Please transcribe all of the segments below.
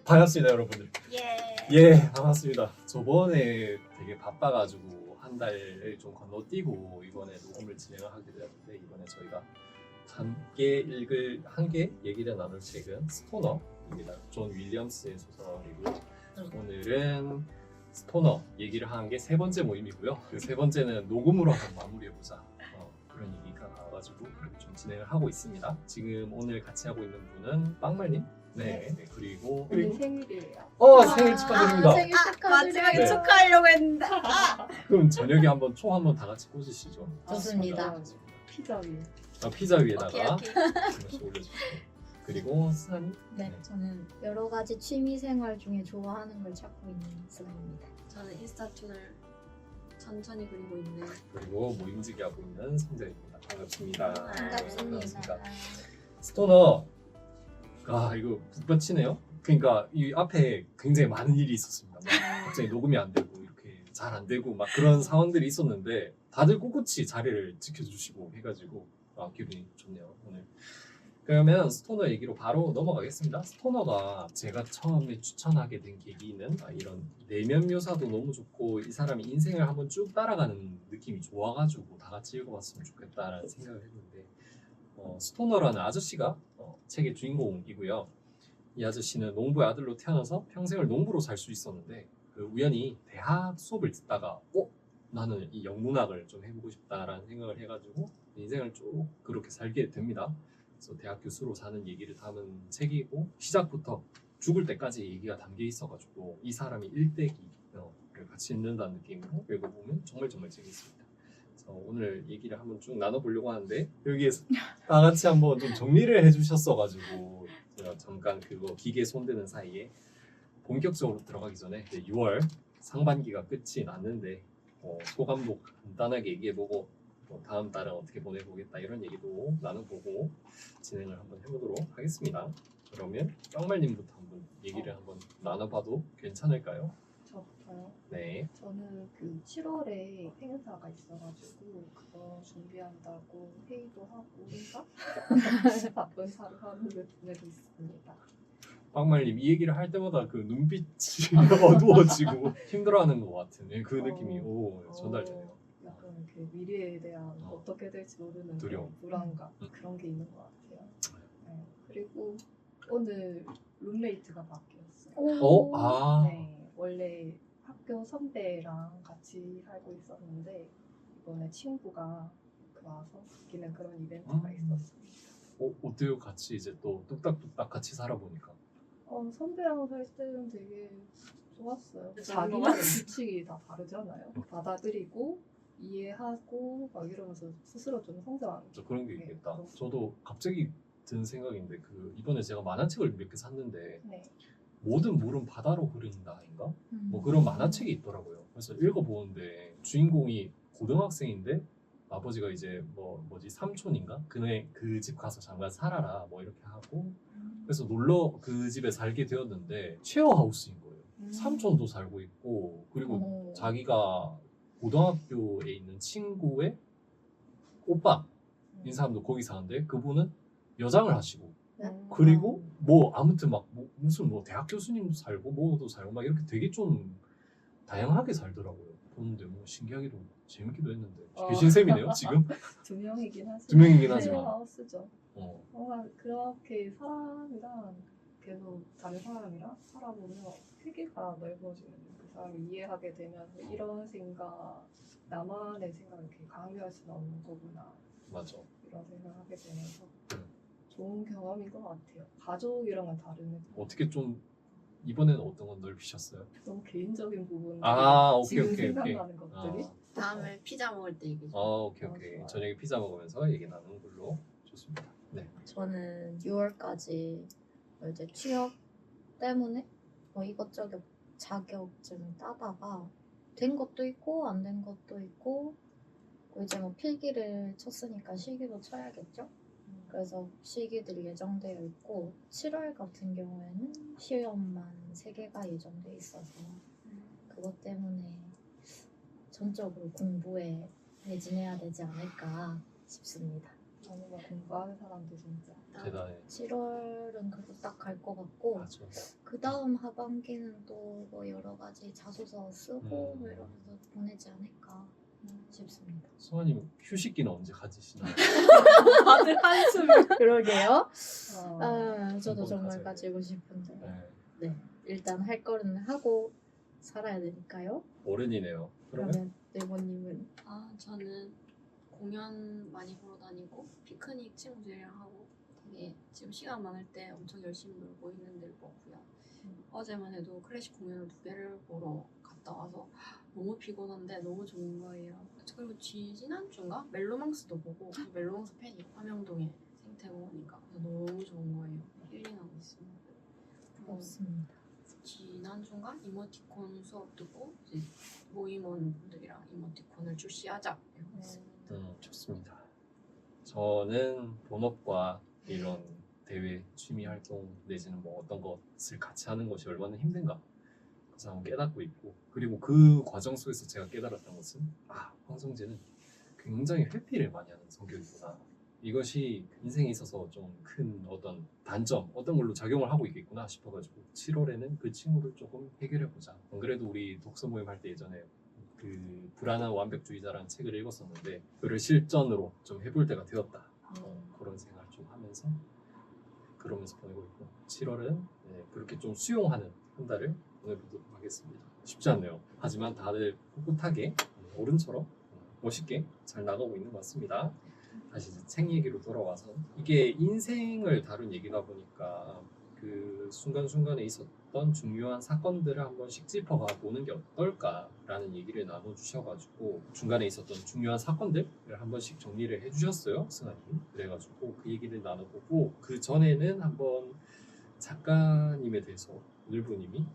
반갑습니다, 여러분들. 예, 반갑습니다. 저번에 되게 바빠가지고 한 달을 좀 건너뛰고 이번에 녹음을 진행을 하게 되었는데, 이번에 저희가 함께 얘기를 나눌 책은 스토너입니다. 존 윌리엄스의 소설이고요. 오늘은 스토너 얘기를 하는 게 세 번째 모임이고요. 그 세 번째는 녹음으로 한번 마무리해보자. 그런 얘기가 나와가지고 그렇게 좀 진행을 하고 있습니다. 지금 오늘 같이 하고 있는 분은 빵말님. 네. 그리고 오늘 생일이에요. 생일 축하드립니다. 생일 축하드려요. 마지막에 네. 축하하려고 했는데 그럼 저녁에 초 한번 다 같이 꽂으시죠. 좋습니다. 피자 위에. 피자 위에다가 오케이. 하나씩 올려주시고. 그리고 스나님. 네, 저는 여러 가지 취미 생활 중에 좋아하는 걸 찾고 있는 사람입니다. 저는 인스타툰을 천천히 그리고 있는 그리고 모임지기 하고 있는 성재입니다. 반갑습니다. 반갑습니다. 스토너. 이거 북받치네요. 그러니까 이 앞에 굉장히 많은 일이 있었습니다. 막 갑자기 녹음이 안 되고 이렇게 잘 안 되고 막 그런 상황들이 있었는데 다들 꿋꿋이 자리를 지켜주시고 해가지고 기분이 좋네요 오늘. 그러면 스토너 얘기로 바로 넘어가겠습니다. 스토너가 제가 처음에 추천하게 된 계기는 이런 내면 묘사도 너무 좋고 이 사람이 인생을 한번 쭉 따라가는 느낌이 좋아가지고 다 같이 읽어봤으면 좋겠다라는 생각을 했는데, 스토너라는 아저씨가 책의 주인공이고요. 이 아저씨는 농부의 아들로 태어나서 평생을 농부로 살 수 있었는데, 그 우연히 대학 수업을 듣다가 나는 이 영문학을 좀 해보고 싶다라는 생각을 해가지고 인생을 쭉 그렇게 살게 됩니다. 그래서 대학 교수로 사는 얘기를 담은 책이고, 시작부터 죽을 때까지 얘기가 담겨 있어가지고 이 사람이 일대기를 같이 읽는다는 느낌으로 읽어보면 정말 재밌습니다. 오늘 얘기를 한번 쭉 나눠보려고 하는데, 여기에서 다 같이 한번 좀 정리를 해주셨어가지고 제가 잠깐 그거 기계 손대는 사이에 본격적으로 들어가기 전에 6월 상반기가 끝이 났는데 소감도 간단하게 얘기해보고 다음 달은 어떻게 보내보겠다 이런 얘기도 나눠보고 진행을 한번 해보도록 하겠습니다. 그러면 빵말님부터 한번 얘기를 한번 나눠봐도 괜찮을까요? 저부터요. 네. 저는 그 7월에 행사가 있어가지고 그거 준비한다고 회의도 하고 해서 바쁜 하루를 보내고 있습니다. 빵말님 이 얘기를 할 때마다 그 눈빛이 어두워지고 힘들어하는 것 같은 그 느낌이 전달되네요. 약간 그 미래에 대한 어떻게 될지 모르는 두려움. 그런 불안감 그런 게 있는 것 같아요. 네. 그리고 오늘 룸메이트가 바뀌었어요. 네, 원래 학교 선배랑 같이 살고 있었는데 이번에 친구가 와서 바뀌는 그런 이벤트가 있었습니다. 어때요? 같이 이제 또 뚝딱뚝딱 같이 살아보니까. 선배랑 살 때는 되게 좋았어요. 자기만의 규칙이 다 다르잖아요. 받아들이고 이해하고 막 이러면서 스스로 좀 성장하는 그런 게 있겠다. 저도 갑자기 든 생각인데 이번에 제가 만화책을 몇 개 샀는데 네. 모든 물은 바다로 흐른다인가? 뭐 그런 만화책이 있더라고요. 그래서 읽어보는데 주인공이 고등학생인데 아버지가 이제 삼촌인가? 그 집 가서 잠깐 살아라 뭐 이렇게 하고 그래서 그 집에 살게 되었는데 쉐어하우스인 거예요. 삼촌도 살고 있고 그리고 자기가 고등학교에 있는 친구의 오빠인 사람도 거기 사는데 그분은 여장을 하시고 그리고 아무튼 무슨 대학 교수님도 살고 뭐도 살고 막 이렇게 되게 좀 다양하게 살더라고요. 보는데 신기하기도 재밌기도 했는데 계신 셈이네요 지금? 두 명이긴 하지만 하우스죠. 뭔가 그렇게 사람이랑 계속 다른 사람이랑 살아보면 세계가 넓어지는 그 사람을 이해하게 되면 이런 생각 나만의 생각을 이렇게 강요할 수는 없는 거구나. 맞아. 이런 생각을 하게 되면서 좋은 경험인 것 같아요. 가족이랑은 다른. 어떻게 좀 이번에는 어떤 건 넓히셨어요? 너무 개인적인 부분. 오케이. 생각나는 것들이. 다음에 피자 먹을 때 얘기 좀. 오케이. 저녁에 피자 먹으면서 얘기 나누는 걸로 좋습니다. 네. 저는 6월까지 이제 취업 때문에 이것저것 자격증 따다가 된 것도 있고 안 된 것도 있고 이제 필기를 쳤으니까 실기도 쳐야겠죠? 그래서 실기들이 예정되어 있고 7월 같은 경우에는 시험만 3개가 예정되어 있어서 그것 때문에 전적으로 공부에 매진해야 되지 않을까 싶습니다. 너무 공부하는 사람들 진짜. 대단해. 7월은 그래도 딱 갈 것 같고 맞아. 그 다음 하반기는 또 뭐 여러 가지 자소서 쓰고 뭐 이러면서 보내지 않을까 싶습니다. 수아님 휴식기는 언제 가지시나요? 다들 한숨을. 그러게요. 어. 저도 한번 정말 가져야 가지고 싶은데 네. 일단 할 거는 하고 살아야 되니까요. 어른이네요. 그러면 그러면 네모님은 저는 공연 많이 보러 다니고 피크닉 친구들이랑 하고 되게 지금 시간 많을 때 엄청 열심히 놀고 있는데 거고요. 어제만 해도 클래식 공연을 2개를 보러 갔다 와서 너무 피곤한데 너무 좋은 거예요. 그리고 지난주인가 멜로망스도 보고 멜로망스 팬이 화명동에 생태공원이니까 너무 좋은 거예요. 힐링하고 있습니다. 없습니다. 지난주인가 이모티콘 수업 듣고 이제 모임원분들이랑 이모티콘을 출시하자 이러면서 좋습니다. 저는 본업과 이런 대회 취미 활동 내지는 뭐 어떤 것을 같이 하는 것이 얼마나 힘든가 그래서 한번 깨닫고 있고 그리고 그 과정 속에서 제가 깨달았던 것은 황성재는 굉장히 회피를 많이 하는 성격이구나. 이것이 인생에 있어서 좀 큰 어떤 단점, 어떤 걸로 작용을 하고 있겠구나 싶어가지고 7월에는 그 친구를 조금 해결해보자. 안 그래도 우리 독서 모임 할 때 예전에 그 불안한 완벽주의자라는 책을 읽었었는데 그를 실전으로 좀 해볼 때가 되었다. 그런 생각을 좀 하면서 그러면서 보내고 있고 7월은 그렇게 좀 수용하는 한 달을 보내보도록 하겠습니다. 쉽지 않네요. 하지만 다들 꿋꿋하게 어른처럼 멋있게 잘 나가고 있는 것 같습니다. 다시 이제 책 얘기로 돌아와서 이게 인생을 다룬 얘기다 보니까 그 순간순간에 있었던 중요한 사건들을 한 번씩 짚어가 보는 게 어떨까라는 얘기를 나눠주셔가지고 중간에 있었던 중요한 사건들을 한 번씩 정리를 해주셨어요, 승아님. 그래가지고 그 얘기를 나눠보고 그 전에는 한번 작가님에 대해서 늘보님이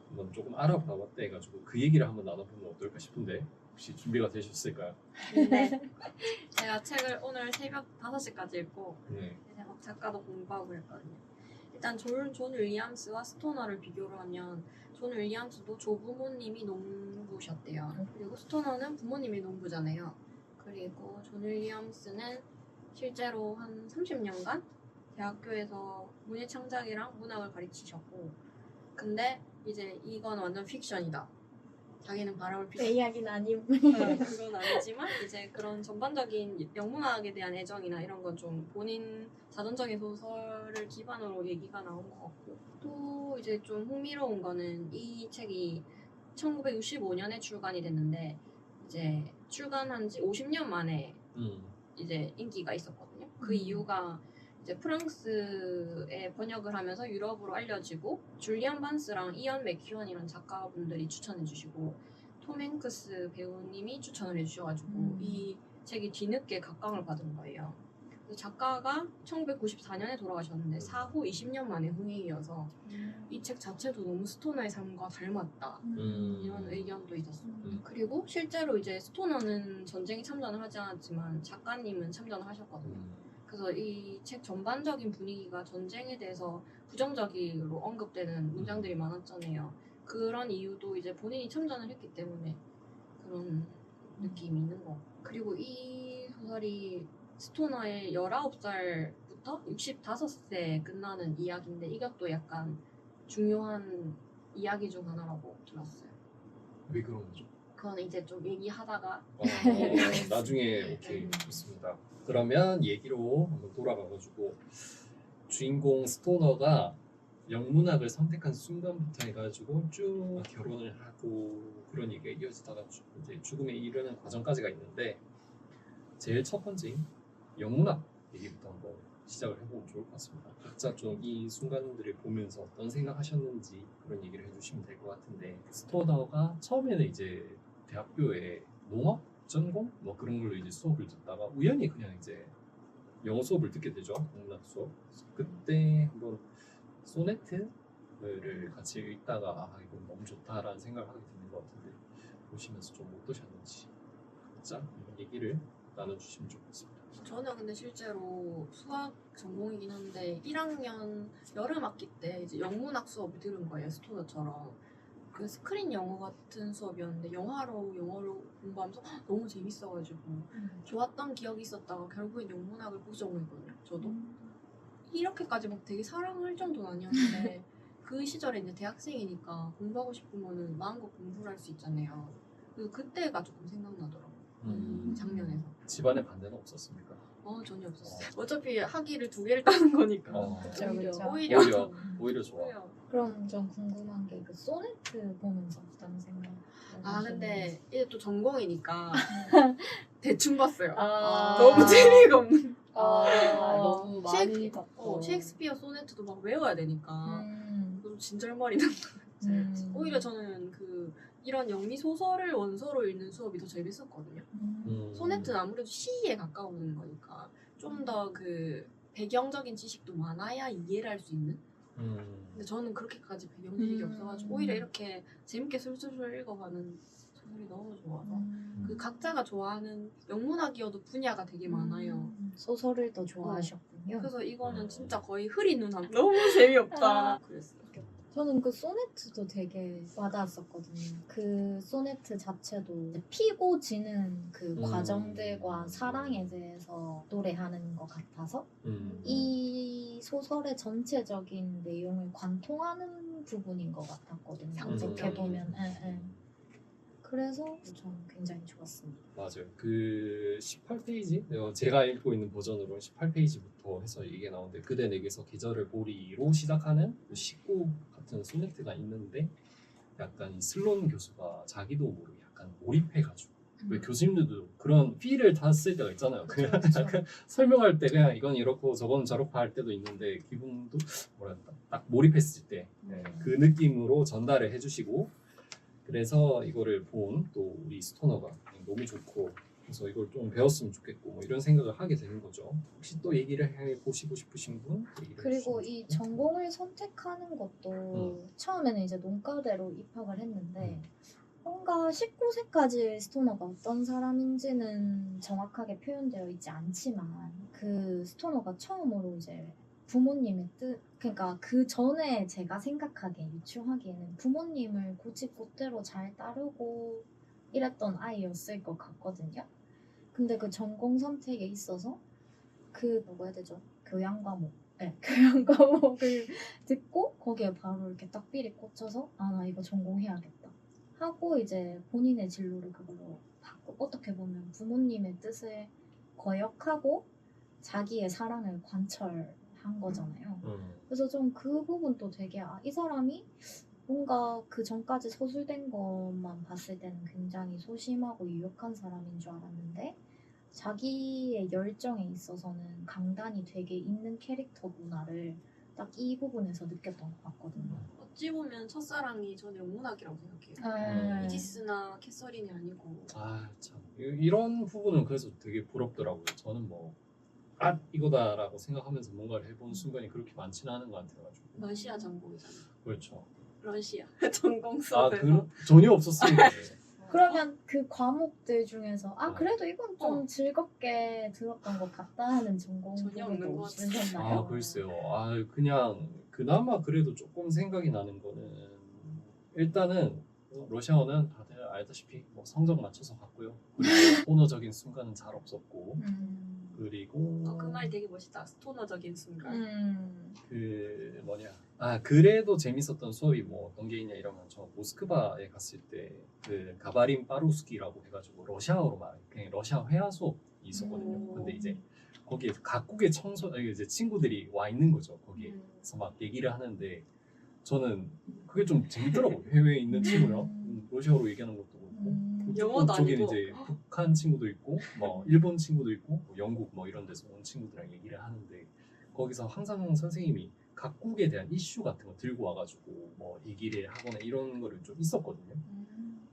한번 조금 알아봐봤다 해가지고 그 얘기를 한번 나눠보면 어떨까 싶은데 혹시 준비가 되셨을까요? 네. 제가 책을 오늘 새벽 5시까지 읽고 네. 이제 막 작가도 공부하고 그랬거든요. 일단 존 윌리엄스와 스토너를 비교를 하면 존 윌리엄스도 조부모님이 농부셨대요. 그리고 스토너는 부모님이 농부잖아요. 그리고 존 윌리엄스는 실제로 한 30년간 대학교에서 문예창작이랑 문학을 가르치셨고 근데 이제 이건 완전 픽션이다. 자기는 바람을 내 이야기는 아님. 그건 아니지만 이제 그런 전반적인 영문학에 대한 애정이나 이런 건 좀 본인 자전적인 소설을 기반으로 얘기가 나온 것 같고 또 이제 좀 흥미로운 거는 이 책이 1965년에 출간이 됐는데 이제 출간한 지 50년 만에 이제 인기가 있었거든요. 그 이유가 이제 프랑스에 번역을 하면서 유럽으로 알려지고 줄리안 반스랑 이언 맥큐언이라는 작가분들이 추천해주시고 톰 행크스 배우님이 추천을 해주셔가지고 이 책이 뒤늦게 각광을 받은 거예요. 그래서 작가가 1994년에 돌아가셨는데 사후 20년 만에 흥행이어서 이 책 자체도 너무 스토너의 삶과 닮았다 이런 의견도 있었어요. 그리고 실제로 이제 스토너는 전쟁에 참전을 하지 않았지만 작가님은 참전을 하셨거든요. 그래서 이 책 전반적인 분위기가 전쟁에 대해서 부정적으로 언급되는 문장들이 많았잖아요. 그런 이유도 이제 본인이 참전을 했기 때문에 그런 느낌이 있는 거. 그리고 이 소설이 스토너의 19살부터 65세에 끝나는 이야기인데 이것도 약간 중요한 이야기 중 하나라고 들었어요. 왜 그런 거죠? 그건 이제 좀 얘기하다가 나중에 오케이 좋습니다. 그러면 얘기로 한번 돌아가가지고 주인공 스토너가 영문학을 선택한 순간부터 해가지고 쭉 결혼을 하고 그런 얘기가 이어지다가 이제 죽음에 이르는 과정까지가 있는데 제일 첫 번째인 영문학 얘기부터 한번 시작을 해보면 좋을 것 같습니다. 각자 좀 이 순간들을 보면서 어떤 생각하셨는지 그런 얘기를 해주시면 될 것 같은데 스토너가 처음에는 이제 대학교에 농업 전공 뭐 그런 걸로 이제 수업을 듣다가 우연히 그냥 이제 영어 수업을 듣게 되죠. 영문학 수업. 그때 한번 소네트를 같이 읽다가 이거 너무 좋다라는 생각을 하게 되는 것 같은데 보시면서 좀 어떠셨는지 각자 이런 얘기를 나눠주시면 좋겠습니다. 저는 근데 실제로 수학 전공이긴 한데 1학년 여름 학기 때 이제 영문학 수업을 들은 거예요. 스토너처럼. 그 스크린 영어 같은 수업이었는데 영어로 공부하면서 너무 재밌어가지고 좋았던 기억이 있었다가 결국엔 영문학을 부전공했거든요. 저도 이렇게까지 막 되게 사랑할 정도는 아니었는데 그 시절에 이제 대학생이니까 공부하고 싶으면은 마음껏 공부를 할 수 있잖아요. 그래서 그때가 조금 생각나더라고요. 작년에서. 집안에 반대는 없었습니까? 전혀 없었어요. 어차피 학위를 2개를 따는 거니까. 그쵸, 그쵸. 오히려 오히려 좋아. 그럼 좀 궁금한 게 그 소네트 보면서 어떤 생각? 근데 이게 또 전공이니까 대충 봤어요. 아. 너무 재미가 없는. 너무 많이 봤고. 셰익스피어 소네트도 막 외워야 되니까 그래서 진절머리 난 거. 음. 오히려 저는 이런 영미 소설을 원서로 읽는 수업이 더 재밌었거든요. 소네트는 아무래도 시에 가까운 거니까 좀 더 그 배경적인 지식도 많아야 이해를 할 수 있는. 근데 저는 그렇게까지 배경 지식이 없어가지고 오히려 이렇게 재밌게 술술 읽어가는 소설이 너무 좋아서 그 각자가 좋아하는 영문학이어도 분야가 되게 많아요. 소설을 더 좋아하셨군요. 그래서 이거는 진짜 거의 흐린 눈함. 너무 재미없다. 그랬어요. 저는 그 소네트도 되게 와닿았었거든요. 그 소네트 자체도 피고 지는 그 과정들과 사랑에 대해서 노래하는 것 같아서 이 소설의 전체적인 내용을 관통하는 부분인 것 같았거든요. 상징적인. 어떻게 보면. 그래서 저는 굉장히 좋았습니다. 맞아요. 그 18페이지? 제가 읽고 있는 버전으로 18페이지부터 해서 얘기가 나오는데 그대 내게서 계절을 보리로 시작하는 그 식구 같은 소네트가 있는데 약간 이 슬론 교수가 자기도 모르게 약간 몰입해가지고 왜 교수님들도 그런 필을 다 쓸 때가 있잖아요. 그냥 약간 설명할 때 그냥 이건 이렇고 저건 저렇고 할 때도 있는데 기분도 뭐랄까 딱 몰입했을 때 그 느낌으로 전달을 해주시고 그래서 이거를 본 또 우리 스토너가 너무 좋고 그래서 이걸 좀 배웠으면 좋겠고 뭐 이런 생각을 하게 되는 거죠. 혹시 또 얘기를 해보시고 싶으신 분? 그리고 이 전공을 선택하는 것도 처음에는 이제 논과대로 입학을 했는데 뭔가 19세까지 스토너가 어떤 사람인지는 정확하게 표현되어 있지 않지만 그 스토너가 처음으로 이제 부모님의 뜻, 그러니까 그 전에 제가 생각하기에 유추하기에는 부모님을 고집꽃대로 잘 따르고 이랬던 아이였을 것 같거든요. 근데 그 전공 선택에 있어서 그 뭐가 해야 되죠? 교양 과목, 교양 과목을 듣고 거기에 바로 이렇게 딱 삘이 꽂혀서 나 이거 전공해야겠다 하고 이제 본인의 진로를 그걸로 바꾸고 어떻게 보면 부모님의 뜻을 거역하고 자기의 사랑을 관철한 거잖아요. 그래서 좀 그 부분도 되게 이 사람이 뭔가 그 전까지 서술된 것만 봤을 때는 굉장히 소심하고 유력한 사람인 줄 알았는데 자기의 열정에 있어서는 강단이 되게 있는 캐릭터구나를 딱 이 부분에서 느꼈던 것 같거든요. 어찌 보면 첫사랑이 저는 영문학이라고 생각해요. 이지스나 캐서린이 아니고. 참 이런 부분은 그래서 되게 부럽더라고요. 저는 뭐 이거다라고 생각하면서 뭔가를 해본 순간이 그렇게 많지는 않은 것 같아가지고. 러시아 전공이잖아. 그렇죠. 러시아 전공 수업에서. 전혀 없었습니다. 그러면 그 과목들 중에서 그래도 이건 좀 어. 즐겁게 들었던 것 같다 하는 전공 전혀 없는 것 같아요. 있으셨나요? 글쎄요. 그냥 그나마 그래도 조금 생각이 나는 거는 일단은 러시아어는 다들 알다시피 뭐 성적 맞춰서 갔고요. 그리고 언어적인 순간은 잘 없었고 그리고 그 말 되게 멋있다. 스토너적인 순간. 그 뭐냐 그래도 재밌었던 수업이 뭐 어떤 게 있냐 이러면 저 모스크바에 갔을 때 그 가바린 파루스키라고 해가지고 러시아어로 말해 그냥 러시아 회화 수업이 있었거든요. 근데 이제 거기에 각국의 이제 친구들이 와 있는 거죠. 거기에서 막 얘기를 하는데 저는 그게 좀 재밌더라고요. 해외에 있는 친구랑 러시아어로 얘기하는 것도 그렇고 영어도 저긴 아니고. 이제 북한 친구도 있고 뭐 일본 친구도 있고 뭐 영국 뭐 이런 데서 온 친구들이랑 얘기를 하는데 거기서 항상 선생님이 각국에 대한 이슈 같은 거 들고 와가지고 뭐 얘기를 하거나 이런 거를 좀 있었거든요.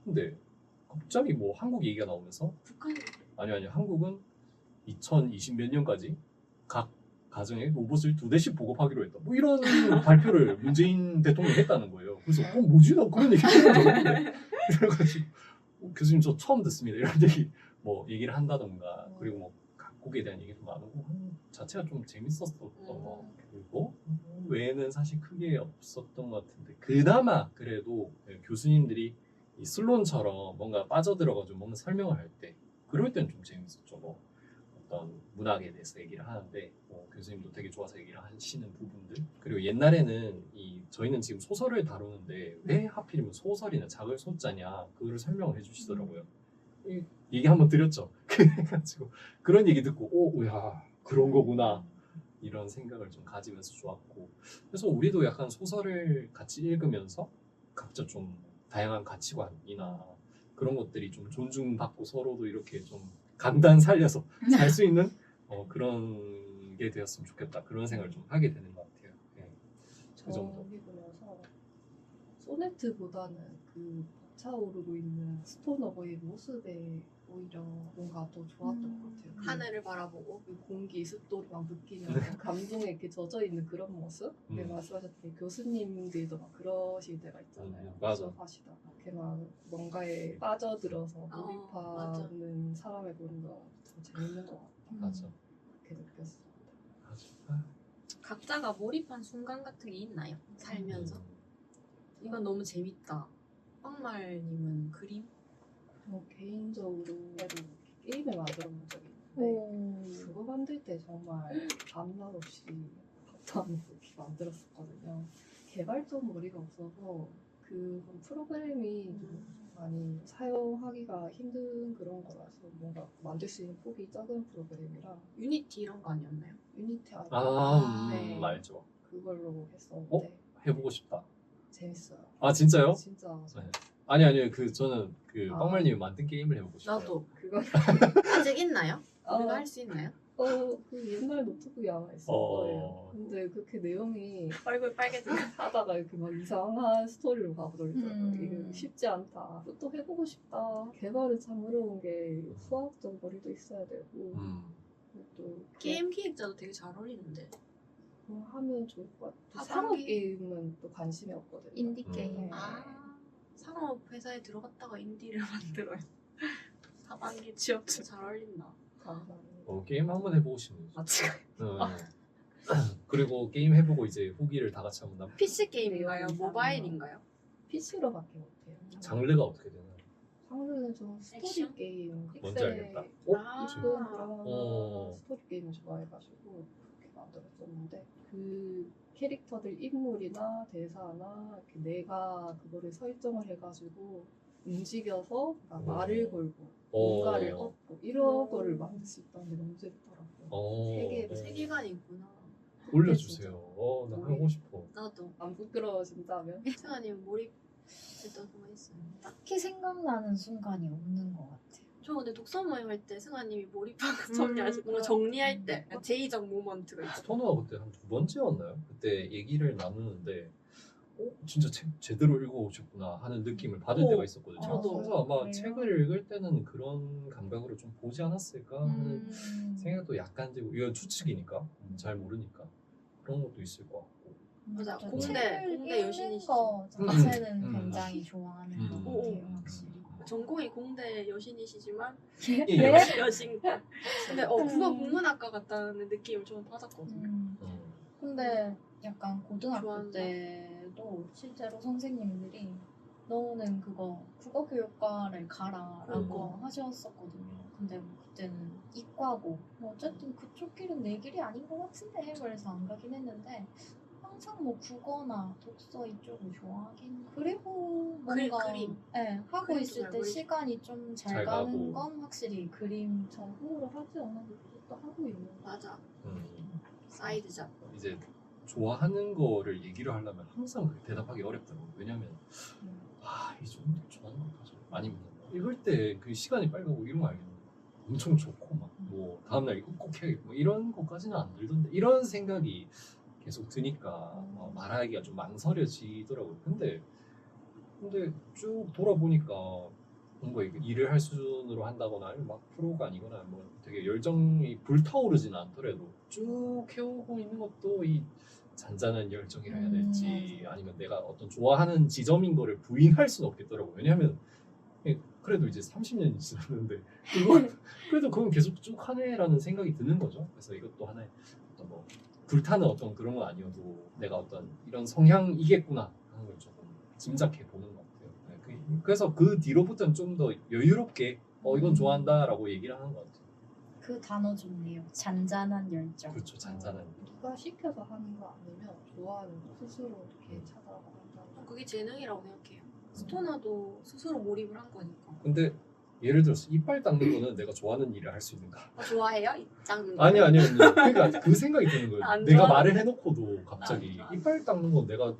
근데 갑자기 뭐 한국 얘기가 나오면서 북한 아니요 한국은 2020 몇 년까지 각 가정에 로봇을 2대씩 보급하기로 했다. 뭐 이런 발표를 문재인 대통령이 했다는 거예요. 그래서 뭐지? 나 그런 얘기 들은 적 없는데 그래가지고 교수님 저 처음 듣습니다. 이런 얘기 뭐 얘기를 한다던가 그리고 뭐 각국에 대한 얘기도 나누고 하는 자체가 좀 재밌었던 거 그리고 외에는 사실 크게 없었던 것 같은데 그나마 그래도 교수님들이 이 슬론처럼 뭔가 빠져들어가지고 뭔가 설명을 할 때 그럴 때는 좀 재밌었죠. 뭐 어떤 문학에 대해서 얘기를 하는데 교수님도 되게 좋아서 얘기를 하시는 부분들 그리고 옛날에는 저희는 지금 소설을 다루는데 왜 하필이면 소설이나 작을 소자냐 그거를 설명을 해주시더라고요. 얘기 한번 드렸죠. 그래가지고 그런 얘기 듣고 야 그런 거구나 이런 생각을 좀 가지면서 좋았고 그래서 우리도 약간 소설을 같이 읽으면서 각자 좀 다양한 가치관이나 그런 것들이 좀 존중받고 서로도 이렇게 좀 감단 살려서 살 수 있는 그런 게 되었으면 좋겠다 그런 생각을 좀 하게 되는 것 같아요. 네. 그 정도. 저기 보면서 소네트보다는 그 벅차오르고 있는 스토너버의 모습에 오히려 뭔가 더 좋았던 것 같아요. 그 하늘을 바라보고 그 공기, 습도를 막 느끼면서 감동에 이렇게 젖어 있는 그런 모습? 네, 말씀하셨던 교수님들도 막 그러실 때가 있잖아요. 맞아. 수업하시다가 이렇게 막 뭔가에 빠져들어서 맞아. 몰입하는 사람을 보는 거 더 재밌는 것 같다. 맞아. 그렇게 느꼈습니다. 맞아. 각자가 몰입한 순간 같은 게 있나요? 살면서 이건 너무 재밌다. 빵말님은 그림? 개인적으로 게임을 만들어 본 적이 있는데 그거 만들 때 정말 밤낮 없이 밥도 안 먹고 이렇게 만들었었거든요. 개발적 머리가 없어서 그 프로그램이 많이 사용하기가 힘든 그런 거라서 뭔가 만들 수 있는 폭이 작은 프로그램이라 유니티 이런 거 아니었나요? 유니티 아이디 네. 알죠. 그걸로 했었는데 해보고 싶다. 재밌어요. 진짜요? 진짜 네. 아니요. 저는 그 아. 빵말님이 만든 게임을 해보고 싶어요. 나도. 그건 아직 있나요? 우리가 할 수 있나요? 그 옛날 노트북이 아마 있을 거예요. 근데 그렇게 내용이 얼굴 빨개져. 하다가 이렇게 막 이상한 스토리로 가버리더라고요. 이게 쉽지 않다. 또 해보고 싶다. 개발은 참 어려운 게 수학적 머리도 있어야 되고 또 게임 기획자도 되게 잘 어울리는데. 하면 좋을 것 같아요. 아, 산업 상기? 게임은 또 관심이 없거든요. 인디 게임. 네. 상업 회사에 들어갔다가 인디를 만들어요. 하반기 취업도 잘 어울린다. 감사합니다. 게임 한번 해보고 싶네요. 맞지? 그리고 게임 해보고 이제 후기를 다 같이 한번 남. PC 게임인가요? 네, 모바일인가요? PC로밖에 못해요. 장르가 어떻게 되나요? 장르는 저 스토리 액션? 게임, 뭔지 알겠다. 아. 이쁜 드라마, 어. 스토리 게임을 좋아해가지고 그렇게 만들었었는데 그 캐릭터들 인물이나 대사나 이렇게 내가 그거를 설정을 해가지고 움직여서 말을 걸고 뭔가를 얻고 이런 거를 만들 수 있다는 게 너무 재밌더라고요. 세계관이 있구나. 올려주세요. 나 하고 싶어. 나도. 안 부끄러워진다면? 승아님 몰입했던 순간 있어요. 딱히 생각나는 순간이 없는 것 같아요. 저 근데 독서 모임 할 때 승아님이 몰입한 거 정리하시고 뭔가 정리할 때 제의적 모먼트가 있어. 스토너가 그때 한 2번째였나요? 그때 얘기를 나누는데 진짜 책 제대로 읽어오셨구나 하는 느낌을 받을 때가 있었거든요. 저도. 그래서 아마 그래요? 책을 읽을 때는 그런 감각으로 좀 보지 않았을까 하는 생각도 약간 들고 이건 추측이니까 잘 모르니까 그런 것도 있을 것 같고. 맞아. 저 공대 책을 읽는 여신이시죠. 거 자체는 음. 굉장히 좋아하는 것 음. 같아요, 확실히. 전공이 공대 여신이시지만 예, 네? 여신. 근데 국어 국문학과 같다는 느낌을 좀 받았거든요. 근데 약간 고등학교 좋아한다. 때도 실제로 선생님들이 너는 그거 국어교육과를 가라라고 하셨었거든요. 근데 뭐 그때는 이과고 뭐 어쨌든 그쪽 길은 내 길이 아닌 것 같은데 그래서 안 가긴 했는데 항상 뭐 국어나 독서 이쪽을 좋아하긴 그리고 뭔가 그림. 네, 하고 그림 있을 잘 때 그리시- 시간이 좀 잘 잘 가는 가고. 건 확실히 그림 전공으로 하지 않아도 그것도 하고 있는 거 맞아. 사이드 잡. 이제 좋아하는 거를 얘기를 하려면 항상 그렇게 대답하기 어렵더라고요. 왜냐면 이 정도 좋아하는 거 가져. 아니면 읽을 때 그 시간이 빨리 가고 이런 거 알겠는데 엄청 좋고 막 뭐 다음날 이거 꼭 해야겠고 뭐 이런 것까지는 안 들던데 이런 생각이 계속 드니까 말하기가 좀 망설여지더라고요. 근데 쭉 돌아보니까 뭔가 이게 일을 할 수준으로 한다거나 아니면 막 프로가 아니거나 뭐 되게 열정이 불타오르지는 않더라도 쭉 해오고 있는 것도 이 잔잔한 열정이라 해야 될지 아니면 내가 어떤 좋아하는 지점인 거를 부인할 수는 없겠더라고요. 왜냐하면 그래도 이제 30년이 지났는데 그래도 그건 계속 쭉 하네라는 생각이 드는 거죠. 그래서 이것도 하나의 어떤 뭐 불타는 어떤 그런 건 아니어도 내가 어떤 이런 성향이겠구나 하는 걸 조금 짐작해 보는 것 같아요. 네, 그래서 그 뒤로부터는 좀 더 여유롭게 이건 좋아한다라고 얘기를 하는 것 같아요. 그 단어 좋네요. 잔잔한 열정. 그렇죠, 잔잔한. 누가 시켜서 하는 거 아니면 좋아하는 거 스스로 이렇게 찾아가고 한다는 그게 재능이라고 생각해요. 스토너도 스스로 몰입을 한 거니까. 근데 예를 들어서 이빨 닦는 거는 내가 좋아하는 일을 할 수 있는가? 좋아해요? 이 짱 거? 아니요. 그러니까 그 생각이 드는 거예요. 안 내가 좋아하는- 말을 해놓고도 갑자기 안 좋아하는- 이빨 닦는 건 내가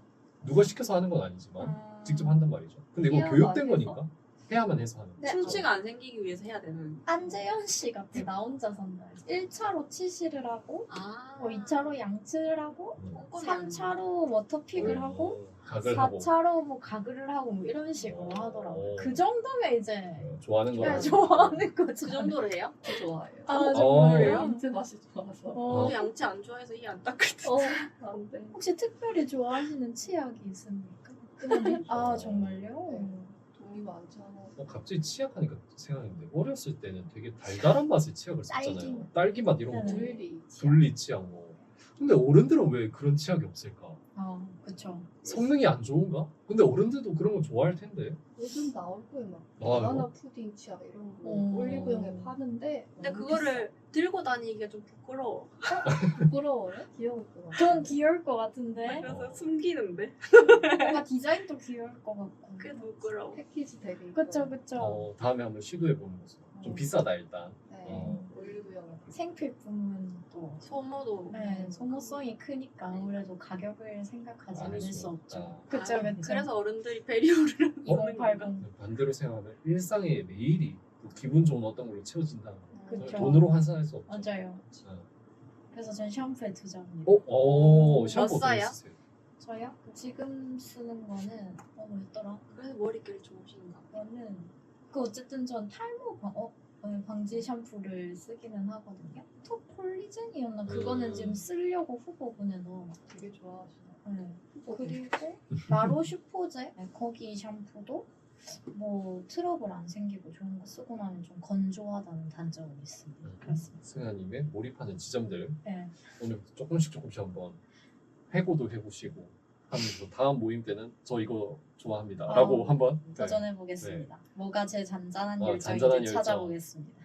누가 시켜서 하는 건 아니지만 음. 직접 한단 말이죠. 근데 이거 해야만 교육된 해서. 거니까 해야만 해서 하는 네. 거죠. 충치가 안 생기기 위해서 해야 되는. 안재현 씨 같아. 나 혼자 산다. 1차로 치실을 하고 아. 뭐 2차로 양치를 하고 음. 3차로 워터픽을 하고 각을 하고 4차로 뭐 가글을 하고 뭐 이런 식으로 하더라고요. 그 정도면 이제 좋아하는 거라. 그냥 좋아하는 거지. 그 정도로 해요? 거 좋아해요. 아 정말요? 민트 맛이 좋아서. 어. 저도 양치 안 좋아해서 이해 안 닦거든. 안 돼. 혹시 특별히 좋아하시는 치약이 있습니까? 아 정말요? 돈이 많잖아. 갑자기 치약하니까 생각했는데 어렸을 때는 되게 달달한 맛의 치약을 썼잖아요. 딸기 맛. 딸기 맛 이런 거. 네네. 둘리. 둘리 치약 뭐. 근데 어른들은 왜 그런 치약이 없을까? 아 그쵸. 성능이 안 좋은가? 근데 어른들도 그런 거 좋아할 텐데. 요즘 나올 거예요 막 아, 바나나 푸딩 치약 이런 거 어. 올리브영에 파는데 근데 너무 그거를 들고 다니기가 좀 부끄러워. 비싸. 부끄러워요? 귀여울 것 같아. 전 귀여울 것 같은데 그래서 숨기는데. 뭔가 디자인도 귀여울 것 같고. 그게 더 부끄러워. 패키지 되게 이뻐요. 그쵸 그쵸. 다음에 한번 시도해 보는 거죠. 좀 비싸다 일단. 네. 올리브영에 생필품은 또 소모도. 네, 소모성이 크니까 아무래도 가격을 생각하지 않을 수 없죠. 없다. 그쵸 그쵸. 그래서 어른들이 배리오를 2080. 반대로 생각하면 일상의 매일이 또 기분 좋은 어떤 걸로 채워진다는 거. 그쵸. 돈으로 환산할 수 없죠. 맞아요. 네. 그래서 전 샴푸에 투자합니다. 샴푸 뭐 어떻게 써요? 쓰세요? 저요? 지금 쓰는 거는 뭐였더라? 그래서 머릿결이 좋으신가 봐. 저는 어쨌든 전 탈모 방지 샴푸를 쓰기는 하거든요. 토폴리젠이었나? 그거는 지금 쓰려고 후보군에 넣어놨어요. 되게 좋아하시네. 네. 그리고 라로슈포제 거기 샴푸도 뭐 트러블 안 생기고 좋은 거 쓰고 나면 좀 건조하다는 단점은 있습니다. 그렇습니다. 승아님의 몰입하는 지점들 네. 오늘부터 조금씩 한번 해고도 해보시고 하면서 다음 모임 때는 저 이거 좋아합니다라고 한번 도전해 보겠습니다. 뭐가 제 잔잔한 열정인지 잔잔한 열정. 찾아보겠습니다.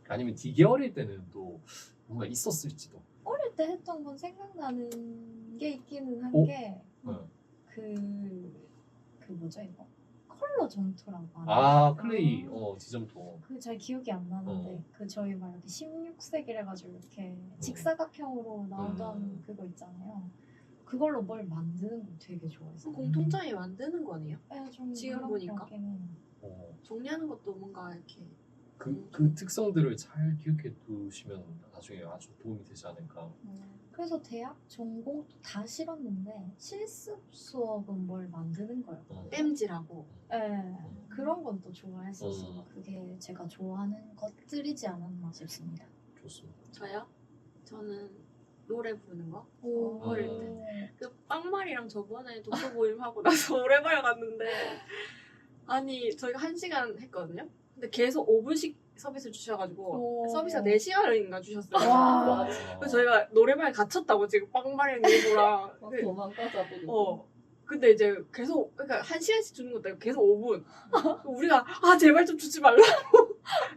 아니면 되게 어릴 때는 또 뭔가 있었을지도. 어릴 때 했던 건 생각나는 게 있기는 한 오? 게 어. 그 뭐죠 이거? 컬러 점토라고 하나요? 아 클레이 지점토. 그 잘 기억이 안 나는데 그 저희 막 이렇게 16세기래 가지고 이렇게 직사각형으로 나오던 그거 있잖아요. 그걸로 뭘 만드는 거 되게 좋아했어요. 공통점이 만드는 거네요. 네, 좀 지금 그런 보니까. 기억에는. 정리하는 것도 뭔가 이렇게 그 특성들을 잘 기억해 두시면 나중에 아주 도움이 되지 않을까. 그래서 대학 전공도 다 싫었는데 실습 수업은 뭘 만드는 거였거든요. 땜질하고. 네, 그런 건 또 좋아했어서 음. 그게 제가 좋아하는 것들이지 않았나 싶습니다. 좋습니다. 저요? 저는 노래 부르는 거? 오, 어릴 때. 그 빵말이랑 저번에 독서 모임 하고 나서 노래방 갔는데 아니 저희가 1시간 했거든요. 근데 계속 5분씩 서비스를 주셔가지고 오. 서비스가 4시간인가 주셨어요. 와. 그래서 저희가 노래방에 갇혔다고 지금 빵말이랑 일부랑 막 도망가자 부르고. 근데 이제 계속 그러니까 1시간씩 주는 것도 아니고 계속 5분 우리가 제발 좀 주지 말라고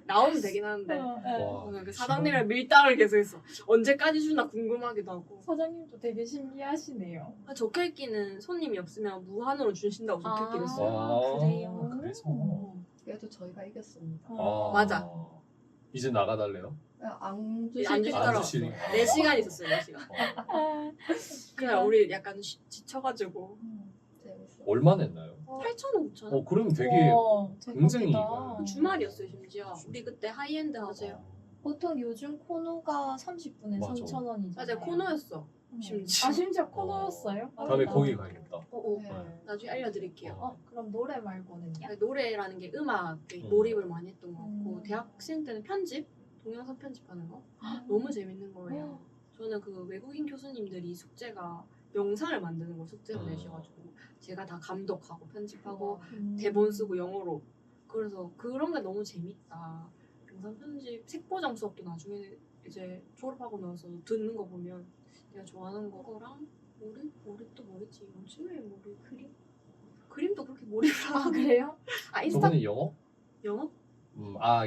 나오면 되긴 하는데 와. 오늘 그 사장님이랑 밀당을 계속했어. 언제까지 주나 궁금하기도 하고. 사장님도 되게 신기하시네요. 적혀있기는 손님이 없으면 무한으로 주신다고 적혀있긴 했어요. 와, 그래요? 그래서. 그래도 저희가 이겼습니다. 아, 맞아. 이제 나가달래요? 안 안 주시더라고. 주시니? 4시간 있었어요, 4시간. 그냥 우리 약간 지쳐가지고. 재밌어. 얼마 냈나요? 8,000원, 5,000원. 그러면 되게 와, 굉장히 대박이다. 주말이었어요, 심지어. 우리 그때 하이엔드 하세요. 보통 요즘 코너가 30분에 맞아. 3,000원이잖아요. 맞아요, 코너였어. 심지어. 아 심지어 코너였어요? 다음에 아, 거기 가야겠다. 네. 나중에 알려드릴게요. 그럼 노래 말고는요? 노래라는 게 음악에 음. 몰입을 많이 했던 것 같고 음. 대학생 때는 편집? 동영상 편집하는 거? 너무 재밌는 거예요. 저는 그 외국인 교수님들이 숙제가 영상을 만드는 걸 숙제로 내셔가지고 제가 다 감독하고 편집하고 대본 쓰고 영어로 그래서 그런 게 너무 재밌다. 영상 편집 색보정 수업도 나중에 이제 졸업하고 나서 듣는 거 보면 내가 좋아하는 거랑 몰입 또 뭐였지? 요즘에 몰입 그림도 그렇게 몰입을 아 하는 그래요? 아 인스타 저번에 영어? 영어?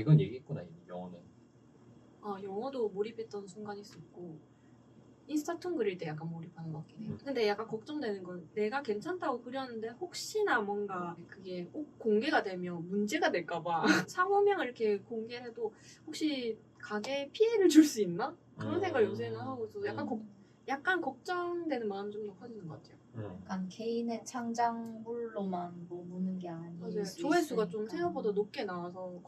이건 얘기했구나. 이미 영어는. 영어도 몰입했던 순간이 있었고 인스타툰 그릴 때 약간 몰입하는 것 같긴 해요. 근데 약간 걱정되는 건 내가 괜찮다고 그렸는데 혹시나 뭔가 그게 꼭 공개가 되면 문제가 될까봐 상호명을 이렇게 공개를 해도 혹시 가게에 피해를 줄 수 있나? 그런 생각을 요새는 하고 있어서 약간 걱정되는 마음이 좀 더 커지는 것 같아요. 약간 개인의 창작물로만 머무는 게 아닐 맞아요. 수 조회수가 있으니까. 좀 생각보다 높게 나와서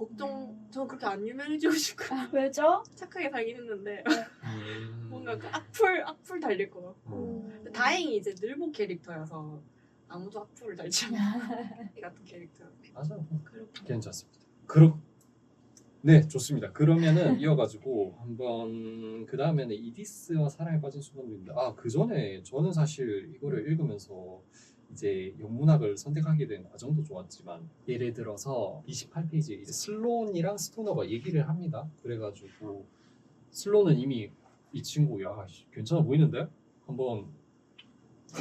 저는 그렇게 안 유명해지고 싶고 아, 왜죠? 착하게 살긴 했는데 음. 뭔가 그 악플 달릴 것 같고 근데 다행히 이제 늘보 캐릭터여서 아무도 악플을 달지 않는 이 같은 캐릭터였네. 맞아. 그렇게 괜찮습니다. 네, 좋습니다. 그러면은 이어가지고 한번 그 다음에는 이디스와 사랑에 빠진 순간들인데 그 전에 저는 사실 이거를 읽으면서 이제 영문학을 선택하게 된 과정도 좋았지만 예를 들어서 28페이지에 이제 슬론이랑 스토너가 얘기를 합니다. 그래가지고 슬론은 이미 이 친구 괜찮아 보이는데 한번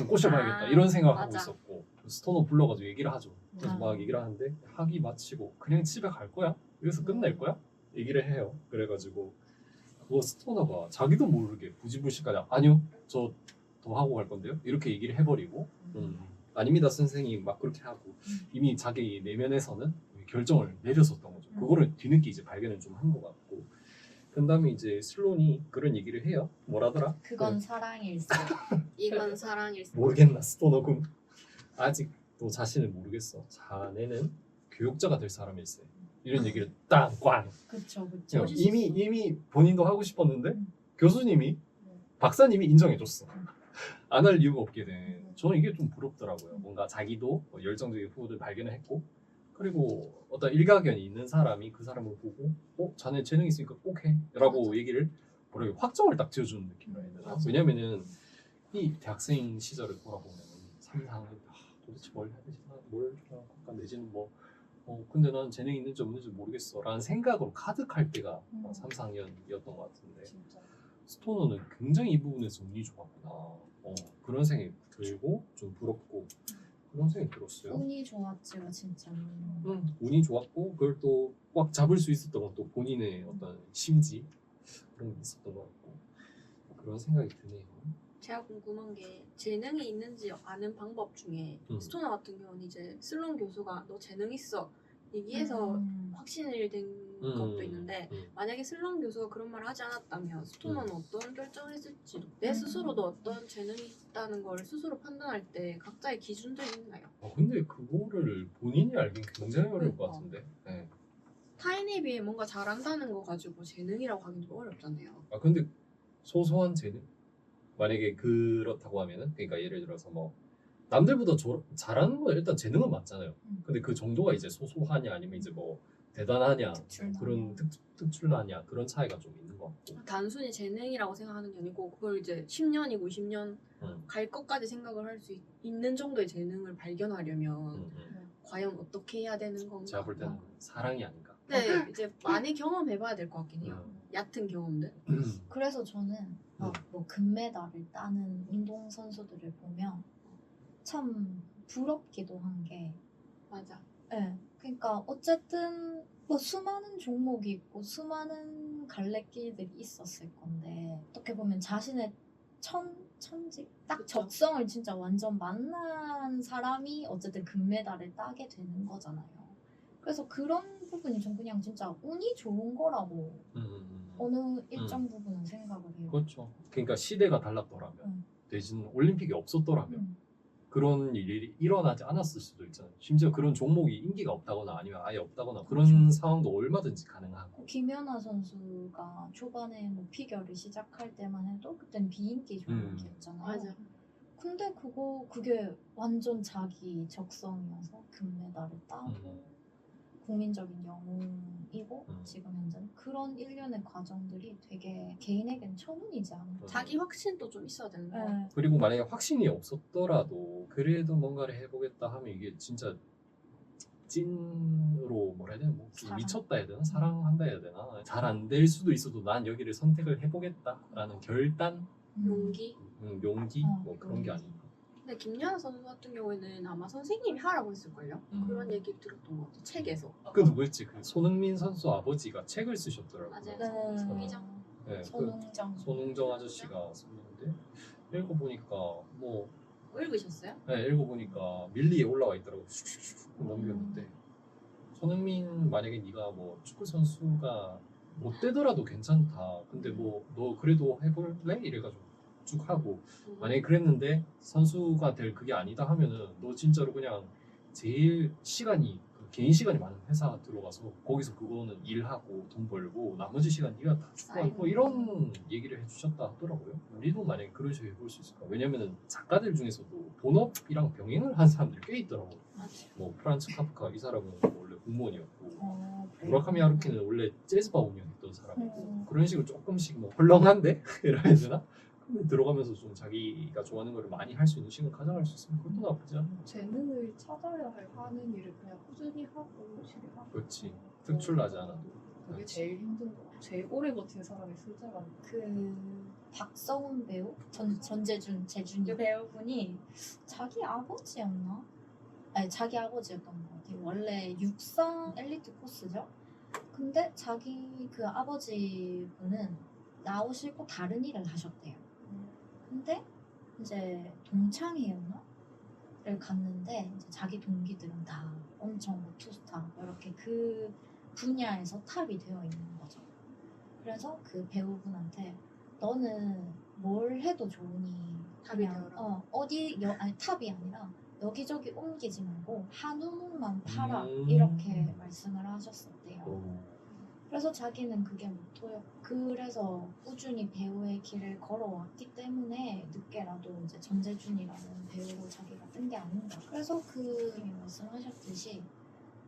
꼬셔봐야겠다 이런 생각하고 맞아. 있었고 스토너 불러가지고 얘기를 하죠. 그래서 아. 막 얘기를 하는데 학위 마치고 그냥 집에 갈 거야? 여기서 끝낼 거야? 얘기를 해요. 그래가지고 그거 스토너가 자기도 모르게 부지불식하냐 아니요 저 더 하고 갈 건데요 이렇게 얘기를 해버리고 아닙니다 선생님 막 그렇게 하고 이미 자기 내면에서는 결정을 내렸었던 거죠. 그거를 뒤늦게 이제 발견을 좀 한 것 같고 그 다음에 이제 슬론이 그런 얘기를 해요. 뭐라더라? 그건 사랑일세. 이건 사랑일세. 모르겠나 스토너군. 아직도 자신을 모르겠어. 자네는 교육자가 될 사람일세. 이런 얘기를 꽝. 그쵸. 이미 본인도 하고 싶었는데 교수님이 박사님이 인정해줬어. 안 할 이유가 없게 된. 저는 이게 좀 부럽더라고요. 뭔가 자기도 열정적인 후보를 발견했고 그리고 어떤 일가견이 있는 사람이 그 사람을 보고 자네 재능 있으니까 꼭 해 라고 얘기를 뭐라고 확정을 딱 지어주는 느낌이라 해야 되나? 왜냐면은 이 대학생 시절을 돌아보면 3, 4학년 도대체 뭘 해야 되지? 뭘 할까? 내지는 근데 난 재능이 있는지 없는지 모르겠어 라는 생각으로 가득할 때가 3, 4학년이었던 것 같은데 진짜. 스토너는 굉장히 이 부분에서 운이 좋았구나 그런 생각이 들고 좀 부럽고 그런 생각이 들었어요. 운이 좋았지가 진짜. 운이 좋았고 그걸 또 꽉 잡을 수 있었던 건 또 본인의 어떤 심지 그런 게 있었던 것 같고 그런 생각이 드네요. 제가 궁금한 게 재능이 있는지 아는 방법 중에 스토너 같은 경우는 이제 슬론 교수가 너 재능 있어 얘기해서 확신이 된 것도 있는데 만약에 슬론 교수가 그런 말을 하지 않았다면 스토너는 어떤 결정을 했을지 내 스스로도 어떤 재능이 있다는 걸 스스로 판단할 때 각자의 기준들이 있나요? 근데 그거를 본인이 알긴 굉장히 어려울 것 같은데. 네. 타인에 비해 뭔가 잘한다는 거 가지고 재능이라고 하긴 좀 어렵잖아요. 근데 소소한 재능? 만약에 그렇다고 하면은 그러니까 예를 들어서 남들보다 잘하는 건 일단 재능은 맞잖아요. 근데 그 정도가 이제 소소하냐 아니면 이제 대단하냐 그런 특출나냐 그런 차이가 좀 있는 것 같고 단순히 재능이라고 생각하는 게 아니고 그걸 이제 10년이고 20년 갈 것까지 생각을 할 수 있는 정도의 재능을 발견하려면 과연 어떻게 해야 되는 건가? 제가 볼 때는 사랑이 아닌가. 네, 이제 많이 경험해봐야 될 것 같긴 해요. 얕은 경험들. 그래서 저는 금메달을 따는 운동 선수들을 보면 참 부럽기도 한 게 맞아. 네, 그러니까 어쨌든 수많은 종목이 있고 수많은 갈래길들이 있었을 건데 어떻게 보면 자신의 천직 딱 그쵸. 적성을 진짜 완전 만난 사람이 어쨌든 금메달을 따게 되는 거잖아요. 그래서 그런 부분이 전 그냥 진짜 운이 좋은 거라고 어느 일정 부분은 생각을 해요. 그렇죠. 그러니까 시대가 달랐더라면 대신 올림픽이 없었더라면 그런 일이 일어나지 않았을 수도 있잖아요. 심지어 그런 종목이 인기가 없다거나 아니면 아예 없다거나 그런 상황도 얼마든지 가능하고. 김연아 선수가 초반에 피겨를 시작할 때만 해도 그땐 비인기 종목이었잖아요. 맞아. 근데 그게 완전 자기 적성이어서 금메달을 따고 국민적인 영웅이고 지금 현재는 그런 일련의 과정들이 되게 개인에겐 천운이지 않을까. 자기 확신도 좀 있어야 되는 거 같아요. 그리고 만약에 확신이 없었더라도 그래도 뭔가를 해보겠다 하면 이게 진짜 찐으로 뭐라 해야 되나 좀 미쳤다 해야 되나 사랑한다 해야 되나 잘 안 될 수도 있어도 난 여기를 선택을 해보겠다라는 결단 용기. 용기 어, 뭐 그런 게 아닌가. 근데 김연아 선수 같은 경우에는 아마 선생님이 하라고 했을걸요? 그런 얘기 들었던 것 같아요. 책에서. 그 누구였지? 그 손흥민 선수 아버지가 책을 쓰셨더라고요. 맞아요. 손희정. 네, 그 손흥정. 손흥정 아저씨가 썼는데 읽어보니까 뭐 읽으셨어요? 네, 읽어보니까 밀리에 올라와 있더라고. 슉슉슉 넘겼는데 손흥민 만약에 네가 뭐 축구 선수가 못 되더라도 괜찮다. 근데 뭐 너 그래도 해볼래? 이래가지고 쭉 하고 만약에 그랬는데 선수가 될 그게 아니다 하면은 너 진짜로 그냥 제일 시간이 그 개인 시간이 많은 회사 들어가서 거기서 그거는 일하고 돈 벌고 나머지 시간 네가 다 축구하고 이런 얘기를 해주셨다 하더라고요. 우리도 만약에 그런 식으로 해볼 수 있을까? 왜냐면은 작가들 중에서도 본업이랑 병행을 한 사람들이 꽤 있더라고. 맞아요. 뭐 프란츠 카프카 이 사람은 원래 공무원이었고 그래요? 무라카미 하루키는 원래 재즈바 운영했던 사람이고 음. 그런 식으로 조금씩 뭐 헐렁한데 이라 해야 되나? 근데 들어가면서 좀 자기가 좋아하는 걸 많이 할 수 있는 시간 가져갈 수 있으면 그것도 나쁘지 않은 거. 재능을 찾아야 할 하는 일을 그냥 꾸준히 하고 열심히 하고. 그렇지. 특출나지 않아도. 그게 제일 힘든 거. 제일 오래 버틴 사람이 숫자가 그 박성훈 배우 전재준 재준이 그 배우분이 자기 아버지였나? 아니 자기 아버지였던 것 같아요. 원래 육상 엘리트 코스죠. 근데 자기 그 아버지 분은 나오시고 다른 일을 하셨대요. 근데 이제 동창회였나? 를 갔는데 이제 자기 동기들은 다 엄청 뭐 투스타 이렇게 그 분야에서 탑이 되어 있는 거죠. 그래서 그 배우분한테 너는 뭘 해도 좋으니 탑이 그냥 되어라. 아니 탑이 아니라 여기저기 옮기지 말고 한 우물만 팔아 음. 이렇게 말씀을 하셨었대요. 어. 그래서 자기는 그게 모토였고 그래서 꾸준히 배우의 길을 걸어왔기 때문에 늦게라도 이제 전재준이라는 배우로 자기가 뜬 게 아닌가. 그래서 그 말씀하셨듯이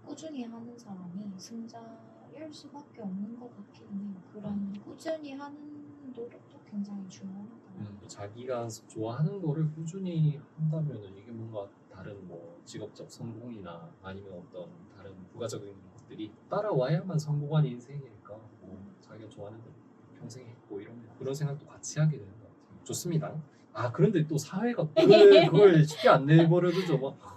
꾸준히 하는 사람이 승자일 수밖에 없는 것 같긴 해요. 그런 꾸준히 하는 노력도 굉장히 중요하다. 자기가 좋아하는 거를 꾸준히 한다면은 이게 뭔가 다른 뭐 직업적 성공이나 아니면 어떤 다른 부가적인 것들이 따라와야만 성공한 인생일까. 뭐 자기가 좋아하는 거 평생 했고 이러면 그런 생각도 같이 하게 되는 것 같아요. 좋습니다. 아 그런데 또 사회가 그걸 쉽게 안 내버려두죠. 막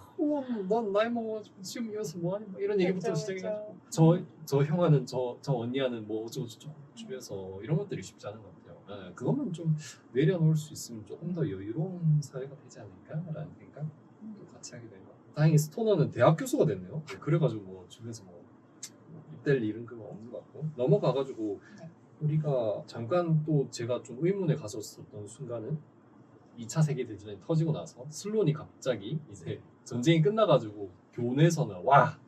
넌 나이 먹어가지고 지금 이어서 뭐하니? 막 이런 얘기부터 그쵸, 시작해가지고 그쵸. 저 형아는 저 언니와는 뭐 어쩌고저쩌고 주면서 이런 것들이 쉽지 않은 것 같아요. 네, 그것만 좀 내려놓을 수 있으면 조금 더 여유로운 사회가 되지 않을까라는 생각도 같이 하게 되는 것 같아요. 다행히 스토너는 대학 교수가 됐네요. 그래가지고 뭐 주변에서 뭐 입댈 일은 그거 없는 것 같고 넘어가가지고 네. 우리가 잠깐 또 제가 좀 의문에 갔었던 순간은 2차 세계대전이 터지고 나서 슬론이 갑자기 이제 전쟁이 끝나가지고 교내에서는 와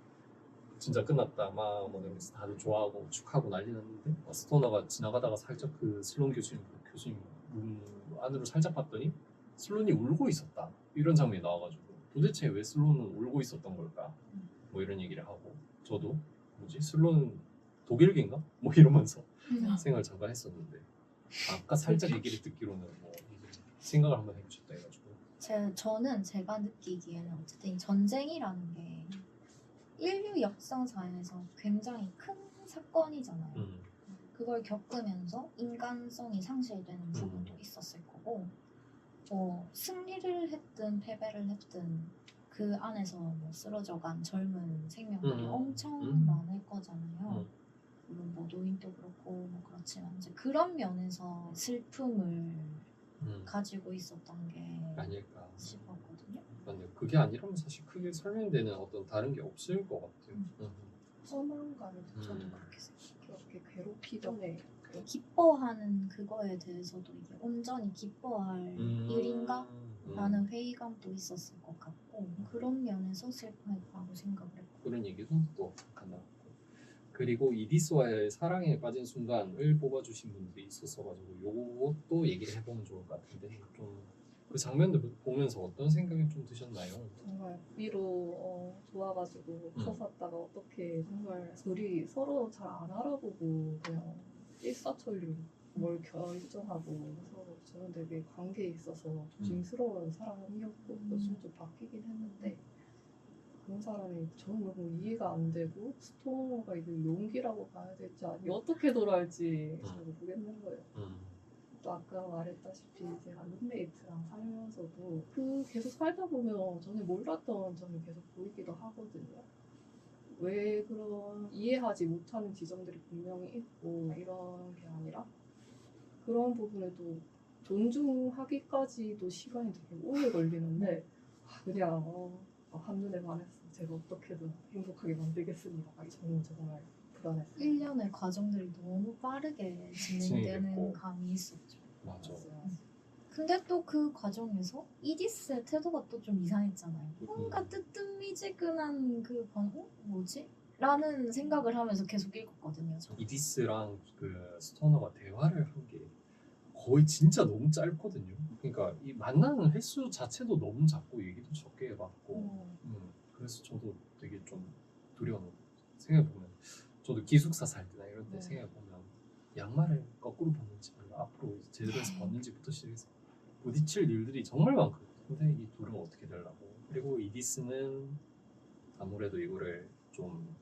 진짜 끝났다 막 이러면서 다들 좋아하고 축하하고 난리 났는데 스토너가 지나가다가 살짝 그 슬론 교수님 문 안으로 살짝 봤더니 슬론이 울고 있었다 이런 장면이 나와가지고 도대체 왜 슬론은 울고 있었던 걸까 뭐 이런 얘기를 하고 저도 뭐지 슬론은 독일계인가 뭐 이러면서 생각을 잠깐 했었는데 아까 살짝 얘기를 듣기로는 뭐 생각을 한번 해보셨다 해가지고 저는 제가 느끼기에는 어쨌든 이 전쟁이라는 게 인류 역사상에서 굉장히 큰 사건이잖아요. 그걸 겪으면서 인간성이 상실되는 부분도 있었을 거고 뭐 승리를 했든 패배를 했든 그 안에서 뭐 쓰러져간 젊은 생명들이 엄청 많을 거잖아요. 물론 뭐 노인도 그렇고 뭐 그렇지만 이제 그런 면에서 슬픔을 가지고 있었던 게 아닐까 싶었거든요. 근데 그게 아니라면 사실 크게 설명되는 어떤 다른 게 없을 것 같아요. 소망감이 저는 그렇게 생각해요. 그렇게 괴롭히던 기뻐하는 그거에 대해서도 이게 온전히 기뻐할 일인가? 라는 회의감도 있었을 것 같고 그런 면에서 슬퍼했다고 생각을 했고 그런 얘기도 또 하나 그리고 이디스와의 사랑에 빠진 순간을 뽑아주신 분들이 있었어가지고 요것도 얘기를 해보면 좋을 것 같은데 좀 그 장면들 보면서 어떤 생각이 좀 드셨나요? 정말 위로 좋아가지고 컸었다가 어떻게 정말 둘이 서로 잘 안 알아보고 그냥 일사천리 뭘 결정하고 서로 저는 되게 관계에 있어서 조심스러운 사람이었고 요즘 좀 바뀌긴 했는데 그런 사람이 저는 너무 이해가 안 되고 스토너가 이게 용기라고 봐야 될지 아니 어떻게 돌아올지 잘 모르겠는 거예요. 또 아까 말했다시피 제가 룸메이트랑 살면서도 그 계속 살다 보면 저는 몰랐던 점이 계속 보이기도 하거든요. 왜 그런 이해하지 못하는 지점들이 분명히 있고 이런 게 아니라 그런 부분에도 존중하기까지도 시간이 되게 오래 걸리는데 그냥 한눈에 반해서 제가 어떻게든 행복하게 만들겠습니다. 저는 정말 불안했어요. 1년의 과정들이 너무 빠르게 진행되는 진행됐고. 감이 있었죠. 맞아. 근데 또 그 과정에서 이디스의 태도가 또 좀 이상했잖아요. 뭔가 뜨뜻미지근한 그 번호? 뭐지? 라는 생각을 하면서 계속 읽었거든요. 저. 이디스랑 그 스토너가 대화를 한 게 거의 진짜 너무 짧거든요. 그러니까 이 만나는 횟수 자체도 너무 작고 얘기도 적게 해봤고 그래서 저도 되게 좀 두려워. 생각해보면 저도 기숙사 살 때나 이런 때 생각해보면 양말을 거꾸로 벗는지 앞으로 제대로 해서 벗는지부터 시작해서 부딪힐 일들이 정말 많거든요. 근데 이 둘은 어떻게 되려고. 그리고 이디스는 아무래도 이거를 좀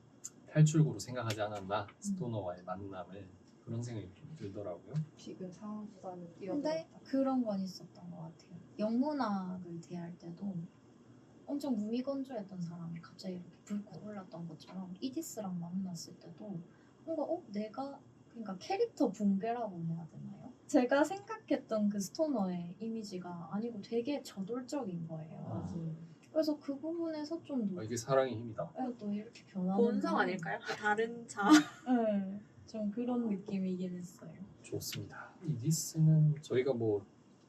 탈출구로 생각하지 않았나, 스토너와의 만남을. 그런 생각이 좀 들더라고요. 지금 상황보다는 근데 뛰어들었다. 그런 건 있었던 것 같아요. 영문학을 대할 때도 엄청 무미건조했던 사람이 갑자기 이렇게 불고 올랐던 것처럼 이디스랑 만났을 때도 뭔가 내가 그러니까 캐릭터 붕괴라고 해야 되나요? 제가 생각했던 그 스토너의 이미지가 아니고 되게 저돌적인 거예요. 맞아요. 그래서 그 부분에서 좀 이게 사랑의 힘이다. 또 이렇게 변하는 본성 아닐까요? 다른 자. 네, 좀 그런 느낌이긴 했어요. 좋습니다. 이디스는 저희가 뭐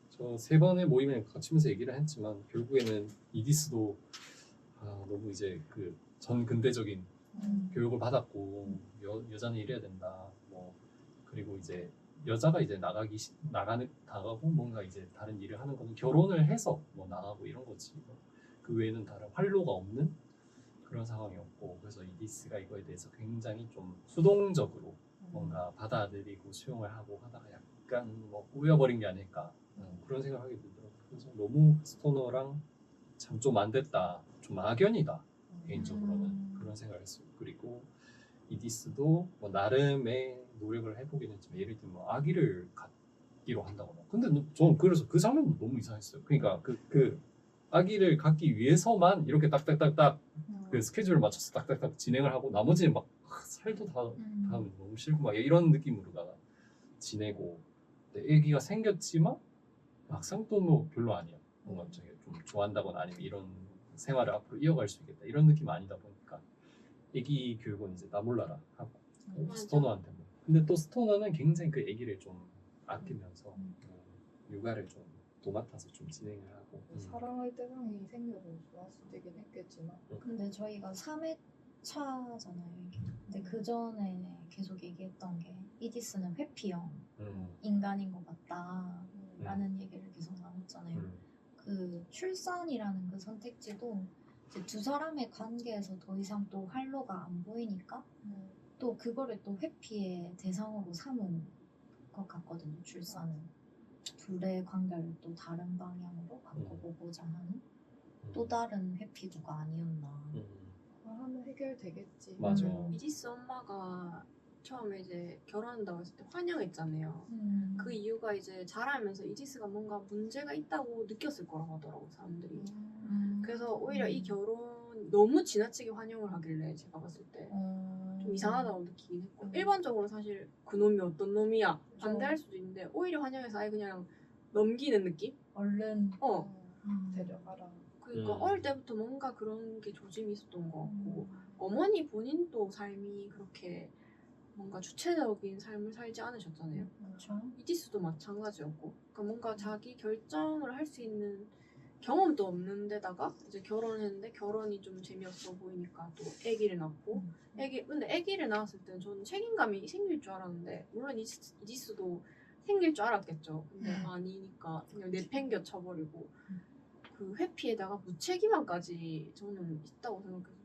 저 세 번의 모임에 거치면서 얘기를 했지만 결국에는 이디스도 너무 이제 그 전 근대적인 교육을 받았고 여자는 이래야 된다. 뭐 그리고 이제 여자가 이제 나가고 뭔가 이제 다른 일을 하는 거는 결혼을 해서 뭐 나가고 이런 거지. 그 외에는 다른 활로가 없는 그런 상황이었고 그래서 이디스가 이거에 대해서 굉장히 좀 수동적으로 뭔가 받아들이고 수용을 하고 하다가 약간 뭐 꼬여버린 게 아닐까 그런 생각을 하게 되더라고요. 그래서 너무 스토너랑 참 좀 안 됐다, 좀 악연이다 개인적으로는 그런 생각을 했어요. 그리고 이디스도 뭐 나름의 노력을 해보긴 했지만 예를 들면 뭐 아기를 갖기로 한다거나 근데 저는 그래서 그 장면도 너무 이상했어요. 그러니까 그 아기를 갖기 위해서만 이렇게 딱딱딱딱 그 스케줄을 맞춰서 딱딱딱 진행을 하고 나머지는 막 살도 다 너무 싫고 막 이런 느낌으로다가 지내고 근데 아기가 생겼지만 막상 또 뭐 별로 아니야. 뭔가 좀 좋아한다거나 아니면 이런 생활을 앞으로 이어갈 수 있겠다 이런 느낌 아니다 보니까 아기 교육은 이제 나 몰라라 하고 스토너한테 뭐. 근데 또 스토너는 굉장히 그 아기를 좀 아끼면서 육아를 좀 도맡아서 좀 진행을 하고 사랑할 대상이 생겨서 좋았을 때긴 했겠지만 근데 저희가 3회차잖아요 이게. 근데 그 전에 계속 얘기했던 게 이디스는 회피형 인간인 것 같다 라는 얘기를 계속 나눴잖아요. 그 출산이라는 그 선택지도 이제 두 사람의 관계에서 더 이상 또 활로가 안 보이니까 또 그거를 또 회피의 대상으로 삼은 것 같거든요. 출산은 둘의 관계를 또 다른 방향으로 바꿔보고자 하는 또 다른 회피구가 아니었나. 하면 해결되겠지. 맞아. 이디스 엄마가 처음에 이제 결혼한다고 했을 때 환영했잖아요. 그 이유가 이제 자라면서 이디스가 뭔가 문제가 있다고 느꼈을 거라고 하더라고 사람들이. 그래서 오히려 이 결혼 너무 지나치게 환영을 하길래 제가 봤을 때 좀 이상하다고 느끼긴 했고 일반적으로 사실 그놈이 어떤 놈이야 반대할 수도 있는데 오히려 환영해서 아예 그냥 넘기는 느낌? 얼른 데려가라. 그러니까 어릴 때부터 뭔가 그런 게 조짐이 있었던 것 같고 어머니 본인도 삶이 그렇게 뭔가 주체적인 삶을 살지 않으셨잖아요. 그렇죠. 이디스도 마찬가지였고 그러니까 뭔가 자기 결정을 할 수 있는 경험도 없는 데다가 이제 결혼했는데 결혼이 좀 재미없어 보이니까 또 아기를 낳고 근데 아기를 낳았을 때는 저는 책임감이 생길 줄 알았는데 물론 이디스도 생길 줄 알았겠죠. 근데 아니니까 그냥 내팽겨 쳐버리고 그 회피에다가 무책임함까지 저는 있다고 생각해서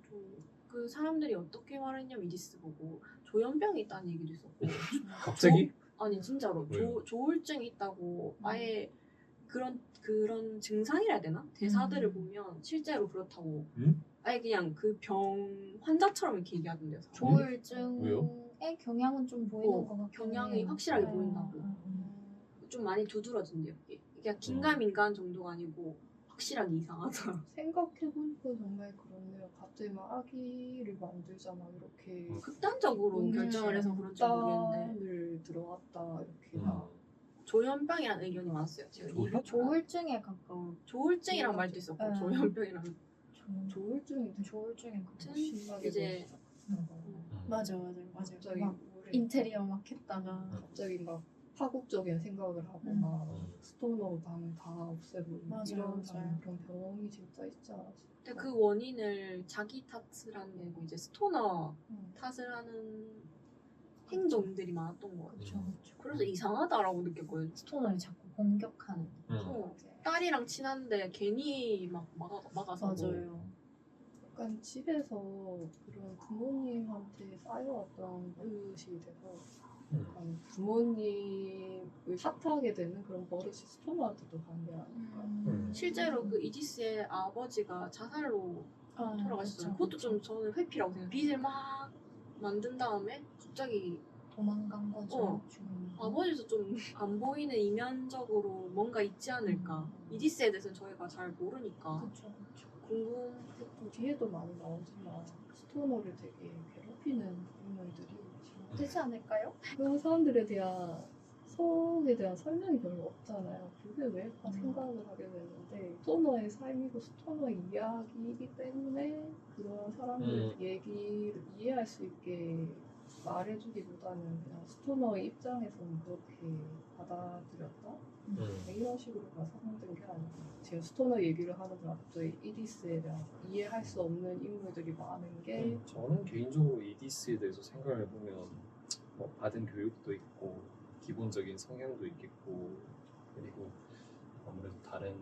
그 사람들이 어떻게 말했냐면 이디스 보고 조현병이 있다는 얘기도 있었고 갑자기? 아니 진짜로 왜요? 조울증이 있다고 아예 그런 증상이라 해야 되나? 대사들을 보면 실제로 그렇다고 아예 그냥 그 병 환자처럼 이렇게 얘기하던데요. 조울증의 경향은 좀 보이는 것 같고 경향이 확실하게 보인다고. 좀 많이 두드러진대요. 이게 그냥 긴가민가한 정도가 아니고 확실하게 이상하다. 생각해보니까 정말 그렇네요. 갑자기 막 아기를 만들자 막 이렇게 극단적으로 결정을 해서 그런지 모르겠는데 을 들어갔다 이렇게 음. 막 조현병이라는 의견이 많았어요. 제가 조현? 조울증에 가까운 조울증이란 말도 있었고 네. 조현병이라는 조울증이 조울증에 가까운 아무튼 심하게 이제 맞아요. 갑자기 막 우울해. 인테리어 막 했다가 갑자기 막 파국적인 생각을 하고 막 스토너 방 다 없애버리고 맞아요, 이런 맞아요. 사람 그런 병이 진짜 있지 않았어. 근데 그 원인을 자기 탓을 하고 이제 스토너 음. 탓을 하는 행동들이 많았던 것 같아요. 그렇죠. 그래서 이상하다라고 느꼈거든요. 스토너를 자꾸 공격하는. 딸이랑 친한데 괜히 막 막아서 맞아요. 약간 집에서 그런 부모님한테 쌓여왔던 버릇이 돼서 약간 부모님을 탓하게 되는 그런 버릇이 스토너한테도 가는 게 아닐까. 실제로 그 이디스의 아버지가 자살로 돌아가셨잖아요. 그쵸, 그것도 그쵸. 좀 저는 회피라고 생각해요. 빚을 막 만든 다음에 갑자기 도망간 거죠. 아버지도 좀 안 보이는 이면적으로 뭔가 있지 않을까. 이디스에 대해서는 저희가 잘 모르니까 그렇죠. 궁금했고 뒤에도 많이 나오지만 스토너를 되게 괴롭히는 인물들이 되지 않을까요? 그런 사람들에 대한 속에 대한 설명이 별로 없잖아요. 그게 왜일까 생각을 하게 되는데 스토너의 삶이고 스토너의 이야기이기 때문에 그런 사람들의 얘기를 이해할 수 있게 말해주기보다는 그냥 스토너의 입장에서는 그렇게 받아들였다? 이런 식으로 가상된 게 아니고 지금 스토너 얘기를 하는 갑자기 이디스에 대한 이해할 수 없는 인물들이 많은 게 저는 개인적으로 이디스에 대해서 생각을 해보면 뭐 받은 교육도 있고 기본적인 성향도 있겠고 그리고 아무래도 다른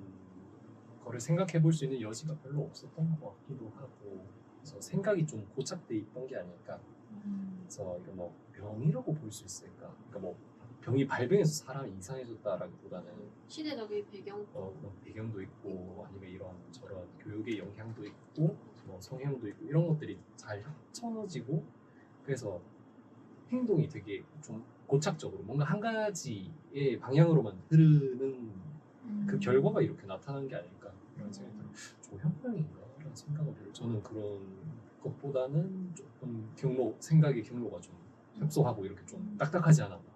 거를 생각해 볼 수 있는 여지가 별로 없었던 것 같기도 하고 그래서 생각이 좀 고착돼 있던 게 아닐까. 그래서 이거 뭐 병이라고 볼 수 있을까? 그러니까 뭐 병이 발병해서 사람이 이상해졌다라기보다는 시대적인 배경 뭐 배경도 있고 아니면 이런 저런 교육의 영향도 있고 뭐 성향도 있고 이런 것들이 잘 합쳐지고 그래서 행동이 되게 좀 고착적으로 뭔가 한 가지의 방향으로만 흐르는 그 결과가 이렇게 나타난 게 아닐까 이런 생각이 들어요. 조현병인가? 라는 생각은 별로 저는 그런 것보다는 조금 생각의 경로가 좀 협소하고 이렇게 좀 딱딱하지 않았나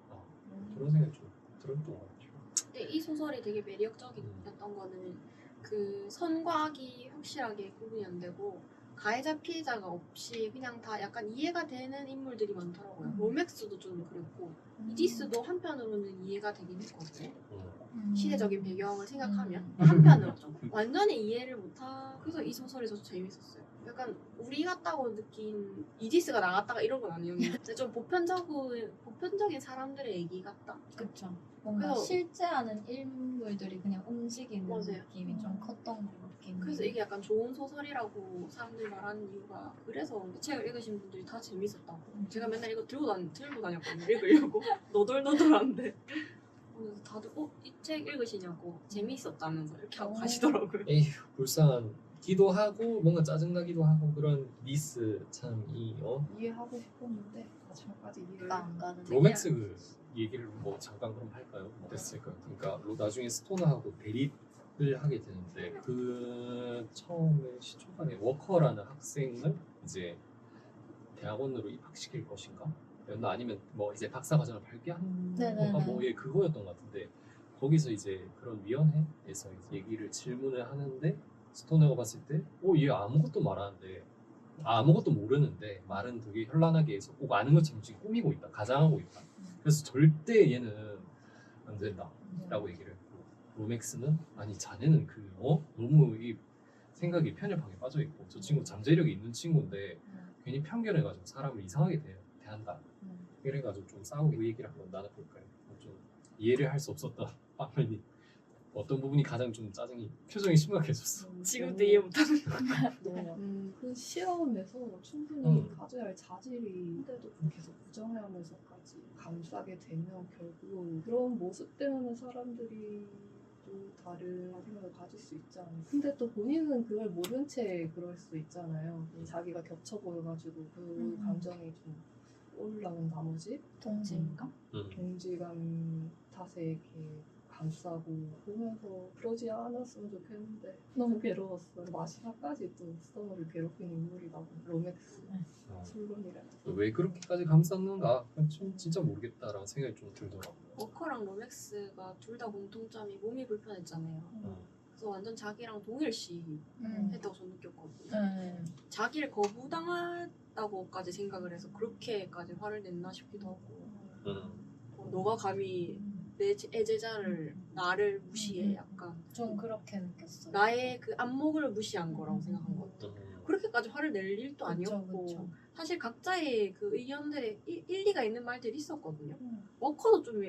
그런 생각이 좀 들었던 것 같아요. 근데 이 소설이 되게 매력적이었던 거는 그 선과 악이 확실하게 구분이 안 되고 가해자 피해자가 없이 그냥 다 약간 이해가 되는 인물들이 많더라고요. 로맥스도 좀 그랬고 이디스도 한편으로는 이해가 되긴 했거든요. 시대적인 배경을 생각하면 한편으로 좀 완전히 이해를 못하고 그래서 이 소설이 저 재밌었어요. 약간 우리 같다고 느낀 이디스가 나갔다가 이런 건 아니었는데 좀 보편적인 사람들의 얘기 같다. 그렇죠. 뭔가 그래서- 실제하는 인물들이 그냥 움직이는 맞아요. 느낌이 좀 컸던 느낌. 그래서 이게 약간 좋은 소설이라고 사람들이 말하는 이유가 그래서 이 책을 읽으신 분들이 다 재밌었다고. 제가 맨날 이거 들고 다녔거든요. 읽으려고. 너덜너덜한데. 그래서 다들 이 책 읽으시냐고 재밌었다면서 이렇게 하고 가시더라고요. 에휴 불쌍하기도 하고 뭔가 짜증나기도 하고 그런 미스 참이 이해하고 싶었는데 마지막까지 이해를 안 가는. 로맥스 그 얘기를 뭐 잠깐 그럼 할까요? 어땠을까요? 그러니까 나중에 스토너하고 대립을 하게 되는데 그 처음에 시초반에 워커라는 학생을 이제 대학원으로 입학시킬 것인가? 였나 아니면 뭐 이제 박사과정을 발기한 네네네. 건가 뭐 그거였던 것 같은데 거기서 이제 그런 위원회에서 이제 얘기를 질문을 하는데 스토너가 봤을 때 얘 아무것도 말하는데 아무것도 모르는데 말은 되게 현란하게 해서 꼭 아는 것처럼 지금 꾸미고 있다 가장하고 있다 그래서 절대 얘는 안 된다 라고 얘기를 했고 로맥스는 아니 자네는 너무 이 생각이 편협하게 빠져있고 저 친구 잠재력이 있는 친구인데 괜히 편견해가지고 사람을 이상하게 대한다 그래가지고 좀 싸우고 그 얘기를 한번 나눠볼까요? 좀 이해를 할 수 없었다 화면이 어떤 부분이 가장 좀 짜증이 표정이 심각해졌어. 지금도 이해 못하는 그 시험에서 충분히 가져야 할 자질인데도 계속 부정하면서까지 감싸게 되면 결국 그런 모습 때문에 사람들이 또 다른 생각을 가질 수 있지 않아요. 근데 또 본인은 그걸 모른 채 그럴 수 있잖아요. 자기가 겹쳐 보여가지고 그 감정이 좀 올라온 나머지 동질감? 동질감 탓에 이렇게 감싸고 보면서 그러지 않았으면 좋겠는데 너무 괴로웠어요. 마지막까지 또 스토너를 괴롭히는 인물이 나고 로맥스 술론이라면서 왜 그렇게까지 감쌌는가? 진짜 모르겠다라는 생각이 좀 들더라고요. 워커랑 로맥스가 둘 다 공통점이 몸이 불편했잖아요. 그래서 완전 자기랑 동일시 했다고 저는 느꼈거든요. 자기를 거부당했다고까지 생각을 해서 그렇게까지 화를 냈나 싶기도 하고 너가 감히 내 애제자를 나를 무시해 약간 좀 그렇게 느꼈어요. 나의 그 안목을 무시한 거라고 생각한 것 같아요. 그렇게까지 화를 낼 일도 아니었고 그쵸. 사실 각자의 그 의견들에 일리가 있는 말들이 있었거든요. 워커도 좀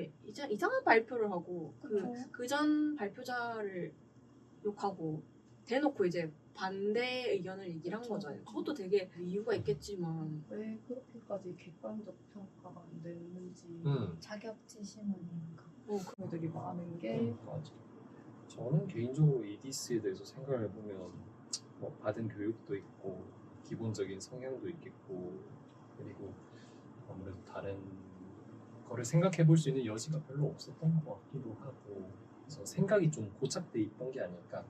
이상한 발표를 하고 그 전 발표자를 욕하고 대놓고 이제 반대 의견을 얘기를 한 거잖아요. 그것도 되게 이유가 있겠지만 왜 그렇게까지 객관적 평가가 안 되는지 자격지심 아닌가. 그런 애들이 많은 게 맞아. 저는 개인적으로 이디스에 대해서 생각을 해보면 뭐 받은 교육도 있고 기본적인 성향도 있겠고 그리고 아무래도 다른 거를 생각해 볼 수 있는 여지가 별로 없었던 것 같기도 하고 그래서 생각이 좀 고착돼 있던 게 아닐까.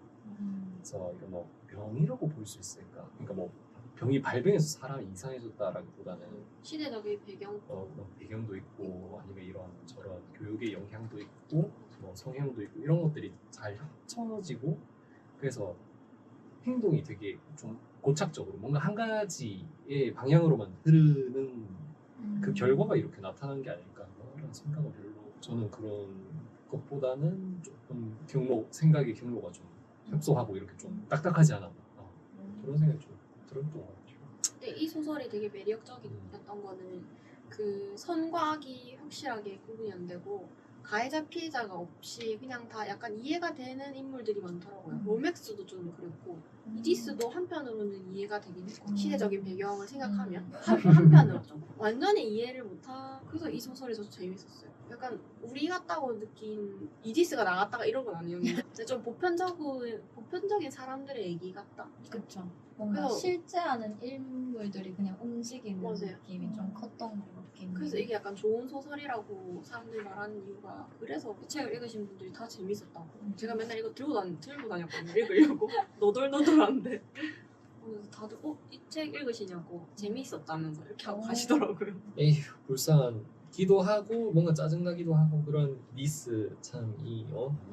그래서 이거 뭐 병이라고 볼 수 있을까? 그러니까 뭐 병이 발병해서 사람이 이상해졌다라기보다는 시대적인 배경 뭐 배경도 있고 아니면 이런 저런 교육의 영향도 있고 뭐 성향도 있고 이런 것들이 잘 합쳐지고 그래서 행동이 되게 좀 고착적으로 뭔가 한 가지의 방향으로만 흐르는 그 결과가 이렇게 나타난 게 아닐까라는 생각은 별로 저는 그런 것보다는 조금 생각의 경로가 좀 협소하고 이렇게 좀 딱딱하지 않았나 그런 생각이 좀 들었던 것 같아요. 근데 이 소설이 되게 매력적이었던 거는 그 선과 악이 확실하게 구분이 안 되고 가해자 피해자가 없이 그냥 다 약간 이해가 되는 인물들이 많더라고요. 로맥스도 좀 그랬고 이디스도 한편으로는 이해가 되긴 했고 시대적인 배경을 생각하면 한편으로 좀 완전히 이해를 못하. 그래서 이 소설이 저 재밌었어요. 약간 우리 같다고 느낀 이디스가 나갔다가 이런 건 아니었는데 근데 좀 보편적인 사람들의 얘기 같다. 그쵸. 뭔가 그래서- 실제하는 인물들이 그냥 움직이는 맞아요. 느낌이 좀 컸던 것 같긴 그래서 해요. 이게 약간 좋은 소설이라고 사람들이 말하는 이유가 그래서 이 책을 읽으신 분들이 다 재밌었다고. 제가 맨날 이거 들고 다녔거든요. 읽으려고. 너덜너덜한데. 그래서 다들 이 책 읽으시냐고 재밌었다면서 이렇게 하고 가시더라고요. 에휴 불쌍한 기도하고 뭔가 짜증나기도 하고 그런 니스 참이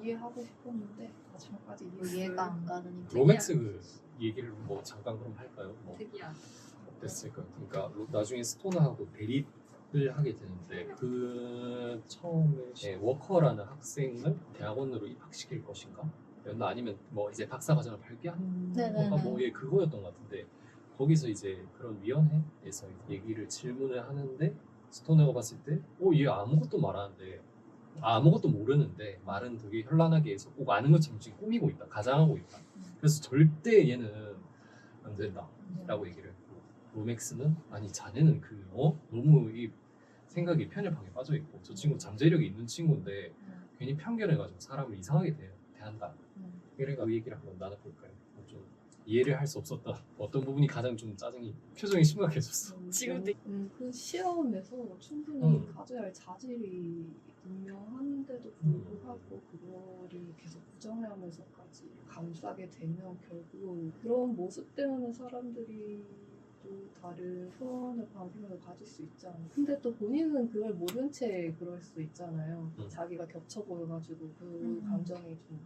이해하고 싶었는데 마지막까지 이해가 안 가는 인물. 로맥스 그 얘기를 뭐 잠깐 그럼 할까요? 뭐 특이한. 어땠을까? 그러니까 나중에 스토너하고 대립을 하게 되는데 그 처음에 워커라는 학생을 대학원으로 입학시킬 것인가? 였나 아니면 뭐 이제 박사과정을 발표한 네네네. 건가 뭐 그거였던 것 같은데 거기서 이제 그런 위원회에서 얘기를 질문을 하는데 스토너가 봤을 때 얘 아무것도 말하는데 아무것도 모르는데 말은 되게 현란하게 해서 꼭 아는 것처럼 지금 꾸미고 있다 가장하고 있다 그래서 절대 얘는 안 된다 라고 얘기를 했고 로맥스는 아니 자네는 너무 이 생각이 편협하게 빠져있고 저 친구 잠재력이 있는 친구인데 괜히 편견해가지고 사람을 이상하게 대한다 그래가 그 얘기를 한번 나눠볼까요? 좀 이해를 할 수 없었다 어떤 부분이 가장 좀 짜증이 표정이 심각해졌어 지금도 그 시험에서 충분히 가져야 할 자질이 분명한데도 불구하고 그거를 계속 부정하면서까지 감싸게 되면 결국 그런 모습 때문에 사람들이 또 다른 소원을 방생을 가질 수 있잖아요. 근데 또 본인은 그걸 모른 채 그럴 수 있잖아요. 자기가 겹쳐 보여가지고 그 감정이 좀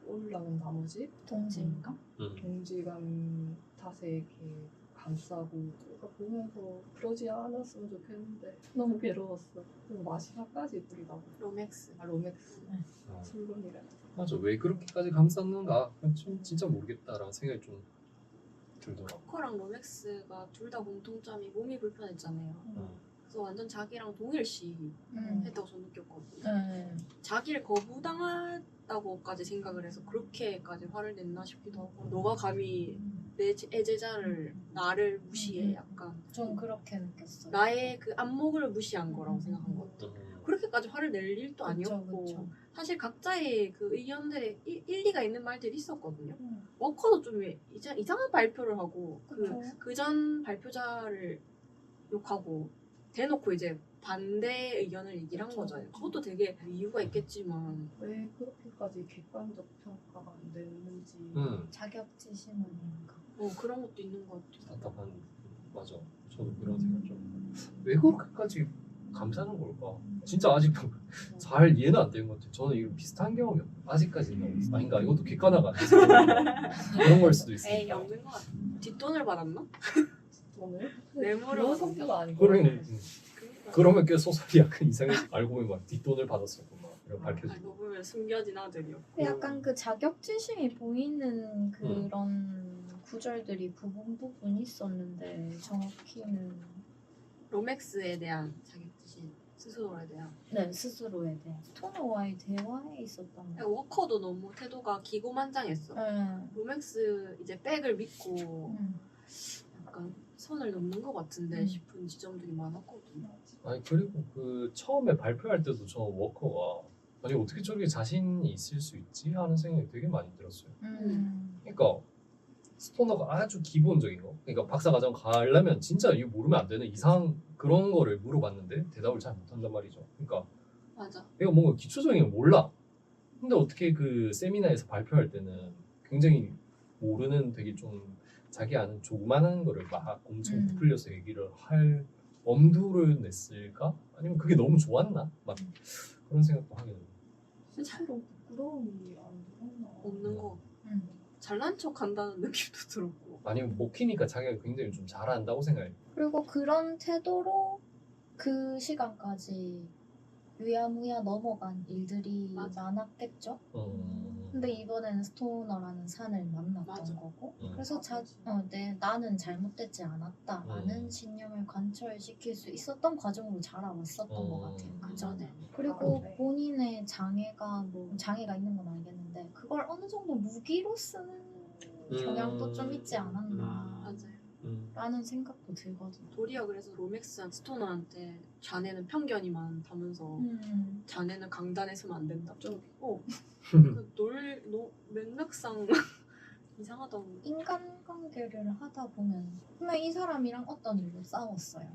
올라온 나머지 동질감? 동질감 탓에 이렇게 감싸고 그러니까 보면서 그러지 않았으면 좋겠는데 너무 괴로웠어. 그리고 마지막까지 우리 나고 로맥스. 로맥스 술론이라면서 맞아 왜 그렇게까지 감쌌는가 진짜 모르겠다라는 생각이 좀 들더라고 워커랑 로맥스가 둘 다 공통점이 몸이 불편했잖아요. 그래서 완전 자기랑 동일시 했다고 저는 느꼈거든요. 자기를 거부당했다고까지 생각을 해서 그렇게까지 화를 냈나 싶기도 하고 너가 감히 내 애제자를 나를 무시해 약간 좀 그렇게 느꼈어요. 나의 그 안목을 무시한 거라고 생각한 것 같아요. 그렇게까지 화를 낼 일도 그쵸, 아니었고 그쵸. 사실 각자의 그 의견들에 일리가 있는 말들이 있었거든요. 워커도 좀 이상한 발표를 하고 그 전 발표자를 욕하고 대놓고 이제 반대 의견을 얘기를 한 거잖아요. 그것도 되게 이유가 있겠지만 왜 그렇게까지 객관적 평가가 안 되는지 자격지심은인가. 그런 것도 있는 것 같아요. 답답한. 맞아. 저도 그런 생각 좀. 왜 그렇게까지 감사하는 걸까? 진짜 아직도 잘 이해는 안 되는 것 같아요. 저는 이거 비슷한 경험이 아직까지는 아닌가? 이것도 객관화가 안 돼서 그런 걸 수도 에이 있으니까. 없는 것 같아. 뒷돈을 받았나? 오늘 뇌물을 그런 받았나? 성격 아니고 그러면 그러면 꽤 소설이 약간 이상해. 알고 보면 막 뒷돈을 받았었고 막 이런 밝혀지고. 알고 보면 숨겨진 아들이요. 약간 그 자격지심이 보이는 그런 구절들이 부분 있었는데 정확히는 로맥스에 대한 자격지심, 스스로에 대한. 네 스스로에 대한 스토너와의 대화에 있었던 거. 워커도 너무 태도가 기고만장했어. 네. 로맥스 이제 백을 믿고 음. 약간 선을 넘는 것 같은데 싶은 지점들이 많았거든요. 아니 그리고 그 처음에 발표할 때도 저 워커가 아니 어떻게 저렇게 자신이 있을 수 있지 하는 생각이 되게 많이 들었어요. 그러니까 스토너가 아주 기본적인 거. 그러니까 박사과정 가려면 진짜 이거 모르면 안 되는 이상 그런 거를 물어봤는데 대답을 잘 못한단 말이죠. 그러니까 맞아. 내가 뭔가 기초적인 걸 몰라. 근데 어떻게 그 세미나에서 발표할 때는 굉장히 모르는 되게 좀 자기 아는 조그만한 거를 막 엄청 부풀려서 얘기를 할 엄두를 냈을까? 아니면 그게 너무 좋았나? 막 그런 생각도 하게 돼요. 스스로 부끄러움이 안 들었나? 없는 거. 잘난 척 한다는 느낌도 들었고. 아니면 먹히니까 자기가 굉장히 좀 잘한다고 생각해요. 그리고 그런 태도로 그 시간까지 유야무야 넘어간 일들이 맞아. 많았겠죠. 근데 이번에는 스토너라는 산을 만났던 맞아. 거고 음. 그래서 나는 잘못되지 않았다라는 신념을 관철시킬 수 있었던 과정으로 자라왔었던 것 같아요. 그 전에. 그리고 네. 본인의 장애가 장애가 있는 건 알겠는데 그걸 어느 정도 무기로 쓰는 경향도 좀 있지 않았나 맞아요. 라는 생각도 들거든요. 도리어 그래서 로맥스한 스토너한테 자네는 편견이 많다면서 자네는 강단에 서면 안 된다. 맥락상 이상하다고. 인간관계를 하다 보면 분명 이 사람이랑 어떤 일로 싸웠어요.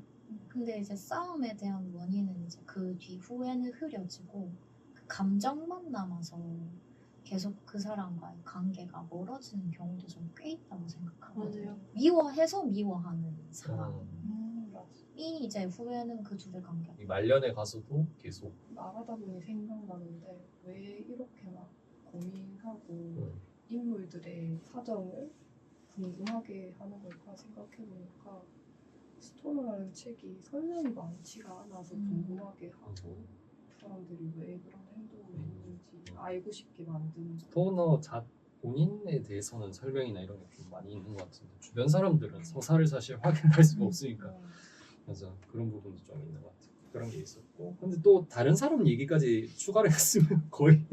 근데 이제 싸움에 대한 원인은 이제 그 뒤후에는 흐려지고 그 감정만 남아서 계속 그 사람과의 관계가 멀어지는 경우도 좀 꽤 있다고 생각하거든요. 맞아요. 미워해서 미워하는 사람이 맞아. 이제 후회는 그 둘의 관계. 이 말년에 가서도 계속 말하다 보니 생각나는데 왜 이렇게 막 고민하고 인물들의 사정을 궁금하게 하는 걸까 생각해보니까 스토너라는 책이 설명이 많지가 않아서 궁금하게 하고 사람들이 왜 그런 행동을 했는지 알고 싶게 만드는 스토너 본인에 대해서는 설명이나 이런 게 좀 많이 있는 것 같은데 주변 사람들은 서사를 사실 확인할 수가 없으니까 맞아 그런 부분도 좀 있는 것 같아요. 그런 게 있었고 근데 또 다른 사람 얘기까지 추가를 했으면 거의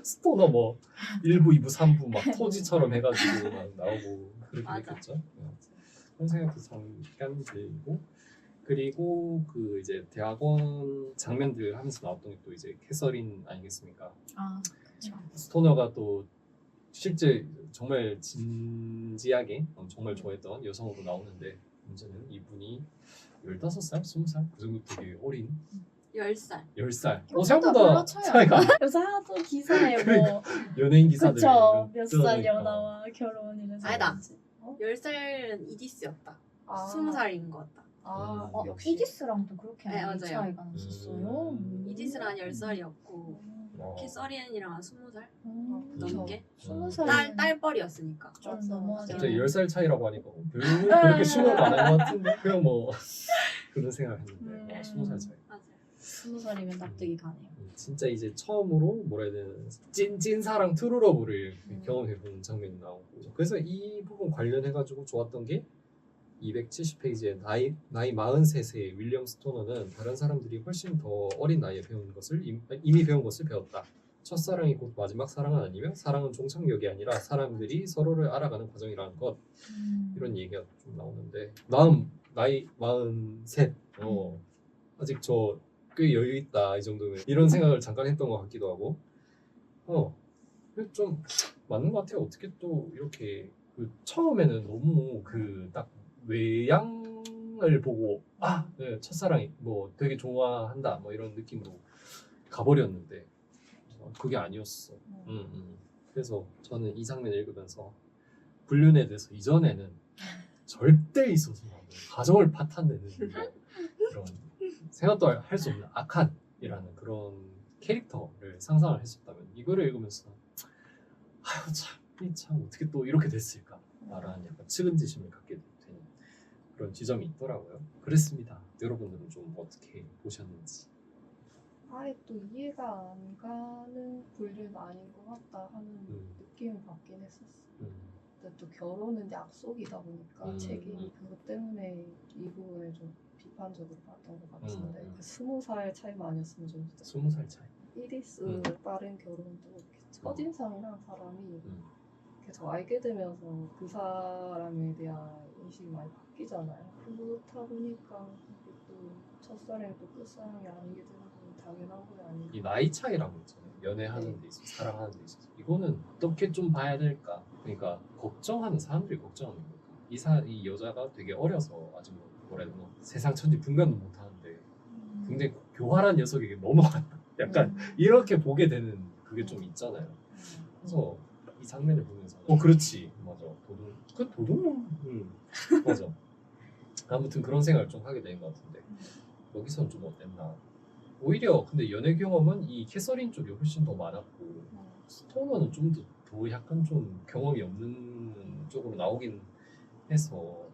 스토너 뭐 1부, 2부, 3부 막 토지처럼 해가지고 막 나오고 그렇게 맞아. 됐겠죠. 그런 생각도 잠깐 들고 그리고 그 이제 대학원 장면들 하면서 나왔던 게 또 이제 캐서린 아니겠습니까? 아 그렇죠. 스토너가 또 실제 정말 진지하게 정말 좋아했던 여성으로 나오는데 문제는 이분이 15살? 20살? 그 정도 되게 어린 10살. 10살 생각보다 별로 차이 안 나. 요새 하도 기사에 뭐 연예인 기사들 그쵸 몇 살 그러니까. 연하와 결혼이라서 아니다. 10살은 이디스였다. 20살인 것 같다. 역시 이디스랑도 그렇게 네, 많이 맞아요. 차이가 났었어요. 이디스랑 10살이었고 캐서린이랑 20살 넘게 20살 딸뻘이었으니까. 좀 넘어가게. 갑자기 10살 차이라고 하니까 별로 그렇게 심오가 안 한 것 같은데 그냥 뭐 그런 생각을 했는데 20살 차이 맞아요. 20살이면 납득이 가네요. 진짜 이제 처음으로 뭐라 해야 되나 찐사랑 트루러브를 경험해본 장면이 나오고 그래서 이 부분 관련해가지고 좋았던 게 270페이지에 나이 43세의 윌리엄 스토너는 다른 사람들이 훨씬 더 어린 나이에 배운 것을 이미 배운 것을 배웠다. 첫사랑이 곧 마지막 사랑은 아니며 사랑은 종착역이 아니라 사람들이 서로를 알아가는 과정이라는 것 이런 얘기가 좀 나오는데 나이 43 아직 저 꽤 여유 있다 이 정도면 이런 생각을 잠깐 했던 것 같기도 하고 좀 맞는 것 같아요. 어떻게 또 이렇게 그 처음에는 너무 그 딱 외향 첫사랑을 보고 네, 첫사랑이 뭐 되게 좋아한다 뭐 이런 느낌으로 가버렸는데 그게 아니었어. 그래서 저는 이 장면 읽으면서 불륜에 대해서 이전에는 절대 있어서 가정을 파탄내는 그런 생각도 할 수 없는 악한이라는 그런 캐릭터를 상상을 했었다면 이거를 읽으면서 아유 참 어떻게 또 이렇게 됐을까라는 약간 측은지심을 갖게 되는 그런 지점이 있더라고요. 그랬습니다. 여러분들은 좀 어떻게 보셨는지. 아예 또 이해가 안 가는 불륜 아닌 것 같다 하는 느낌을 받긴 했었어. 근데 또 결혼은 약속이다 보니까 책임이 그것 때문에 이 부분을 좀 비판적으로 봤던 것 같은데 20살 차이만 아니었으면 좀 20살 차이. 이리스 빠른 결혼도 첫인상이랑 사람이 계속 알게 되면서 그 사람에 대한 인식이 많이 바뀌잖아요. 그렇다 보니까 또 첫사랑이 또 끝사랑이 아니게 되는 건 당연한 건 아니고 이 나이 차이라고 있잖아요. 연애하는 데 있어서 사랑하는 데 있어서 이거는 어떻게 좀 봐야 될까? 그러니까 걱정하는 사람들이 걱정하는 거예요. 이 여자가 되게 어려서 아직 뭐라 해야 되나 세상 천지 분간도 못하는데 굉장히 교활한 녀석에게 넘어갔다. 약간 이렇게 보게 되는 그게 좀 있잖아요. 그래서 이 장면을 보면서 그렇지 맞아 도둑 맞아. 아무튼 그런 생각을 좀 하게 되는 것 같은데 여기서는 좀 어땠나? 오히려 근데 연애 경험은 이 캐서린 쪽이 훨씬 더 많았고 스토너는 좀 더 약간 좀 경험이 없는 쪽으로 나오긴 해서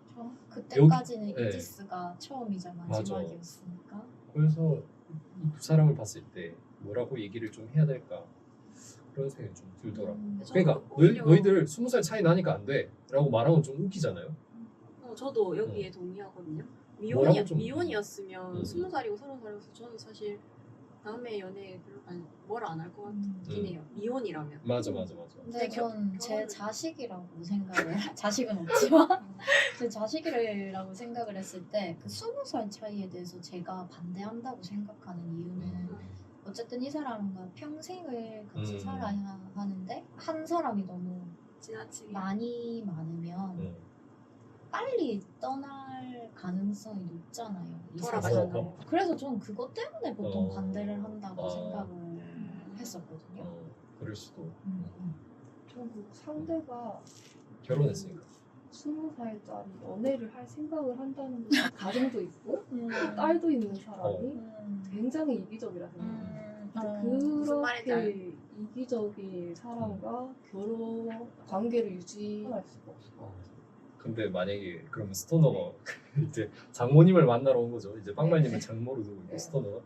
그때까지는 네. 이지스가 처음이자 마지막이었으니까. 그래서 이 두 사람을 봤을 때 뭐라고 얘기를 좀 해야 될까 그런 생각이 좀 들더라고. 그러니까 너희들 20살 차이 나니까 안 돼 라고 말하면 좀 웃기잖아요. 저도 여기에 동의하거든요. 뭐라고 좀- 미혼이었으면 20살이고 30살이어서 저는 사실 다음에 연애 별로 뭘 안 할 것 같긴 해요. 미혼이라면. 맞아. 근데 전 제 자식이라고 생각을 자식은 없지만 제 자식이라고 생각을 했을 때 그 20살 차이에 대해서 제가 반대한다고 생각하는 이유는 어쨌든 이 사람과 평생을 같이 살아야 하는데 한 사람이 너무 지나치게 많이 많으면 빨리 떠날 가능성이 높잖아요. 이 돌아가잖아요. 세상을. 그래서 전 그것 때문에 보통 반대를 한다고 아. 생각을 했었거든요. 그럴 수도. 전 상대가 결혼했으니까. 20살짜리 연애를 할 생각을 한다는 건 가정도 있고 딸도 있는 사람이 굉장히 이기적이라 생각해요. 무슨 말인지 그렇게 이기적인 사람과 결혼 관계를 유지할 수가 없어. 근데 만약에 그러면 스토너가 이제 장모님을 만나러 온 거죠. 이제 빵말님을 장모로 두고 있고 스토너가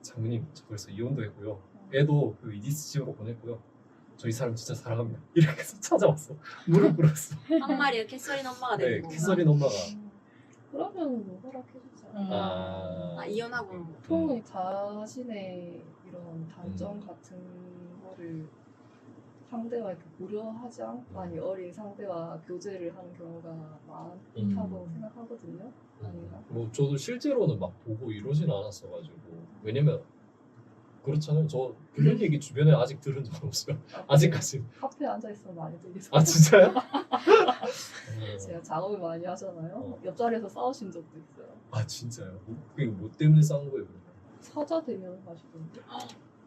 장모님 저 벌써 이혼도 했고요. 애도 그 이디스 집으로 보냈고요. 저 이 사람 진짜 사랑합니다. 이렇게 해서 찾아왔어. 무릎 꿇었어. 빵말이가 캐서린 엄마가 네, 되는 건가? 캐서린 엄마가 그러면 뭐 허락해주지 않아. 이혼하고 보통은 자신의 이런 단점 같은 거를 상대와 이렇게 고려하지 않고 많이 어린 상대와 교제를 하는 경우가 많다고 생각하거든요. 아닌가? 뭐 저도 실제로는 막 보고 이러진 않았어가지고 왜냐면 그렇잖아요. 저 그런 얘기 주변에 아직 들은 적 없어요. 아직까지. 카페에 앉아 있으면 많이 들리죠. 아 진짜요? 제가 작업을 많이 하잖아요. 옆자리에서 싸우신 적도 있어요. 아 진짜요? 그게 뭐 때문에 싸운 거예요? 그러면? 사자 대면 하시던데.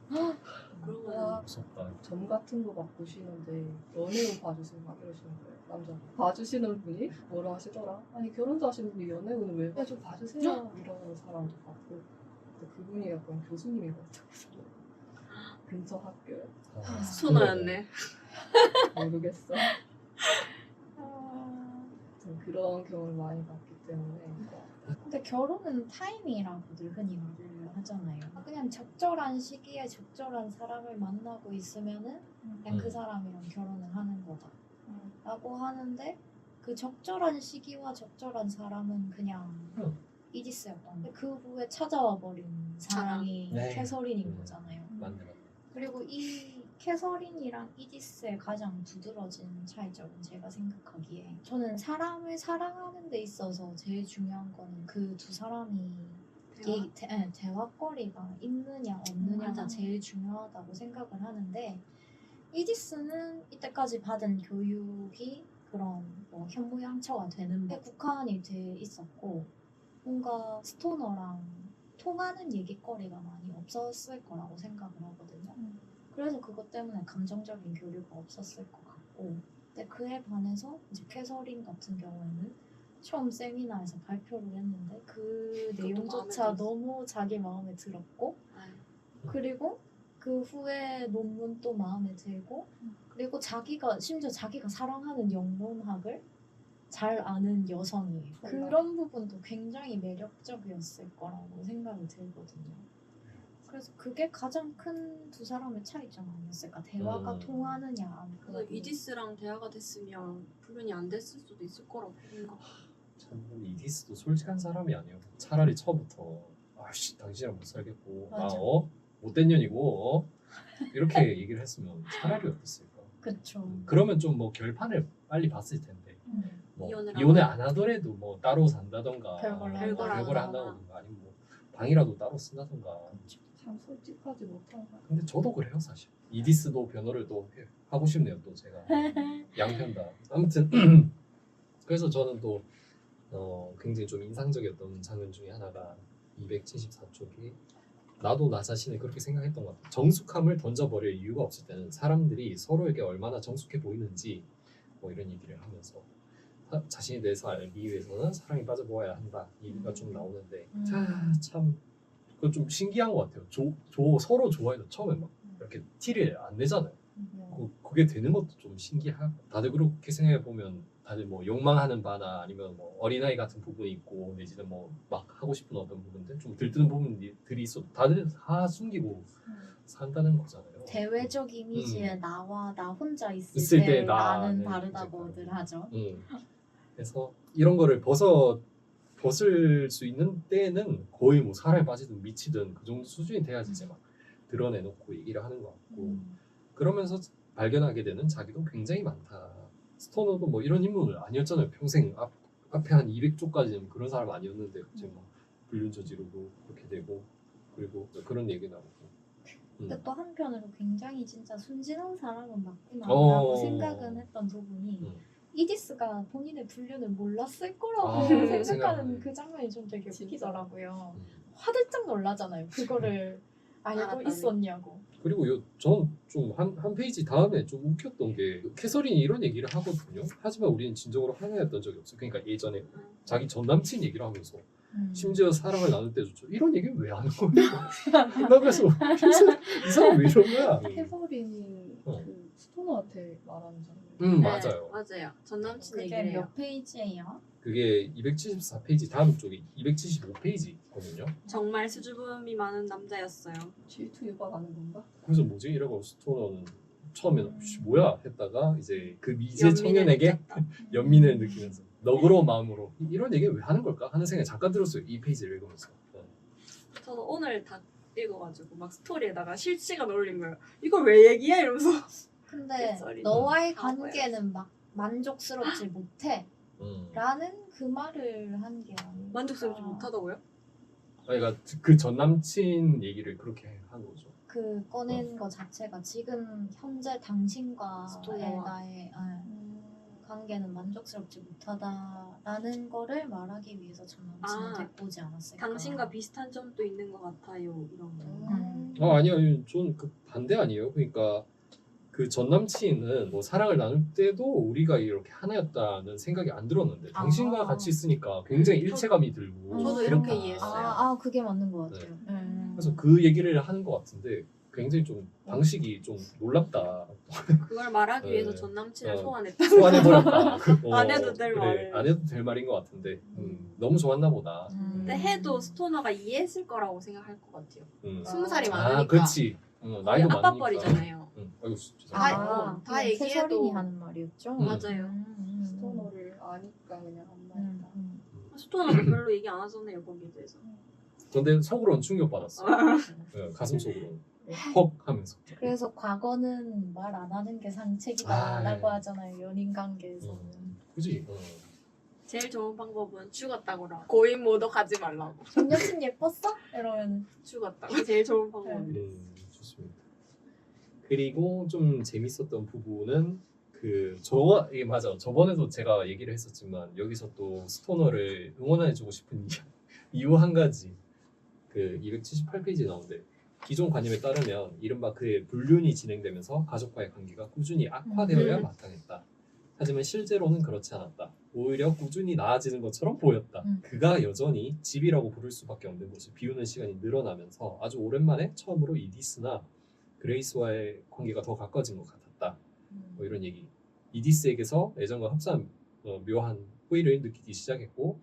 그런 거는 무섭다. 점 같은 거 막 보시는데 연애운 봐주세요 막 이러시는 거예요. 남자 봐주시는 분이 뭐라 하시더라. 아니 결혼도 하시는 분이 연애운을 왜 그냥 좀 봐주세요 이러는 사람도 봤고 근데 그분이 약간 교수님인 것 같아서 근처 학교에 스토너였네. 모르겠어. 아무튼 그런 경험을 많이 봤기 때문에 근데 결혼은 타이밍이라고들 흔히 말을 하잖아요. 그냥 적절한 시기에 적절한 사람을 만나고 있으면은 그냥 그 사람이랑 결혼을 하는 거다 라고 하는데 그 적절한 시기와 적절한 사람은 그냥 이지스였던 거예요. 그 후에 찾아와 버린 사람이 네. 캐서린인 거잖아요. 맞네. 그리고 이 캐서린이랑 이지스의 가장 두드러진 차이점은 제가 생각하기에 저는 사람을 사랑하는 데 있어서 제일 중요한 거는 그 두 사람이 대화거리가 있느냐 없느냐가 제일 중요하다고 생각을 하는데 이지스는 이때까지 받은 교육이 그런 뭐 현모양처가 되는 데 국한이 돼 있었고 뭔가 스토너랑 통하는 얘기거리가 많이 없었을 거라고 생각을 하거든요. 그래서 그것 때문에 감정적인 교류가 없었을 것 같고, 근데 그에 반해서 이제 캐서린 같은 경우에는 처음 세미나에서 발표를 했는데 그 그것도 내용조차 마음에 들었어. 너무 자기 마음에 들었고, 아유, 그리고 그 후에 논문도 마음에 들고, 그리고 심지어 자기가 사랑하는 영문학을 잘 아는 여성이에요. 그런 부분도 굉장히 매력적이었을 거라고 생각이 들거든요. 그래서 그게 가장 큰 두 사람의 차이점 아니었을까? 대화가 통하느냐 안 그래서 통하느냐. 이디스랑 대화가 됐으면 불륜이 안 됐을 수도 있을 거라고 생각. 참 이디스도 솔직한 사람이 아니에요. 차라리 처음부터 아씨 당신이랑 못 살겠고 맞아. 못된 년이고 이렇게 얘기를 했으면 차라리 어땠을까? 그쵸. 그러면 좀 뭐 결판을 빨리 봤을 텐데 뭐 이혼을 이혼을 안 안 하더라도 뭐 따로 산다던가 별걸 별걸 별걸 안 한다던가 아니면 뭐 방이라도 따로 쓴다던가. 참 솔직하지 못한 것 같아요. 근데 저도 그래요 사실. 이디스도 변호를 또 하고 싶네요 또 제가 양편 다. 아무튼 그래서 저는 또 굉장히 좀 인상적이었던 장면 중에 하나가 274쪽이 나도 나 자신을 그렇게 생각했던 것 같아. 정숙함을 던져버릴 이유가 없을 때는 사람들이 서로에게 얼마나 정숙해 보이는지 뭐 이런 얘기를 하면서 자신에 대해서 알기 위해서는 사랑에 빠져보아야 한다 얘기가 좀 나오는데 참 그거 좀 신기한 것 같아요. 서로 좋아해도 처음에 막 이렇게 티를 안 내잖아요. 그게 되는 것도 좀 신기하고 다들 그렇게 생각해 보면 다들 뭐 욕망하는 바나 아니면 뭐 어린아이 같은 부분이 있고 내지는 뭐 막 하고 싶은 어떤 부분들 좀 들뜨는 부분들이 있어도 다들 다 숨기고 산다는 거잖아요. 대외적 이미지에 나와 나 혼자 있을 있을 때 때 나는 나는 다르다고들 이제 하죠. 그래서 이런 거를 벗을 수 있는 때는 거의 뭐 사람에 빠지든 미치든 그 정도 수준이 돼야지 이제 막 드러내놓고 얘기를 하는 것 같고 그러면서 발견하게 되는 자기도 굉장히 많다. 스토너도 뭐 이런 인물은 아니었잖아요. 평생 앞에 한 200쪽까지는 그런 사람 아니었는데 갑자기 막 불륜 저지르고 그렇게 되고 그리고 그런 얘기 나오고. 근데 또 한편으로 굉장히 진짜 순진한 사람은 맞구나라고 어. 생각은 했던 부분이 음. 이디스가 본인의 불륜을 몰랐을 거라고 생각하네. 생각하는 그 장면이 좀 되게 진짜. 웃기더라고요. 음. 화들짝 놀라잖아요. 그거를 알고 알았다니. 있었냐고. 그리고 전 좀 한 페이지 다음에 좀 웃겼던 게 캐서린이 이런 얘기를 하거든요. 하지만 우리는 진정으로 하나였던 적이 없어. 그러니까 예전에 자기 전 남친 얘기를 하면서 심지어 사랑을 나눌 때조차 이런 얘기는 왜 하는 거야? 나 그래서 이 사람 왜 이런 거야? 캐서린이 어. 그 스토너한테 말하는 장면. 맞아요. 맞아요. 전 남친 그게 얘기를 해요. 몇 페이지예요? 그게 274페이지 다음 쪽이 275페이지거든요. 정말 수줍음이 많은 남자였어요. 질투 유발하는 건가? 그래서 뭐지? 이러고 스토너는 처음에는 "씨, 뭐야 했다가 이제 그 미제 연민을 청년에게 느꼈다. 연민을 느끼면서 너그러운 마음으로 이런 얘기 왜 하는 걸까 하는 생각이 잠깐 들었어요. 이 페이지를 읽으면서. 저는 오늘 다 읽어가지고 막 스토리에다가 실시간 올린 거예요. 이걸 왜 얘기해? 이러면서. 근데 썰이 너와의 바보야. 관계는 막 만족스럽지 못해 음. 라는 그 말을 한 게 아니에요. 만족스럽지 못하다고요? 그러니까 그 전 남친 얘기를 그렇게 한 거죠. 그 꺼낸 거 자체가 지금 현재 당신과의 스토너와. 나의 관계는 만족스럽지 못하다라는 거를 말하기 위해서 전 남친을 아, 데리고 오지 않았을까. 당신과 비슷한 점도 있는 것 같아요. 이런 거. 아니요, 저는 그 반대 아니에요. 그러니까 그 전 남친은 뭐 사랑을 나눌 때도 우리가 이렇게 하나였다는 생각이 안 들었는데 당신과 같이 있으니까 굉장히 일체감이 들고. 저도 그렇다. 이렇게 이해했어요. 그게 맞는 것 같아요. 그래서 그 얘기를 하는 것 같은데 굉장히 좀 방식이 좀 놀랍다. 그걸 말하기 네. 위해서 전 남친을 소환했다. 소환해버렸다. 안 해도 될 말을. 안 해도 될 말인 것 같은데 너무 좋았나 보다. 근데 해도 스토너가 이해했을 거라고 생각할 것 같아요. 20살이 아, 많으니까. 그렇지. 나이도 아빠 많으니까. poli잖아요. 아이고, 다 다 얘기해도- 캐서린이 하는 말이었죠. 맞아요. 스토너를 아니까 그냥 한 말이다. 스토너도 별로 얘기 안 하잖아요 거기에 대해서. 근데 속으로는 충격받았어. 네, 가슴 속으로는. 헉 하면서. 그래서 과거는 말 안 하는 게 아, 상책이다라고 예. 하잖아요. 연인 관계에서는. 그지? 제일 좋은 방법은 죽었다고라. 고인 모독 하지 말라고. 전 여친 예뻤어? 이러면 죽었다고. 제일 좋은 방법이. 좋습니다. 그리고 좀 재밌었던 부분은 이게 맞아. 저번에도 제가 얘기를 했었지만 여기서 또 스토너를 응원해주고 싶은 이후 한 가지 그 278페이지에 나오는데 기존 관념에 따르면 이른바 그의 불륜이 진행되면서 가족과의 관계가 꾸준히 악화되어야 마땅했다. 하지만 실제로는 그렇지 않았다. 오히려 꾸준히 나아지는 것처럼 보였다. 그가 여전히 집이라고 부를 수밖에 없는 곳을 비우는 시간이 늘어나면서 아주 오랜만에 처음으로 이디스나 그레이스와의 관계가 더 가까워진 것 같았다. 뭐 이런 얘기. 이디스에게서 애정과 흡사한 묘한 호의를 느끼기 시작했고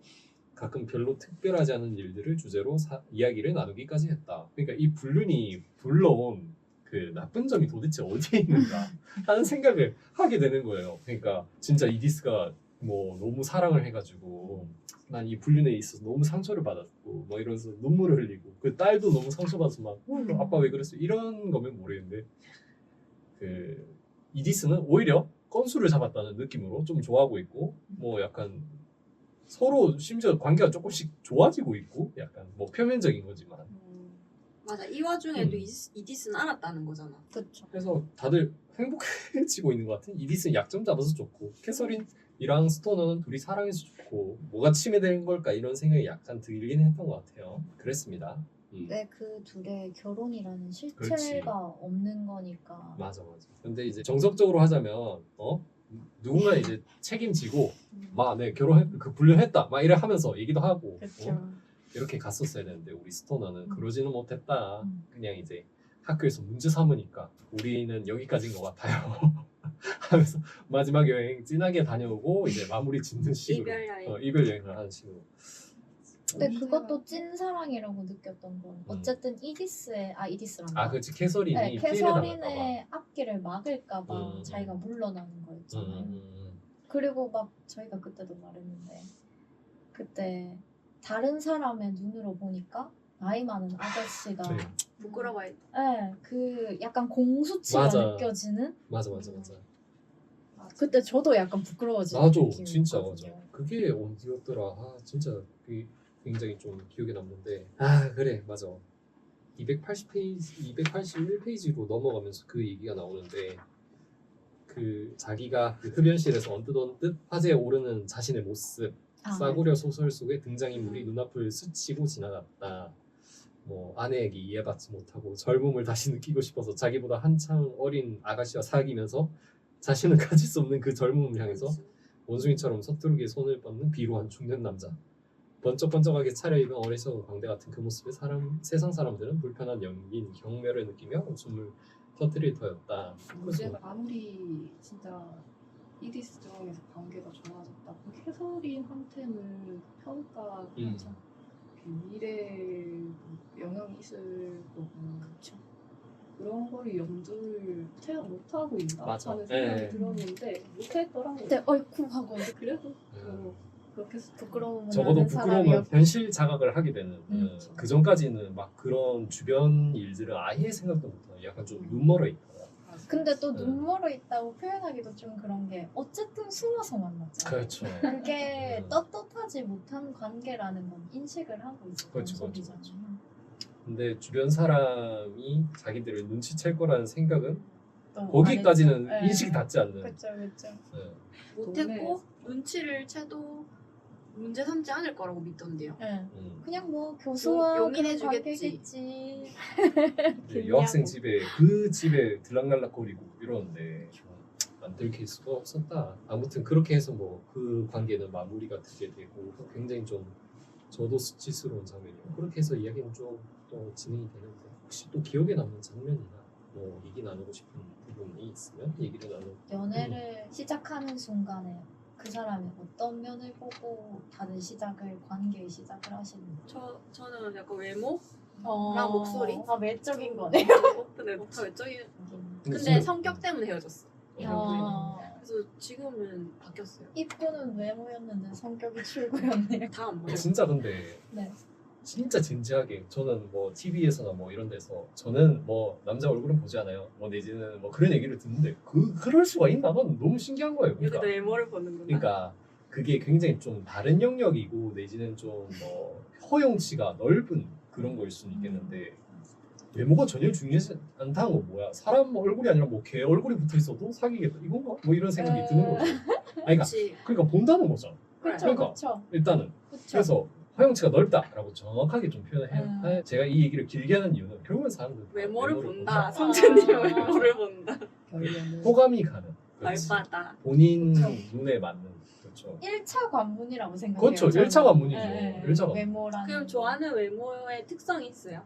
가끔 별로 특별하지 않은 일들을 주제로 이야기를 나누기까지 했다. 그러니까 이 불륜이 불러온 그 나쁜 점이 도대체 어디에 있는가 하는 생각을 하게 되는 거예요. 그러니까 진짜 이디스가 뭐 너무 사랑을 해가지고 난 이 불륜에 있어서 너무 상처를 받았고 뭐 이러면서 눈물을 흘리고 그 딸도 너무 상처받아서 막 아빠 왜 그랬어 이런 거면 모르겠는데 그 이디스는 오히려 건수를 잡았다는 느낌으로 좀 좋아하고 있고 뭐 약간 서로 심지어 관계가 조금씩 좋아지고 있고 약간 뭐 표면적인 거지만 맞아. 이 와중에도 이디스는 알았다는 거잖아. 그렇죠. 그래서 다들 행복해지고 있는 것 같은. 이디스는 약점 잡아서 좋고 캐서린이랑 스토너는 둘이 사랑해서 좋고 뭐가 침해되는 걸까 이런 생각이 약간 들긴 했던 것 같아요. 그랬습니다. 네, 그 둘의 결혼이라는 실체가 그렇지. 없는 거니까. 맞아. 근데 이제 정석적으로 하자면 누군가 이제 책임지고 막 내 결혼했 그 불륜했다 막 이래 하면서 얘기도 하고 이렇게 갔었어야 되는데 우리 스토너는 그러지는 못했다. 그냥 이제 학교에서 문제 삼으니까 우리는 여기까지인 것 같아요. 하면서 마지막 여행 진하게 다녀오고 이제 마무리 짓는 식으로 이별 여행. 이별 여행을 하는 식으로. 근데 그것도 찐사랑이라고 느꼈던 건 어쨌든 이디스란다. 그렇지 캐서린이 네, 피해를 당할까 봐. 캐서린의 앞길을 막을까봐 자기가 물러나는 거였잖아요. 그리고 막 저희가 그때도 말했는데 그때 다른 사람의 눈으로 보니까 나이 많은 아저씨가 네. 부끄러워해. 네, 그 약간 공수치가 맞아. 느껴지는 맞아. 그때 저도 약간 부끄러워지는 나도 느낌이었거든요. 진짜 맞아. 그게 어디였더라? 진짜 그게 굉장히 좀 기억에 남는데 그래 맞아. 281페이지로 넘어가면서 그 얘기가 나오는데 그 자기가 그 흡연실에서 언뜻 화제에 오르는 자신의 모습 싸구려 소설 속의 등장인물이 눈앞을 스치고 지나갔다. 뭐 아내에게 이해받지 못하고 젊음을 다시 느끼고 싶어서 자기보다 한참 어린 아가씨와 사귀면서 자신은 가질 수 없는 그 젊음을 향해서 원숭이처럼 서투르게 손을 뻗는 비루한 중년 남자. 번쩍번쩍하게 차려입은 어리석은 광대 같은 그 모습에 세상 사람들은 불편한 연민, 경멸을 느끼며 웃음을 터뜨릴 터였다. 문제가 아무리 진짜 이디스 들어오면서 관계가 좋아졌다고 캐서린한테는 평가가 미래에 영향이 있을 거고 그런 거를 염두를 채 못하고 있나 맞아. 하는 생각이 네. 들었는데 못했더라고요. 그때 어이쿠 하고 그래도 그렇게 부끄러움은 적어도 나는 부끄러우면 사람이었고. 현실 자각을 하게 되는 그 전까지는 막 그런 주변 일들을 아예 생각도 못하는 약간 좀 눈멀어 있다. 근데 또 눈멀어 있다고 표현하기도 좀 그런 게 어쨌든 숨어서 만났잖아요. 그렇죠. 그게 떳떳하지 못한 관계라는 건 인식을 하고 있었던 그렇죠. 소리잖아요. 근데 주변 사람이 자기들을 눈치챌 거라는 생각은 또 거기까지는 안 했죠. 인식이 닿지 않는. 그렇죠. 네. 못했고 눈치를 채도 문제 삼지 않을 거라고 믿던데요. 네. 그냥 뭐 교수와 용인해주겠지. 관계겠지. 네, 여학생 집에 그 집에 들락날락거리고 이러는데 안 들킬 수가 없었다. 아무튼 그렇게 해서 뭐 그 관계는 마무리가 되게 되고 굉장히 좀 저도 수치스러운 장면이고 그렇게 해서 이야기는 좀 또 진행이 되는데 혹시 또 기억에 남는 장면이나 뭐 얘기 나누고 싶은 부분이 있으면 얘기를 연애를 시작하는 순간에 그 사람이 어떤 면을 보고 다들 관계의 시작을 하시는지. 저는 약간 외모? 랑 목소리? 외적인 거네. 네, 목표 외적인. 근데 근데 성격 때문에 헤어졌어. 그래서 지금은 바뀌었어요. 이쁘는 외모였는데 성격이 출구였네요. 다 안 보여. 진짜 근데 네. 진짜 진지하게 저는 뭐 TV에서나 뭐 이런 데서 저는 뭐 남자 얼굴은 보지 않아요. 뭐 내지는 뭐 그런 얘기를 듣는데 그럴 수가 있나? 난 너무 신기한 거예요. 여기도 그러니까, 외모를 보는구나. 그러니까 그게 굉장히 좀 다른 영역이고 내지는 좀 뭐 허용치가 넓은 그런 거일 수는 있겠는데 외모가 전혀 중요하지 않다는 건 뭐야? 사람 얼굴이 아니라 뭐 개 얼굴이 붙어 있어도 사귀겠다 이건가? 뭐 이런 생각이 드는 거죠. 아니, 그렇지. 그러니까 본다는 거죠. 그렇죠. 그러니까. 그렇죠. 일단은 그렇죠. 그래서 허용치가 넓다라고 정확하게 좀 표현해. 제가 이 얘기를 길게 하는 이유는 결국은 사람들 다 외모를 본다. 본다. 성재님의 아. 외모를 본다. 결론은 호감이 가는. 그렇지. 알바다. 본인 그쵸. 눈에 맞는. 그렇죠. 1차 관문이라고 생각해요. 그렇죠. 저는. 1차 관문이죠. 네, 1차 관문. 외모라는. 그럼 좋아하는 외모의 특성이 있어요?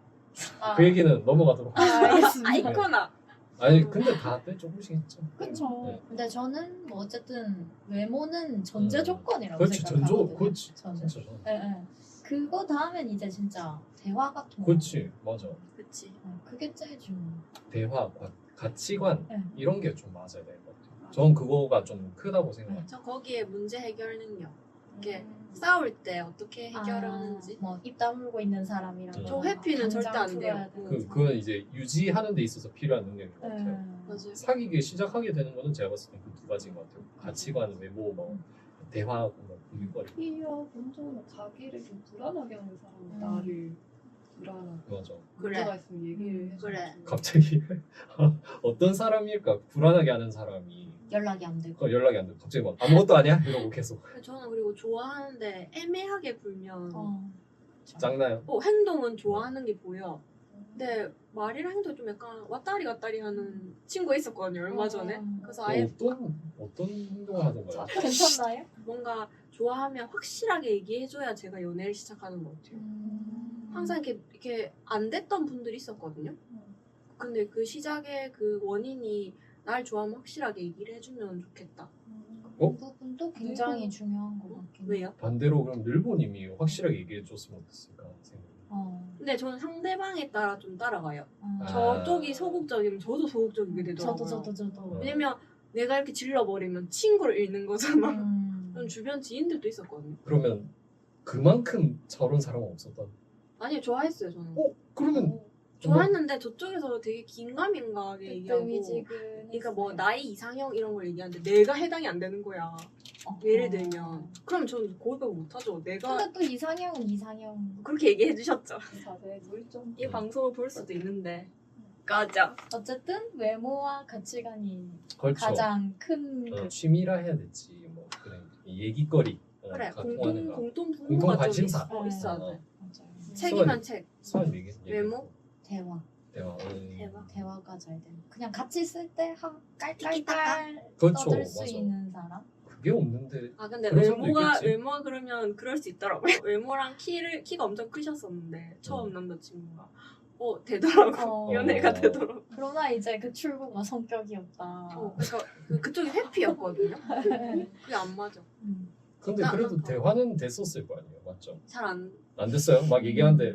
아, 그 얘기는 넘어가도록 아, 알겠습니다. 아 있거나. 아니 근데 다들 조금씩 있죠. 그렇죠. 네. 근데 저는 뭐 어쨌든 외모는 전제 조건이라고 그렇지. 생각하거든요. 그렇지. 저는. 진짜 저는. 예, 예. 그거 다음엔 이제 진짜 대화가 통하고. 그렇지. 맞아. 그치. 그게 제일 중요해. 대화, 가치관 네. 이런 게 좀 맞아야 될 것 같아요. 전 그거가 좀 크다고 생각해요. 저 거기에 문제 해결 능력. 이게 음. 싸울 때 어떻게 해결하는지. 뭐입 다물고 있는 사람이랑. 저 회피는 절대 안 돼요. 그건 이제 유지하는 데 있어서 필요한 능력인 것 같아요. 맞아요. 사귀기 시작하게 되는 거는 제가 봤을 때 그 두 가지인 것 같아요. 가치관, 외모, 뭐 대화하고 뭐 고민거리. 피어 본적은 자기를 좀 불안하게 하는 사람이 음. 나를 불안하게 맞아. 문제가 있으면 얘기를 해줘. 그래. 갑자기 어떤 사람일까 불안하게 하는 사람이 연락이 안 되고. 연락이 안 돼. 갑자기 막 아무것도 아니야 이러고 계속 근데 저는 그리고 좋아하는데 애매하게 굴면 짱나요. 행동은 좋아하는 게 보여. 근데 말이랑 행동 좀 약간 왔다리 갔다리 하는 친구가 있었거든요 얼마 전에. 그래서 아예 어떤 행동을 하던가요? 괜찮나요? 뭔가 좋아하면 확실하게 얘기해줘야 제가 연애를 시작하는 것 같아요. 항상 이렇게 안 됐던 분들이 있었거든요. 근데 그 시작의 그 원인이 날 좋아하면 확실하게 얘기를 해주면 좋겠다. 어? 그 부분도 굉장히 그리고- 중요한 것 같긴 해요. 왜요? 반대로 그럼 늘보님이 확실하게 얘기해 줬으면 어땠을까 생각해. 근데 저는 상대방에 따라 좀 따라가요. 아. 저쪽이 소극적이면 저도 소극적이게 되더라고요. 저도. 왜냐면 내가 이렇게 질러버리면 친구를 잃는 거잖아. 음. 전 주변 지인들도 있었거든요. 그러면 그만큼 저런 사람은 없었던. 아니요, 좋아했어요, 저는. 그러면 좋아했는데 저쪽에서 되게 긴가민가하게 얘기하고 뜨미지근. 그러니까 뭐 나이 이상형 이런 걸 얘기하는데 내가 해당이 안 되는 거야. 예를 들면 그럼 저는 고백을 못하죠. 내가 근데 또 이상형은 이상형. 그렇게 얘기해 주셨죠. 자세히 물좀 이 방송을 볼 수도 있는데 맞아. 어쨌든 외모와 가치관이 그렇죠. 가장 큰 그. 취미라 해야 될지 뭐 그런 얘기거리. 그래 갖고 공통 하는 거. 공통 공통 분모가 좀 관심사. 있어야 어. 돼. 맞아요. 책이면 책. 수환 얘기. 외모? 대화. 대화. 대화. 대화가 잘 되는. 그냥 같이 있을 때 깔깔깔 티키타카? 그렇죠. 떠들 수 맞아. 있는 사람. 그게 없는데. 아 근데 그런 사람도 있겠지. 외모가 그러면 그럴 수 있더라고요. 외모랑 키가 엄청 크셨었는데 처음 남자친구가 되더라고. 어. 연애가 되더라고. 그러나 이제 그 출구가 성격이 없다. 그러니까 그쪽이 회피였거든요. 그게 안 맞아. 근데 그래도 대화는 됐었을 거 아니에요, 맞죠? 잘 안. 안 됐어요? 막 얘기하는데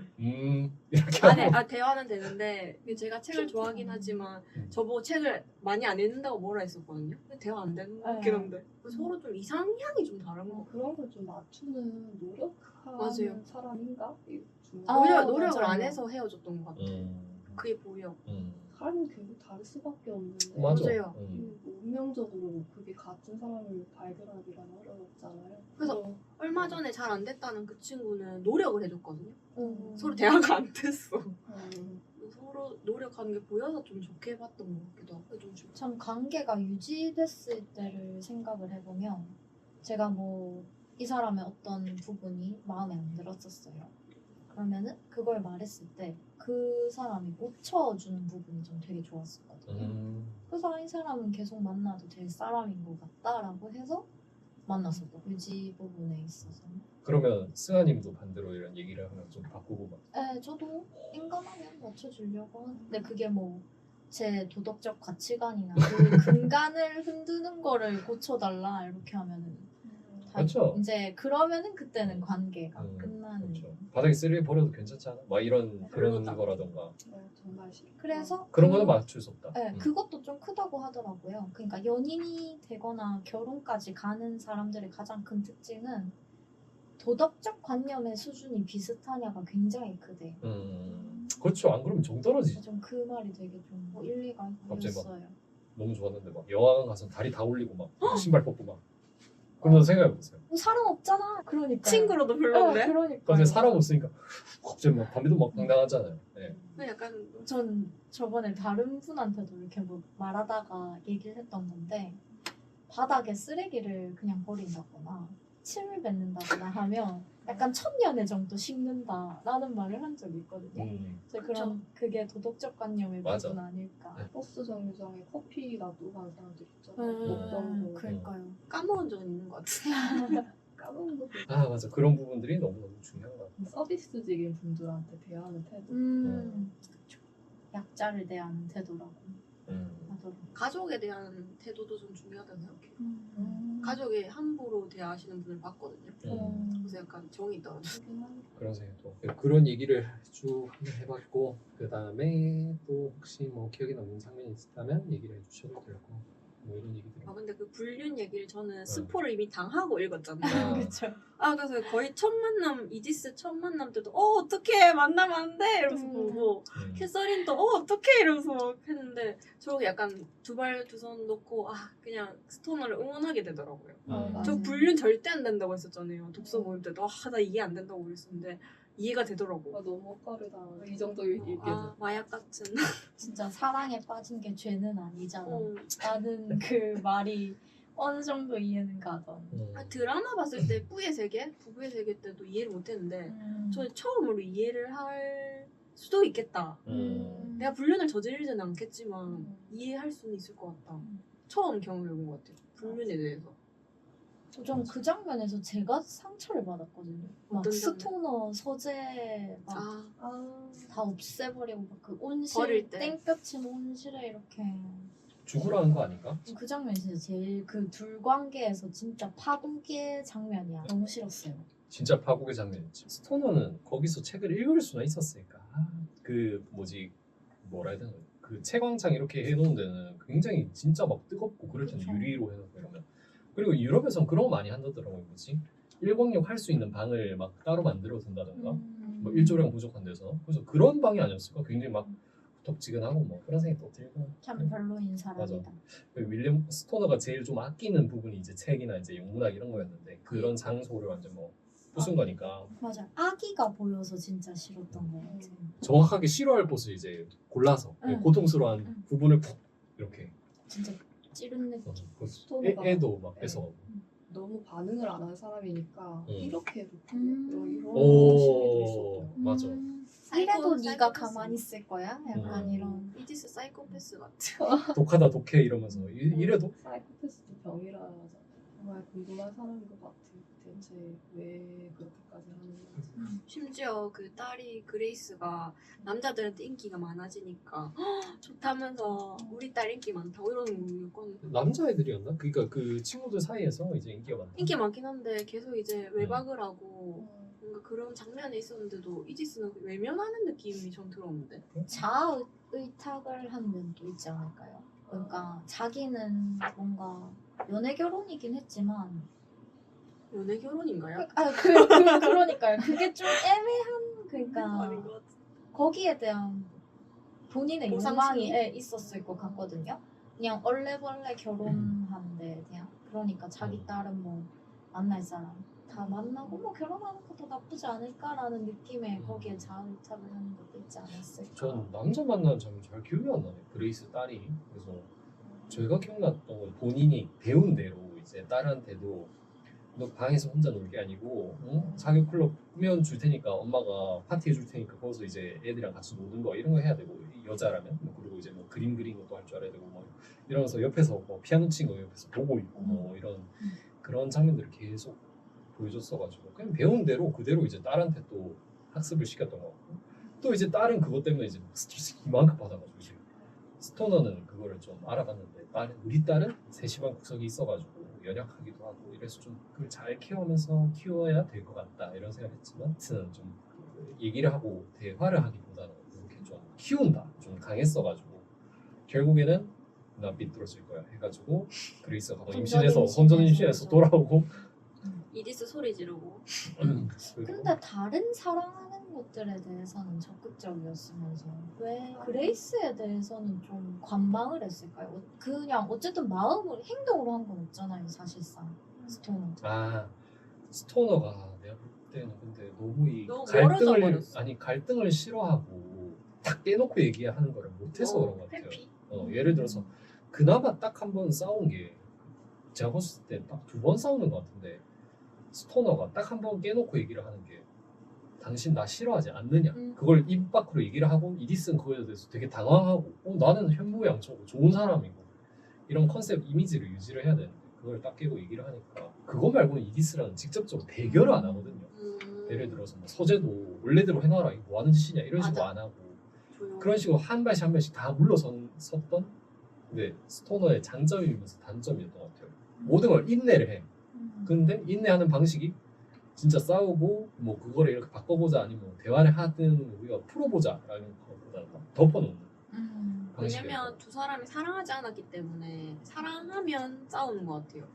이렇게 하고. 대화는 되는데 제가 책을 좋아하긴 하지만 저보고 책을 많이 안 읽는다고 뭐라 했었거든요. 근데 대화 안 되는 것 같긴 한데 서로 좀 이상향이 좀 다른 거. 그런 걸 좀 맞추는 노력하는 맞아요. 사람인가? 이게 중요해. 노력을 맞아요. 안 해서 헤어졌던 것 같아. 그게 보여. 사람은 결국 다를 수밖에 없는데 맞아요. 운명적으로 그게 같은 사람을 발견하기란 어렵잖아요. 그래서 얼마 전에 잘 안 됐다는 그 친구는 노력을 해줬거든요. 음. 서로 대화가 안 됐어. 음, 서로 노력하는 게 보여서 좀 좋게 봤던 것 같기도 하고 좀 좋. 참 관계가 유지됐을 때를 생각을 해보면 제가 뭐 이 사람의 어떤 부분이 마음에 안 들었었어요. 그러면은 그걸 말했을 때 그 사람이 고쳐주는 부분이 좀 되게 좋았었거든요. 그래서 이 사람은 계속 만나도 될 사람인 것 같다라고 해서 만났었고 유지 부분에 있어서. 그러면 승아님도 반대로 이런 얘기를 하면 좀 바꾸고 막. 네, 저도 인간하면 맞춰주려고 하는데 그게 뭐 제 도덕적 가치관이나 그 근간을 흔드는 거를 고쳐달라 이렇게 하면은 다 그렇죠. 이제 그러면은 그때는 관계가 끝나는. 그렇죠. 바닥에 쓰레기 버려도 괜찮지 않아? 막 이런 그런 별로다. 거라던가. 정말 싫어. 그래서 그런 거는 맞출 수 없다. 네, 그것도 좀 크다고 하더라고요. 그러니까 연인이 되거나 결혼까지 가는 사람들의 가장 큰 특징은 도덕적 관념의 수준이 비슷하냐가 굉장히 크대요. 그렇죠. 안 그러면 정 떨어지지. 좀 그 말이 되게 좀 일리가 갑자기 막 있어요. 너무 좋았는데 막 영화관 가서 다리 다 올리고 막 신발 벗고 막. 그러면 생각해 보세요. 뭐 사람 없잖아. 그러니까 친구로도 별로인데. 그러니까. 갑자기 사람 없으니까 갑자기 막 담배도 막 당당하잖아요. 네. 약간 전 저번에 다른 분한테도 이렇게 뭐 말하다가 얘기를 했던 건데 바닥에 쓰레기를 그냥 버린다거나 침을 뱉는다거나 하면 약간 천년의 정도 식는다라는 말을 한 적이 있거든요. 그래서 그런 그게 도덕적 관념의 맞아. 부분 아닐까. 네. 버스 정류장에 커피 놔두고 가는 사람들 있잖아요. 먹던 거 그러니까요. 까먹은 적은 있는 것 같은데. 까먹은 것도 아 맞아 그런 부분들이 너무너무 중요한 것 같아. 서비스직인 분들한테 대하는 태도. 그쵸. 약자를 대하는 태도라고 하더라고요. 가족에 대한 태도도 좀 중요하다고 생각해요. 음. 가족에 함부로 대하시는 분을 봤거든요. 그래서 약간 정이 떨어져. 그런 생각도 그런 얘기를 쭉 한번 해봤고 그 다음에 또 혹시 뭐 기억에 남는 장면이 있다면 얘기를 해주셔도 되고 뭐 이런 얘기들. 아 근데 그 불륜 얘기를 저는 스포를 이미 당하고 읽었잖아요. 아, 그렇죠. 아 그래서 거의 첫 만남 이디스 첫 만남 때도 어떡해 만나면 안 돼 이러면서 보고 캐서린도 어떡해 이러면서 했는데 저 약간 두 발 두 손 놓고 아 그냥 스토너를 응원하게 되더라고요. 맞아요. 저 불륜 절대 안 된다고 했었잖아요. 독서 모임 때도 나 이해 안 된다고 그랬었는데 이해가 되더라고. 아, 너무 엇가르다. 이 정도 얘기해서. 아 마약 같은. 진짜 사랑에 빠진 게 죄는 아니잖아. 어. 라는 그 말이 어느 정도 이해는 가던. 아, 드라마 봤을 때 뿌의 세계, 부부의 세계 때도 이해를 못했는데 음. 저는 처음으로 이해를 할 수도 있겠다. 내가 불륜을 저지르지는 않겠지만 이해할 수는 있을 것 같다. 처음 경험해본 것 같아요. 불륜에 대해서. 전 그 장면에서 제가 상처를 받았거든요. 막 어떤 장면? 스토너 서재 막 아, 다 없애버리고 막 그 온실 버릴 때. 땡볕인 온실에 이렇게 죽으라는 거 아닌가? 그 장면이 진짜 제일 그 둘 관계에서 진짜 파국의 장면이야. 너무 싫었어요. 진짜 파국의 장면이었지. 스토너는 거기서 책을 읽을 수나 있었으니까 그 뭐지 뭐라 해야 되나 그 채광창 이렇게 해놓은 데는 굉장히 진짜 막 뜨겁고 그럴 텐데 그쵸. 유리로 해놓고 이러면 그리고 유럽에선 그런 거 많이 한다더라고요. 뭐지 일광욕 할 수 있는 방을 막 따로 만들어 둔다던가 뭐 일조량 부족한 데서 그래서 그런 방이 아니었을까? 굉장히 막 덥지근하고 뭐 그런 생각이 또 들고 참 별로인 사람이다. 윌리엄 스토너가 제일 좀 아끼는 부분이 이제 책이나 이제 영문학 이런 거였는데 그런 장소를 완전 뭐 부순 거니까 맞아. 아기가 보여서 진짜 싫었던 것 같아. 정확하게 싫어할 곳을 이제 골라서 응. 고통스러운 응. 부분을 푹 이렇게 진짜 찌른 느낌. 스토너가 애도 막 뺏어. 너무 반응을 안 하는 사람이니까 이렇게 해도 이런 오, 심리도 있었고요. 맞아. 이래도 사이코 네가 패스. 가만히 있을 거야? 약간 이런. 이디스 사이코패스 같아. 독하다 독해 이러면서 이래도 사이코패스도 병이라잖아. 정말 궁금한 사람인 것 같아. 대체 왜 그렇게까지 하는 건지. 심지어 그 딸이 그레이스가 남자들한테 인기가 많아지니까 좋다면서 우리 딸 인기 많다고 이러는 거였거든요. 남자애들이었나? 그러니까 그 친구들 사이에서 이제 인기가 많다. 인기 많긴 한데 계속 이제 외박을 하고 뭔가 그런 장면이 있었는데도 이지스는 외면하는 느낌이 전 들었는데. 자의탁을 한 면도 있지 않을까요? 그러니까 자기는 뭔가 연애 결혼이긴 했지만 연애 결혼인가요? 그러니까요. 그게 좀 애매한 그러니까 아닌 것 같아. 거기에 대한 본인의 보상 욕망이 심리? 있었을 것 같거든요. 그냥 얼레벌레 결혼한 데 대한 그러니까 자기 딸은 뭐 만날 사람 다 만나고 뭐 결혼하는 것도 나쁘지 않을까라는 느낌에 거기에 자의탁을 하는 것도 있지 않았을까. 전 남자 만나는 장면 잘 기억이 안 나네. 그레이스 딸이 그래서 제가 기억났던 건 본인이 배운 대로 이제 딸한테도 너 방에서 혼자 놀 게 아니고 사교 클럽 꾸며 줄 테니까 엄마가 파티 해줄 테니까 거기서 이제 애들이랑 같이 노는 거 이런 거 해야 되고 여자라면 뭐 그리고 이제 뭐 그림 그리는 것도 할 줄 알아야 되고 뭐 이러면서 옆에서 뭐 피아노 치는 거 옆에서 보고 있고 뭐 이런 그런 장면들을 계속 보여줬어가지고 그냥 배운 대로 그대로 이제 딸한테 또 학습을 시켰던 것 같고 또 이제 딸은 그것 때문에 이제 스트레스 이만큼 받아가지고 이제 스토너는 그거를 좀 알아봤는데 우리 딸은 3시반 구석이 있어가지고 연약하기도 하고 이래서 좀 그걸 잘 케어하면서 키워야 될 것 같다 이런 생각했지만 는 좀 얘기를 하고 대화를 하기보다는 이렇게 좀 키운다 좀 강했어가지고 결국에는 나 삐뚤어질 거야 해가지고 그레이스가 가서 임신해서 혼전 임신해서 돌아오고 이디스 소리 지르고. 근데 다른 사랑하는 것들에 대해서는 적극적이었으면서 왜 그레이스에 대해서는 좀 관망을 했을까요? 그냥 어쨌든 마음으로 행동으로 한 건 없잖아요 사실상 스토너. 아 스토너가 내가 볼 때는 근데 너무 이 너무 갈등을 멀어져 갈등을 싫어하고 딱 깨놓고 얘기하는 거를 못해서 그런 것 같아요. 회피. 예를 들어서 그나마 딱 한 번 싸운 게 제가 봤을 때 딱 2번 싸우는 것 같은데 스토너가 딱 한 번 깨놓고 얘기를 하는 게 당신 나 싫어하지 않느냐. 음. 그걸 입 밖으로 얘기를 하고 이디스는 그거에 대해서 되게 당황하고 나는 현모양처고 좋은 사람이고 이런 컨셉 이미지를 유지를 해야 되는데 그걸 딱 깨고 얘기를 하니까 그거 말고는 이디스랑은 직접적으로 대결을 안 하거든요. 예를 들어서 뭐 서재도 원래대로 해놔라 이거 뭐 하는 짓이냐 이런 식으로 맞아. 안 하고 조용. 그런 식으로 한 발씩 한 발씩 다 물러섰던 네, 스토너의 장점이면서 단점이었던 것 같아요. 모든 걸 인내를 해. 근데 인내하는 방식이 진짜 싸우고 뭐 그거를 이렇게 바꿔보자 아니면 뭐 대화를 하든 우리가 풀어보자라는 것보다는 덮어놓는 방식이에요. 왜냐면 두 사람이 사랑하지 않았기 때문에 사랑하면 싸우는 것 같아요.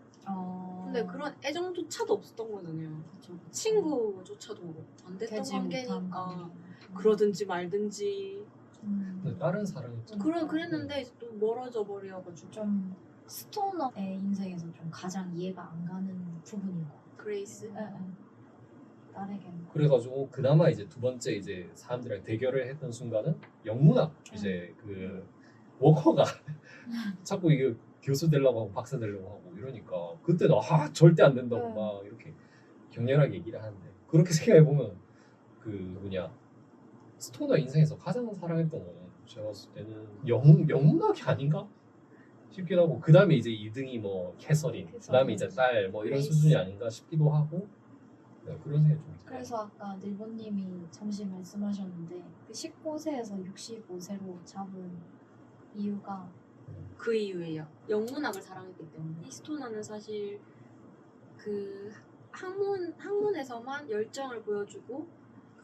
근데 그런 애정조차도 없었던 거잖아요. 그쵸. 친구조차도 안 됐던 되지 못한 관계니까 거. 그러든지 말든지 근데 다른 사랑이 그랬는데 이제 또 멀어져 버려가지고 좀 스토너의 인생에서 좀 가장 이해가 안 가는 부분인 것 같아요. 그레이스 딸에게는. 그래가지고 그나마 이제 두 번째 이제 사람들이랑 대결을 했던 순간은 영문학 이제 그 워커가 자꾸 이게 교수 되려고 하고 박사 되려고 하고 이러니까 그때도 절대 안 된다고 네. 막 이렇게 격렬하게 얘기를 하는데 그렇게 생각해 보면 그 뭐냐 스토너 인생에서 가장 사랑했던 거는 제가 봤을 때는 영문학이 아닌가 싶기도 하고 그 다음에 이제 2등이 뭐 캐서린 그 다음에 이제 딸 뭐 이런 레이스. 수준이 아닌가 싶기도 하고 네, 그런 생각이 좀 들어요. 그래서 아까 늘보님이 잠시 말씀하셨는데 그 19세에서 65세로 잡은 이유가 그 이유예요. 영문학을 사랑했기 때문에. 스토너는 사실 그 학문에서만 열정을 보여주고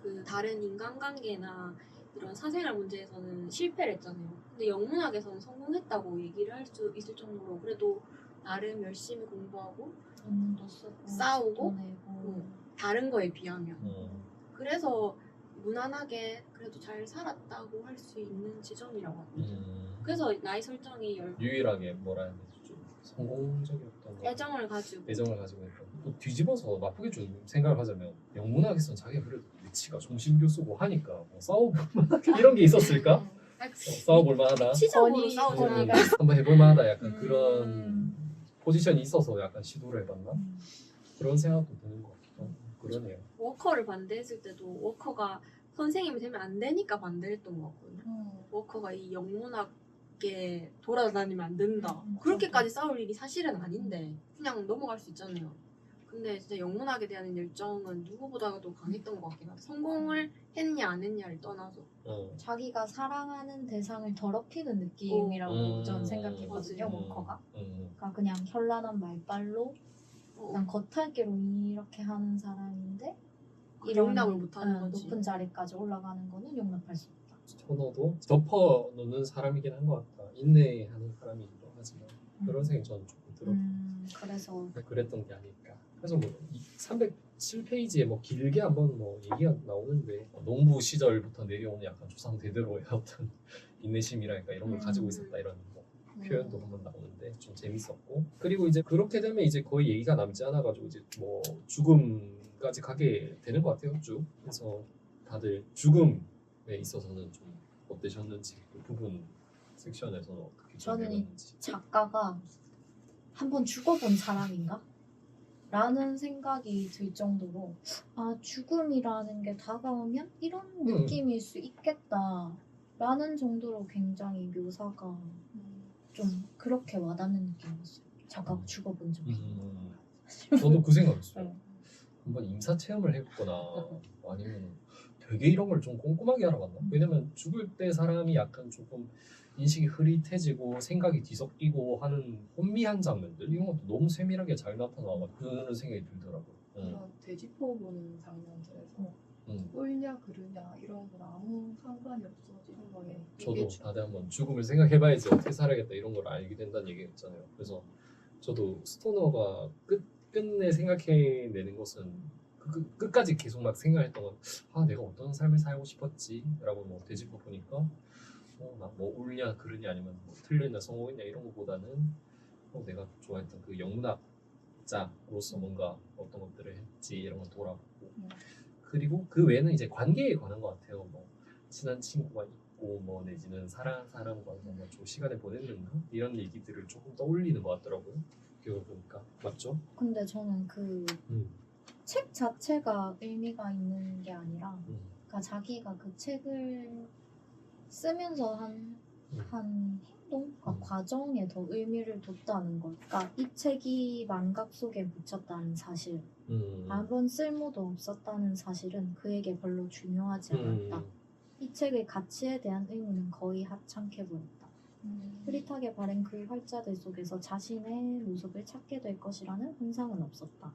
그 다른 인간관계나 이런 사생활 문제에서는 실패를 했잖아요. 근데 영문학에서는 성공했다고 얘기를 할 수 있을 정도로 그래도 나름 열심히 공부하고 논문도 쓰고 싸우고, 책도 내고 다른 거에 비하면 음. 그래서 무난하게 그래도 잘 살았다고 할 수 있는 지점이라고 합니다. 그래서 나이 설정이 유일하게 뭐라 해야 되지 좀 성공적이었던 거 애정을 가지고 애정을 가지고 했던 또 뒤집어서 나쁘게 좀 생각을 하자면 영문학에서는 자기가 그래도 위치가 종신교수고 하니까 뭐 싸워볼 만하게 이런 게 있었을까? 싸워볼 만하다 치적으로 권위- 싸우잖아요. 권위가- 한번 해볼 만하다 약간 음. 그런 포지션이 있어서 약간 시도를 해봤나? 그런 생각도 드는 것 같기도 하고 그러네요. 워커를 반대했을 때도 워커가 선생님이 되면 안 되니까 반대했던 것 같거든요. 워커가 이 영문학계 돌아다니면 안 된다. 그렇게까지 싸울 일이 사실은 아닌데 그냥 넘어갈 수 있잖아요. 근데 진짜 영문학에 대한 열정은 누구보다도 강했던 것 같긴 하다. 성공을 했냐 안 했냐를 떠나서 자기가 사랑하는 대상을 더럽히는 느낌이라고 전 생각했거든요. 맞아요. 워커가. 그러니까 그냥 현란한 말빨로 그냥 겉핥기로 이렇게 하는 사람인데 용납을 못하는 거지. 높은 자리까지 올라가는 거는 용납할 수 없다. 스토너도 덮어놓는 사람이긴 한 것 같다. 인내하는 사람이기도 하지만 그런 생각이 저는 조금 들었고 그래서 그랬던 게 아닐까. 그래서 뭐 307페이지에 뭐 길게 한번 뭐 얘기가 나오는데 농부 시절부터 내려오는 약간 조상 대대로의 어떤 인내심이랄까 이런 걸 가지고 있었다 이런 뭐 표현도 한번 나오는데 좀 재밌었고 그리고 이제 그렇게 되면 이제 거의 얘기가 남지 않아가지고 이제 뭐 죽음까지 가게 되는 것 같아요 쭉. 그래서 다들 죽음에 있어서는 좀 어떠셨는지 그 부분 섹션에서는 어떻게 저는 적용했는지. 작가가 한번 죽어본 사람인가? 라는 생각이 들 정도로 죽음이라는 게 다가오면 이런 느낌일 수 있겠다 라는 정도로 굉장히 묘사가 좀 그렇게 와닿는 느낌이었어요. 작가가 죽어본 적이 저도 그 생각했어요. 네. 한번 임사 체험을 해봤거나 아니면 되게 이런 걸 좀 꼼꼼하게 알아봤나? 왜냐면 죽을 때 사람이 약간 조금 인식이 흐릿해지고 생각이 뒤섞이고 하는 혼미한 장면들 이런 것도 너무 세밀하게 잘 나타나고 그런 생각이 들더라고요. 그런 돼지포 보는 장면들에서 음. 옳냐 그르냐 이런 건 아무 상관이 없어지는 거예요. 저도 이게 다들 한번 죽음을 생각해봐야지 어떻게 살아야겠다 이런 걸 알게 된다는 얘기였잖아요. 그래서 저도 스토너가 끝내 생각해내는 것은 끝까지 계속 막 생각했던 건 내가 어떤 삶을 살고 싶었지? 라고 뭐 되짚어 보니까 나 뭐 옳냐 그르냐 아니면 뭐 틀렸냐 성공했냐 이런 것보다는 내가 좋아했던 그 영문학자로서 뭔가 어떤 것들을 했지 이런 걸 돌아보고 그리고 그 외에는 이제 관계에 관한 것 같아요. 뭐 친한 친구가 있고 뭐 내지는 사랑하는 사람과 뭔가 좀 시간을 보냈는가 이런 얘기들을 조금 떠올리는 것 같더라고요. 기억을 보니까 맞죠? 근데 저는 그 책 자체가 의미가 있는 게 아니라 음. 그러니까 자기가 그 책을 쓰면서 한 행동, 그러니까 과정에 더 의미를 뒀다는 것. 그러니까 이 책이 만각 속에 묻혔다는 사실, 아무런 쓸모도 없었다는 사실은 그에게 별로 중요하지 않았다. 이 책의 가치에 대한 의무는 거의 하찮게 보였다. 흐릿하게 바른 그 활자들 속에서 자신의 모습을 찾게 될 것이라는 환상은 없었다.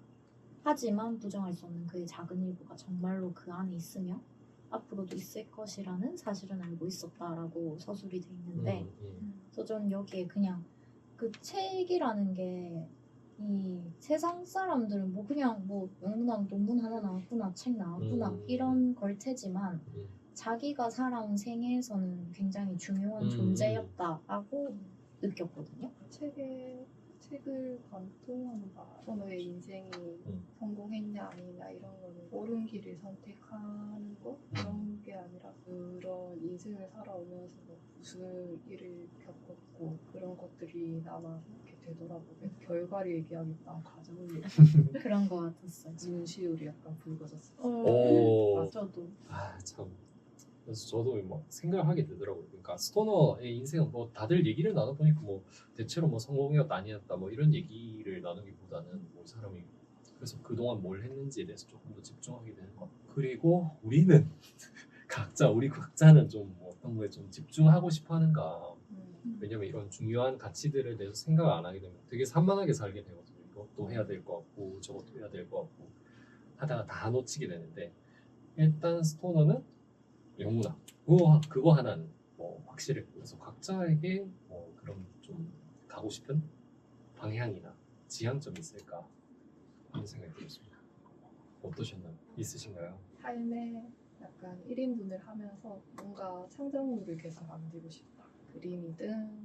하지만 부정할 수 없는 그의 작은 일부가 정말로 그 안에 있으며 앞으로도 있을 것이라는 사실은 알고 있었다라고 서술이 돼 있는데 그래서 저는 여기에 그냥 그 책이라는 게 이 세상 사람들은 뭐 그냥 뭐 영문학 논문 하나 나왔구나 책 나왔구나 이런 걸 테지만 자기가 살아온 생애에서는 굉장히 중요한 존재였다라고 느꼈거든요. 책을 관통하는 바 너의 인생이 성공했냐 아니냐 이런 거는 옳은 길을 선택하는 것 그런 게 아니라 그런 인생을 살아오면서 무슨 일을 겪었고 그런 것들이 나만 이렇게 되돌아보면 결과를 얘기하기보다 과정을 얘기하는 그런 거 같았어요. 눈시울이 약간 붉어졌어요. 오. 저도 참. 그래서 저도 막 생각하게 되더라고요. 그러니까 스토너의 인생은 뭐 다들 얘기를 나눠보니까 뭐 대체로 뭐 성공이었다 아니었다 뭐 이런 얘기를 나누기보다는 뭐 사람이 그래서 그동안 뭘 했는지에 대해서 조금 더 집중하게 되는 것 같고 그리고 우리는 우리 각자는 좀 뭐 어떤 거에 좀 집중하고 싶어 하는가. 왜냐면 이런 중요한 가치들에 대해서 생각을 안 하게 되면 되게 산만하게 살게 되거든요. 이것도 해야 될 것 같고 저것도 해야 될 것 같고 하다가 다 놓치게 되는데 일단 스토너는 영문학 그거 하나는 뭐 확실했고 그래서 각자에게 뭐 그런 좀 가고 싶은 방향이나 지향점이 있을까 하는 생각이 들었습니다. 어떠셨나요? 있으신가요? 삶에 약간 1인분을 하면서 뭔가 창작물을 계속 만들고 싶다. 그림이든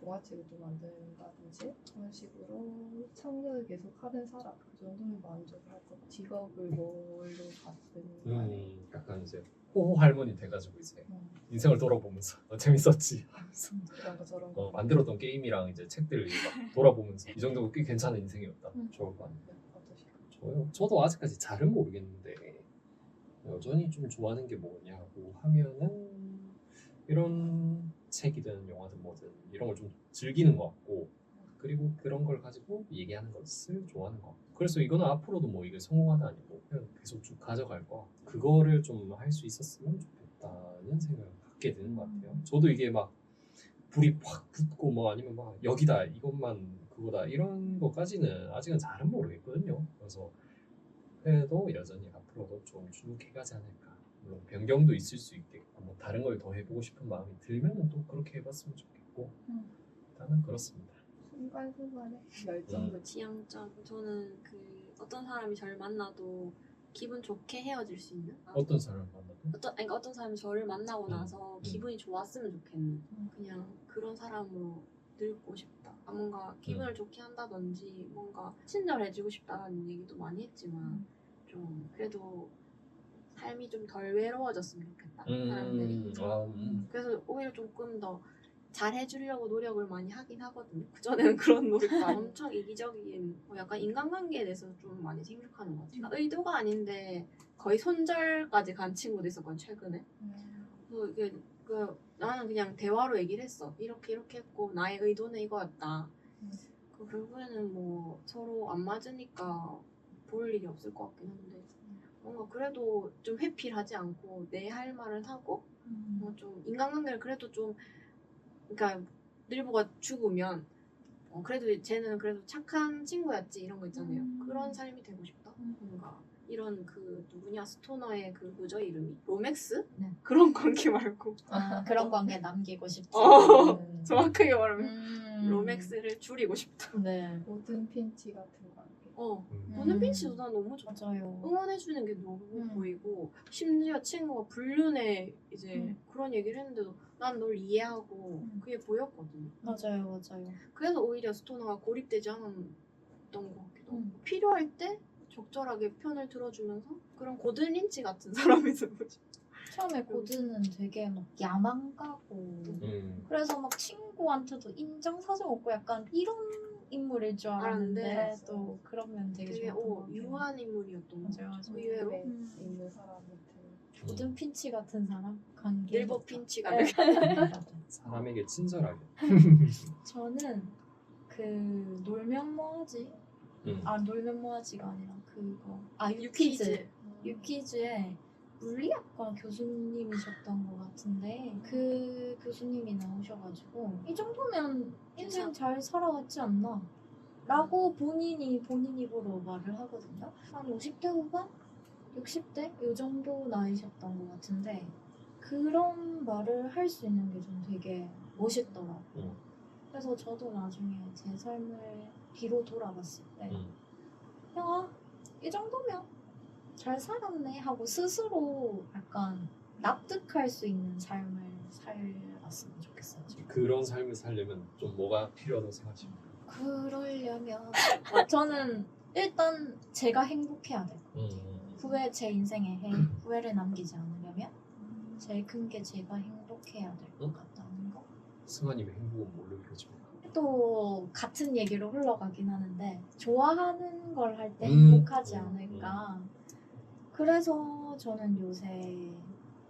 동화책을 또 만든다든지 그런 식으로 창작을 계속 하는 사람 그 정도면 만족을 할 것 같아요. 직업을 뭘로 갖든 간에 약간 이제 호호 할머니 돼가지고 이제 인생을 돌아보면서 재밌었지 하면서 이런 거 저런 거 만들었던 게임이랑 이제 책들을 막 돌아보면서 이 정도가 꽤 괜찮은 인생이었다. 좋을 것 같아요. 저도 아직까지 잘은 모르겠는데 여전히 좀 좋아하는 게 뭐냐고 하면은 이런 책이든 영화든 뭐든 이런 걸 좀 즐기는 것 같고 그리고 그런 걸 가지고 얘기하는 것을 좋아하는 것 같고 그래서 이거는 앞으로도 뭐 이게 성공하다 아니고 그냥 계속 쭉 가져갈 거 그거를 좀 할 수 있었으면 좋겠다는 생각을 갖게 되는 것 같아요. 저도 이게 막 불이 확 붙고 뭐 아니면 막 여기다 이것만 그거다 이런 것까지는 아직은 잘은 모르겠거든요. 그래서 그래도 여전히 앞으로도 좀 쭉 해가지 않을까. 물론 변경도 있을 수 있겠고 뭐 다른 걸 더 해보고 싶은 마음이 들면은 또 그렇게 해봤으면 좋겠고 일단은 그렇습니다. 순간순간에 열정도 지향점 저는 그 어떤 사람이 저를 만나도 기분 좋게 헤어질 수 있는 어떤 사람을 만나도 어떤 사람이 저를 만나고 나서 기분이 좋았으면 좋겠는 그냥 그런 사람으로 늙고 싶다. 뭔가 기분을 좋게 한다든지 뭔가 친절해지고 싶다는 얘기도 많이 했지만 좀 그래도 삶이 좀 덜 외로워졌으면 좋겠다 사람들이. 그래서 오히려 조금 더 잘해주려고 노력을 많이 하긴 하거든요. 그전에는 그런 노력과 엄청 이기적인 약간 인간관계에 대해서 좀 많이 생각하는 것 같아요. 의도가 아닌데 거의 손절까지 간 친구도 있었거든 최근에. 그래서 이게 나는 그냥 대화로 얘기를 했어. 이렇게 했고 나의 의도는 이거였다. 그 결국에는 뭐 서로 안 맞으니까 볼 일이 없을 것 같긴 한데 뭔가 그래도 좀 회피하지 않고 내 할 말을 하고 좀 인간관계를 그래도 좀 그러니까 늘보가 죽으면 그래도 쟤는 그래도 착한 친구였지 이런 거 있잖아요. 그런 삶이 되고 싶다. 뭔가 이런 그 누구냐 스토너의 그 뭐죠 이름이 로맥스? 네. 그런 관계 말고 그런 관계 남기고 싶지. 정확하게 말하면 로맥스를 줄이고 싶다. 네. 모든 핀치 같은 관계. 모든 핀치도 난 너무 좋아. 맞아요. 응원해주는 게 너무 보이고 심지어 친구가 불륜에 이제 그런 얘기를 했는데도 난 널 이해하고 그게 보였거든요. 맞아요. 그래서 오히려 스토너가 고립되지 않았던 것 같기도 하고 필요할 때 적절하게 편을 들어주면서 그런 고든 린치 같은 사람이 되고 싶어. 처음에 고든은 되게 막 야망가고 그래서 막 친구한테도 인정사정 없고 약간 인물일 줄 알았는데 알았는데 또 그런 면 되게 되게 좋았던 것 같아요. 유한 인물이었던 것 맞아요, 같아요. 맞아요. 의외로 네, 음. 있는 사람한테 조든 핀치 같은 사람 관계. 일버 핀치가 네. 사람에게 친절하게. 저는 그 놀면 뭐하지? 아 놀면 뭐하지가 아니라 그거 유퀴즈. 유퀴즈에 물리학과 교수님이셨던 것 같은데 그 교수님이 나오셔가지고 이 정도면 인생 잘 살아왔지 않나? 라고 본인 입으로 말을 하거든요. 한 50대 후반? 60대? 요 정도 나이셨던 것 같은데 그런 말을 할 수 있는 게 좀 되게 멋있더라고요. 그래서 저도 나중에 제 삶을 뒤로 돌아봤을 때 야, 이 정도면 잘 살았네 하고 스스로 약간 납득할 수 있는 삶을 살았으면 좋겠어요. 지금. 그런 삶을 살려면 좀 뭐가 필요하다고 생각하십니까? 그러려면 저는 일단 제가 행복해야 돼요. 후회 제 인생에 후회를 남기지 않으려면 제일 큰 게 제가 행복해야 될 것 같다는 거. 승환님의 행복은 뭘로 이루어집니까? 또 같은 얘기로 흘러가긴 하는데 좋아하는 걸 할 때 음. 행복하지 않을까. 그래서 저는 요새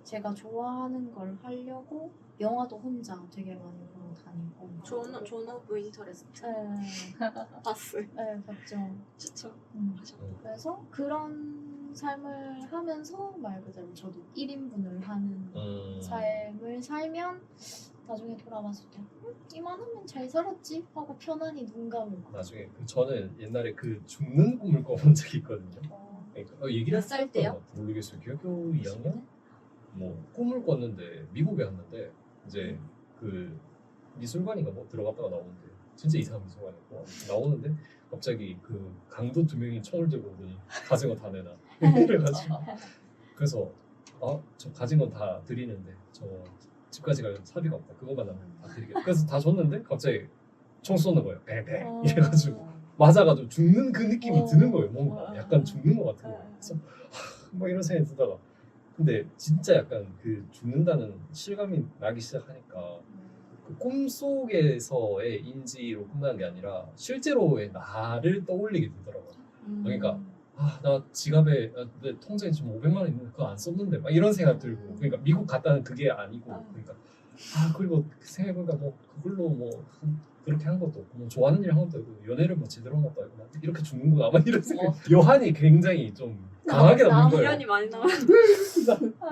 제가 좋아하는 걸 하려고 영화도 혼자 되게 많이 보러 다니고. 존 오브 인터레스트 네, 봤어요. 네, 봤죠. 추천. 음. 그래서 그런 삶을 하면서 말 그대로 저도 1인분을 하는 삶을 살면 나중에 돌아봤을 때 이만하면 잘 살았지 하고 편안히 눈 감고. 나중에 저는 옛날에 그 죽는 꿈을 꿔본 적이 있거든요. 그러니까 얘기를 몇 살 때요? 모르겠어요. 중학교 2학년? 뭐 꿈을 꿨는데 미국에 갔는데 이제 그 미술관인가 뭐 들어갔다가 나오는데 진짜 이상한 미술관이고 나오는데 갑자기 그 강도 2명이 총을 들고 오더니 가진 거 다 내놔 그래가지고 그래서 저 가진 건 다 드리는데 저 집까지 가려면 사비가 없다 그거만 남으면 다 드리겠다 그래서 다 줬는데 갑자기 총 쏘는 거예요 뱅뱅 이래가지고 맞아가지고 죽는 그 느낌이 드는 거예요 뭔가 약간 죽는 것 같은 거예요 그래서 뭐 이런 생각이 들다가 근데 진짜 약간 그 죽는다는 실감이 나기 시작하니까 그 꿈속에서의 인지로 끝나는 게 아니라 실제로의 나를 떠올리게 되더라고요. 그러니까 나 지갑에 내 통장에 지금 500만 원 있는데 그거 안 썼는데 막 이런 생각 들고 그러니까 미국 갔다는 그게 아니고 그러니까 그리고 생각해보니까 뭐 그걸로 뭐 그렇게 한 것도 없고 뭐 좋아하는 일 한 것도 없고 연애를 뭐 제대로 한 것도 아니고 이렇게 죽는구나 아마 이런 생각 여한이 굉장히 좀 강하게 남는 거예요. 미련이 많이 남아.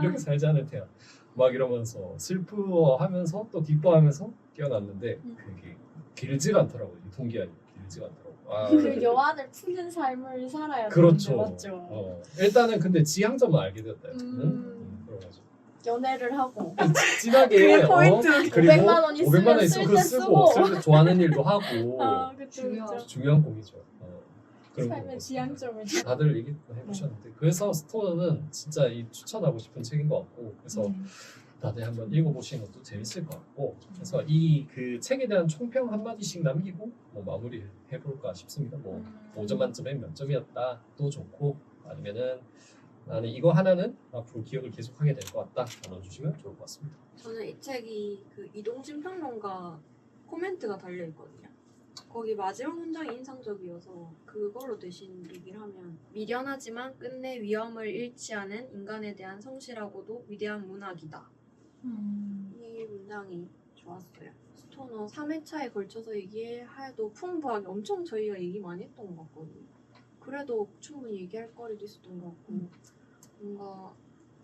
이렇게 살지 않을 테야. 막 이러면서 슬퍼하면서 또 기뻐하면서 깨어났는데 그게 길지가 않더라고요. 유통기한이 길지가 않더라고요. 그 여한을 푸는 삶을 살아야 그렇죠. 되는데 맞죠? 일단은 근데 지향점은 알게 되었다. 그래가지고 연애를 하고 진하게 그게 포인트. 그리고 500만 원 있으면 500만 원 쓸 있으면 때 쓰고 쓸 때 좋아하는 일도 하고 그쵸, 중요하죠. 그쵸. 중요한 공이죠. 그런 거 삶의 같습니다. 지향점을 다들 얘기 해보셨는데 그래서 스토너는 진짜 추천하고 싶은 책인 것 같고 그래서 다들 한번 읽어보시는 것도 재밌을 것 같고 그래서 이 그 책에 대한 총평 한마디씩 남기고 뭐 마무리 해볼까 싶습니다. 뭐 5점 만점에 몇 점이었다도 좋고 아니면은 나는 이거 하나는 앞으로 기억을 계속하게 될 것 같다 나눠주시면 좋을 것 같습니다. 저는 이 책이 그 이동진 평론가 코멘트가 달려 있거든요. 거기 마지막 문장이 인상적이어서 그걸로 대신 얘기를 하면 미련하지만 끝내 위험을 잃지 않은 인간에 대한 성실하고도 위대한 문학이다. 이 문장이 좋았어요. 스토너 3회차에 걸쳐서 얘기해도 풍부하게 엄청 저희가 얘기 많이 했던 것 같거든요. 그래도 충분히 얘기할 거리도 있었던 것 같고 뭔가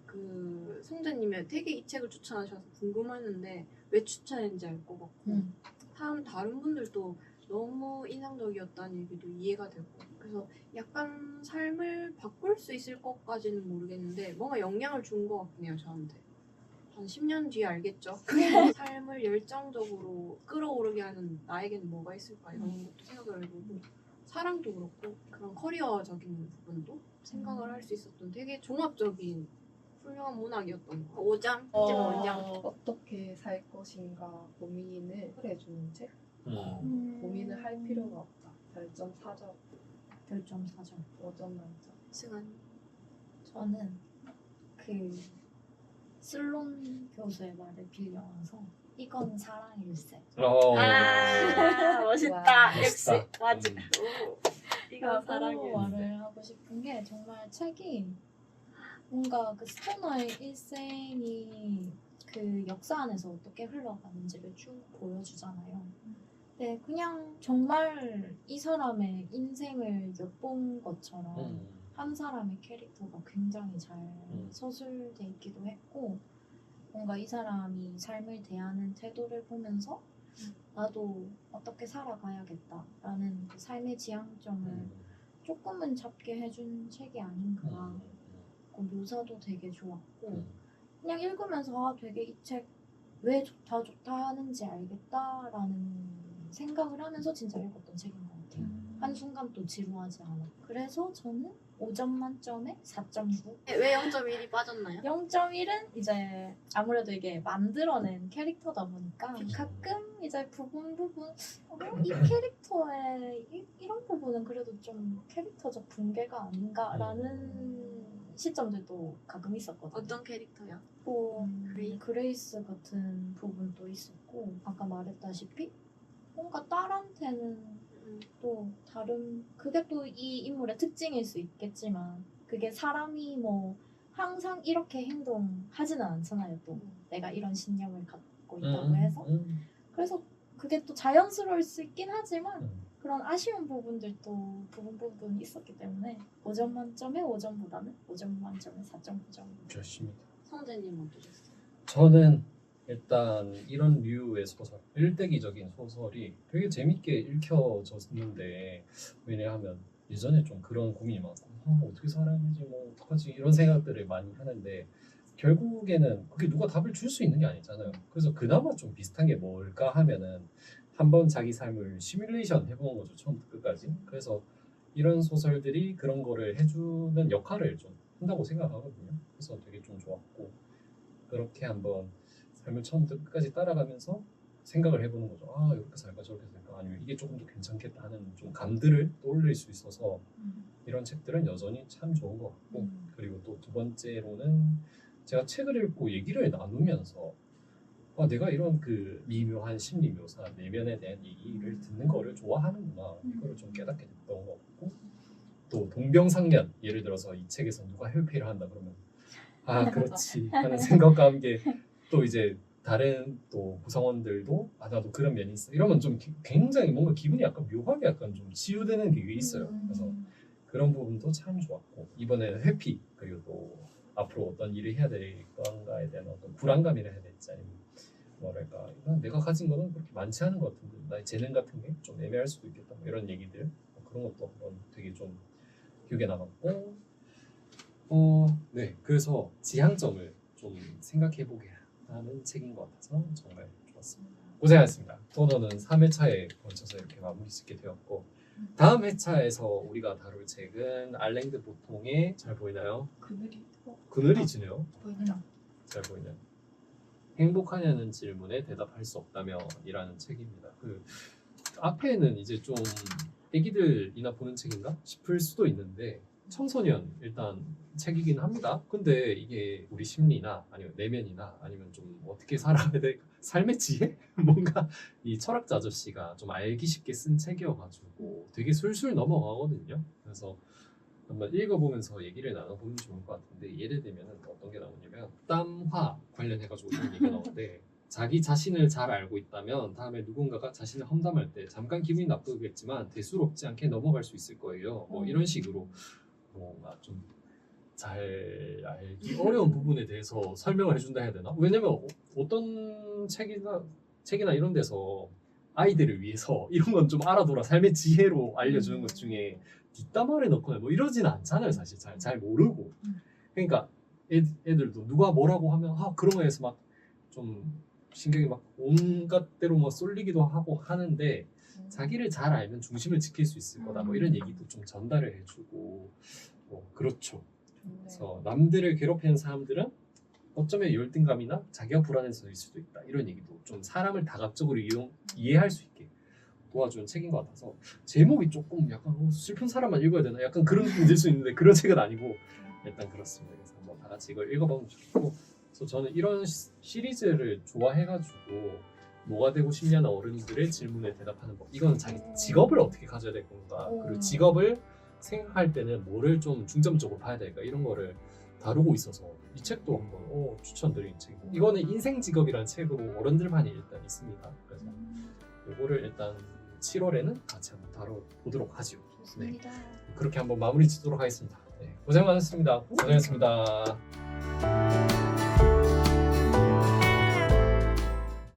그 성재님이 되게 이 책을 추천하셔서 궁금했는데 왜 추천했는지 알 것 같고 다른 분들도 너무 인상적이었다는 얘기도 이해가 되고 그래서 약간 삶을 바꿀 수 있을 것까지는 모르겠는데 뭔가 영향을 준 것 같긴 해요 저한테. 한 10년 뒤에 알겠죠. 삶을 열정적으로 끌어오르게 하는 나에게는 뭐가 있을까 이런 것도 생각을 해보고 사랑도 그렇고 그런 커리어적인 부분도 생각을 할 수 있었던 되게 종합적인 훌륭한 문학이었던 거. 5점? 5점. 어떻게 살 것인가 고민을 해주는 책. 고민을 할 필요가 없다. 별점 4점. 별점 4점. 5점 만점. 시간. 저는 그 슬론 교수의 말을 빌려와서 이건 사랑일세. 아 멋있다. 와, 역시 멋있다. 맞아. 이거 라고 사랑해. 말을 하고 싶은 게 정말 책이 뭔가 그 스토너의 일생이 그 역사 안에서 어떻게 흘러가는지를 쭉 보여주잖아요. 네, 그냥 정말 이 사람의 인생을 엿본 것처럼 한 사람의 캐릭터가 굉장히 잘 서술돼 있기도 했고 뭔가 이 사람이 삶을 대하는 태도를 보면서 나도 어떻게 살아가야겠다라는 그 삶의 지향점을 조금은 잡게 해준 책이 아닌가. 그 묘사도 되게 좋았고 그냥 읽으면서 아, 되게 이 책 왜 좋다 하는지 알겠다라는 생각을 하면서 진짜 읽었던 책인 것 같아요. 한순간 또 지루하지 않아. 그래서 저는 5점 만점에 4.9. 왜 0.1이 빠졌나요? 0.1은 이제 아무래도 이게 만들어낸 캐릭터다 보니까 가끔 이제 부분 이 캐릭터의 이런 부분은 그래도 좀 캐릭터적 붕괴가 아닌가라는 시점들도 가끔 있었거든요. 어떤 캐릭터요? 뭐 그레이? 그레이스 같은 부분도 있었고 아까 말했다시피 뭔가 딸한테는 또 다른 그게 또 이 인물의 특징일 수 있겠지만 그게 사람이 뭐 항상 이렇게 행동하지는 않잖아요. 또 내가 이런 신념을 갖고 있다고 해서 그래서 그게 또 자연스러울 수 있긴 하지만 그런 아쉬운 부분들도 부분 있었기 때문에 5점 만점에 5점보다는 5점 만점에 4.9점. 좋습니다. 성재님 어떠셨어요? 저는 일단 이런 류의 소설, 일대기적인 소설이 되게 재밌게 읽혀졌는데 왜냐하면 예전에 좀 그런 고민이 많고 어떻게 살아야 되지 뭐 어떡하지 이런 생각들을 많이 하는데 결국에는 그게 누가 답을 줄 수 있는 게 아니잖아요. 그래서 그나마 좀 비슷한 게 뭘까 하면은 한번 자기 삶을 시뮬레이션 해보는 거죠. 처음부터 끝까지. 그래서 이런 소설들이 그런 거를 해주는 역할을 좀 한다고 생각하거든요. 그래서 되게 좀 좋았고 그렇게 한번 삶을 처음부터 끝까지 따라가면서 생각을 해보는 거죠. 아 이렇게 살까 저렇게 살까 아니면 이게 조금 더 괜찮겠다 하는 좀 감들을 떠올릴 수 있어서 이런 책들은 여전히 참 좋은 것 같고 그리고 또 두 번째로는 제가 책을 읽고 얘기를 나누면서 아, 내가 이런 그 미묘한 심리 묘사 내면에 대한 얘기를 듣는 거를 좋아하는구나 이거를 좀 깨닫게 됐던 것 같고 또 동병상련 예를 들어서 이 책에서 누가 회피를 한다 그러면 아 그렇지 하는 생각과 함께 또 이제 다른 또 구성원들도 아 나도 그런 면이 있어 이러면 좀 굉장히 뭔가 기분이 약간 묘하게 약간 좀 치유되는 게 있어요. 그래서 그런 부분도 참 좋았고 이번에는 회피 그리고 또 앞으로 어떤 일을 해야 될 건가에 대한 어떤 불안감이라 해야 될지 아니면 뭐랄까 내가 가진 거는 그렇게 많지 않은 것 같은데 나의 재능 같은 게 좀 애매할 수도 있겠다 뭐 이런 얘기들 그런 것도 한번 되게 좀 기억에 남았고 네 그래서 지향점을 좀 생각해보게 하는 책인 것 같아서 정말 좋았습니다. 고생하셨습니다. 토너는 3회차에 걸쳐서 이렇게 마무리 짓게 되었고 다음 회차에서 우리가 다룰 책은 알랭드 보통의 잘 보이나요? 그늘이 지네요. 보인다. 잘 보이네요. 행복하냐는 질문에 대답할 수 없다면 이라는 책입니다. 그 앞에는 이제 좀 애기들이나 보는 책인가 싶을 수도 있는데 청소년 일단 책이긴 합니다. 근데 이게 우리 심리나 아니면 내면이나 아니면 좀 어떻게 살아야 돼 삶의 지혜 뭔가 이 철학자 아저씨가 좀 알기 쉽게 쓴 책이어가지고 되게 술술 넘어가거든요. 그래서 한번 읽어보면서 얘기를 나눠보면 좋을 것 같은데 예를 들면 어떤 게 나오냐면 땀화 관련해가지고 이런 얘기가 나오는데 자기 자신을 잘 알고 있다면 다음에 누군가가 자신을 험담할 때 잠깐 기분이 나쁘겠지만 대수롭지 않게 넘어갈 수 있을 거예요. 뭐 이런 식으로 뭔가 좀 잘 알기 어려운 부분에 대해서 설명을 해준다 해야 되나? 왜냐면 어떤 책이나 이런 데서 아이들을 위해서 이런 건 좀 알아둬라 삶의 지혜로 알려주는 것 중에 뒷담화를 넣거나 뭐 이러진 않잖아요. 사실 잘 모르고 그러니까 애들도 누가 뭐라고 하면 아 그런 거에서 막 좀 신경이 막 온갖 대로 막 쏠리기도 하고 하는데 자기를 잘 알면 중심을 지킬 수 있을 거다 뭐 이런 얘기도 좀 전달을 해주고 뭐 그렇죠. 그래서 남들을 괴롭히는 사람들은 어쩌면 열등감이나 자기가 불안해서일 수도 있다 이런 얘기도 좀 사람을 다각적으로 이해할 수 있게 도와주는 책인 것 같아서 제목이 조금 약간 슬픈 사람만 읽어야 되나 약간 그런 느낌이 들 수 있는데 그런 책은 아니고 일단 그렇습니다. 그래서 한번 다 같이 이걸 읽어보면 좋겠고 그래서 저는 이런 시리즈를 좋아해가지고 뭐가 되고 싶냐는 어른들의 질문에 대답하는 법. 이거는 자기 직업을 어떻게 가져야 될 건가, 그리고 직업을 생각할 때는 뭐를 좀 중점적으로 봐야 될까, 이런 거를 다루고 있어서 이 책도 한번 추천드리는 책이고, 이거는 인생 직업이라는 책으로 어른들반이 일단 있습니다. 그래서 이거를 일단 7월에는 같이 한번 다뤄보도록 하죠. 좋습니다. 그렇게 한번 마무리 짓도록 하겠습니다. 네, 고생 많으셨습니다. 고생하셨습니다.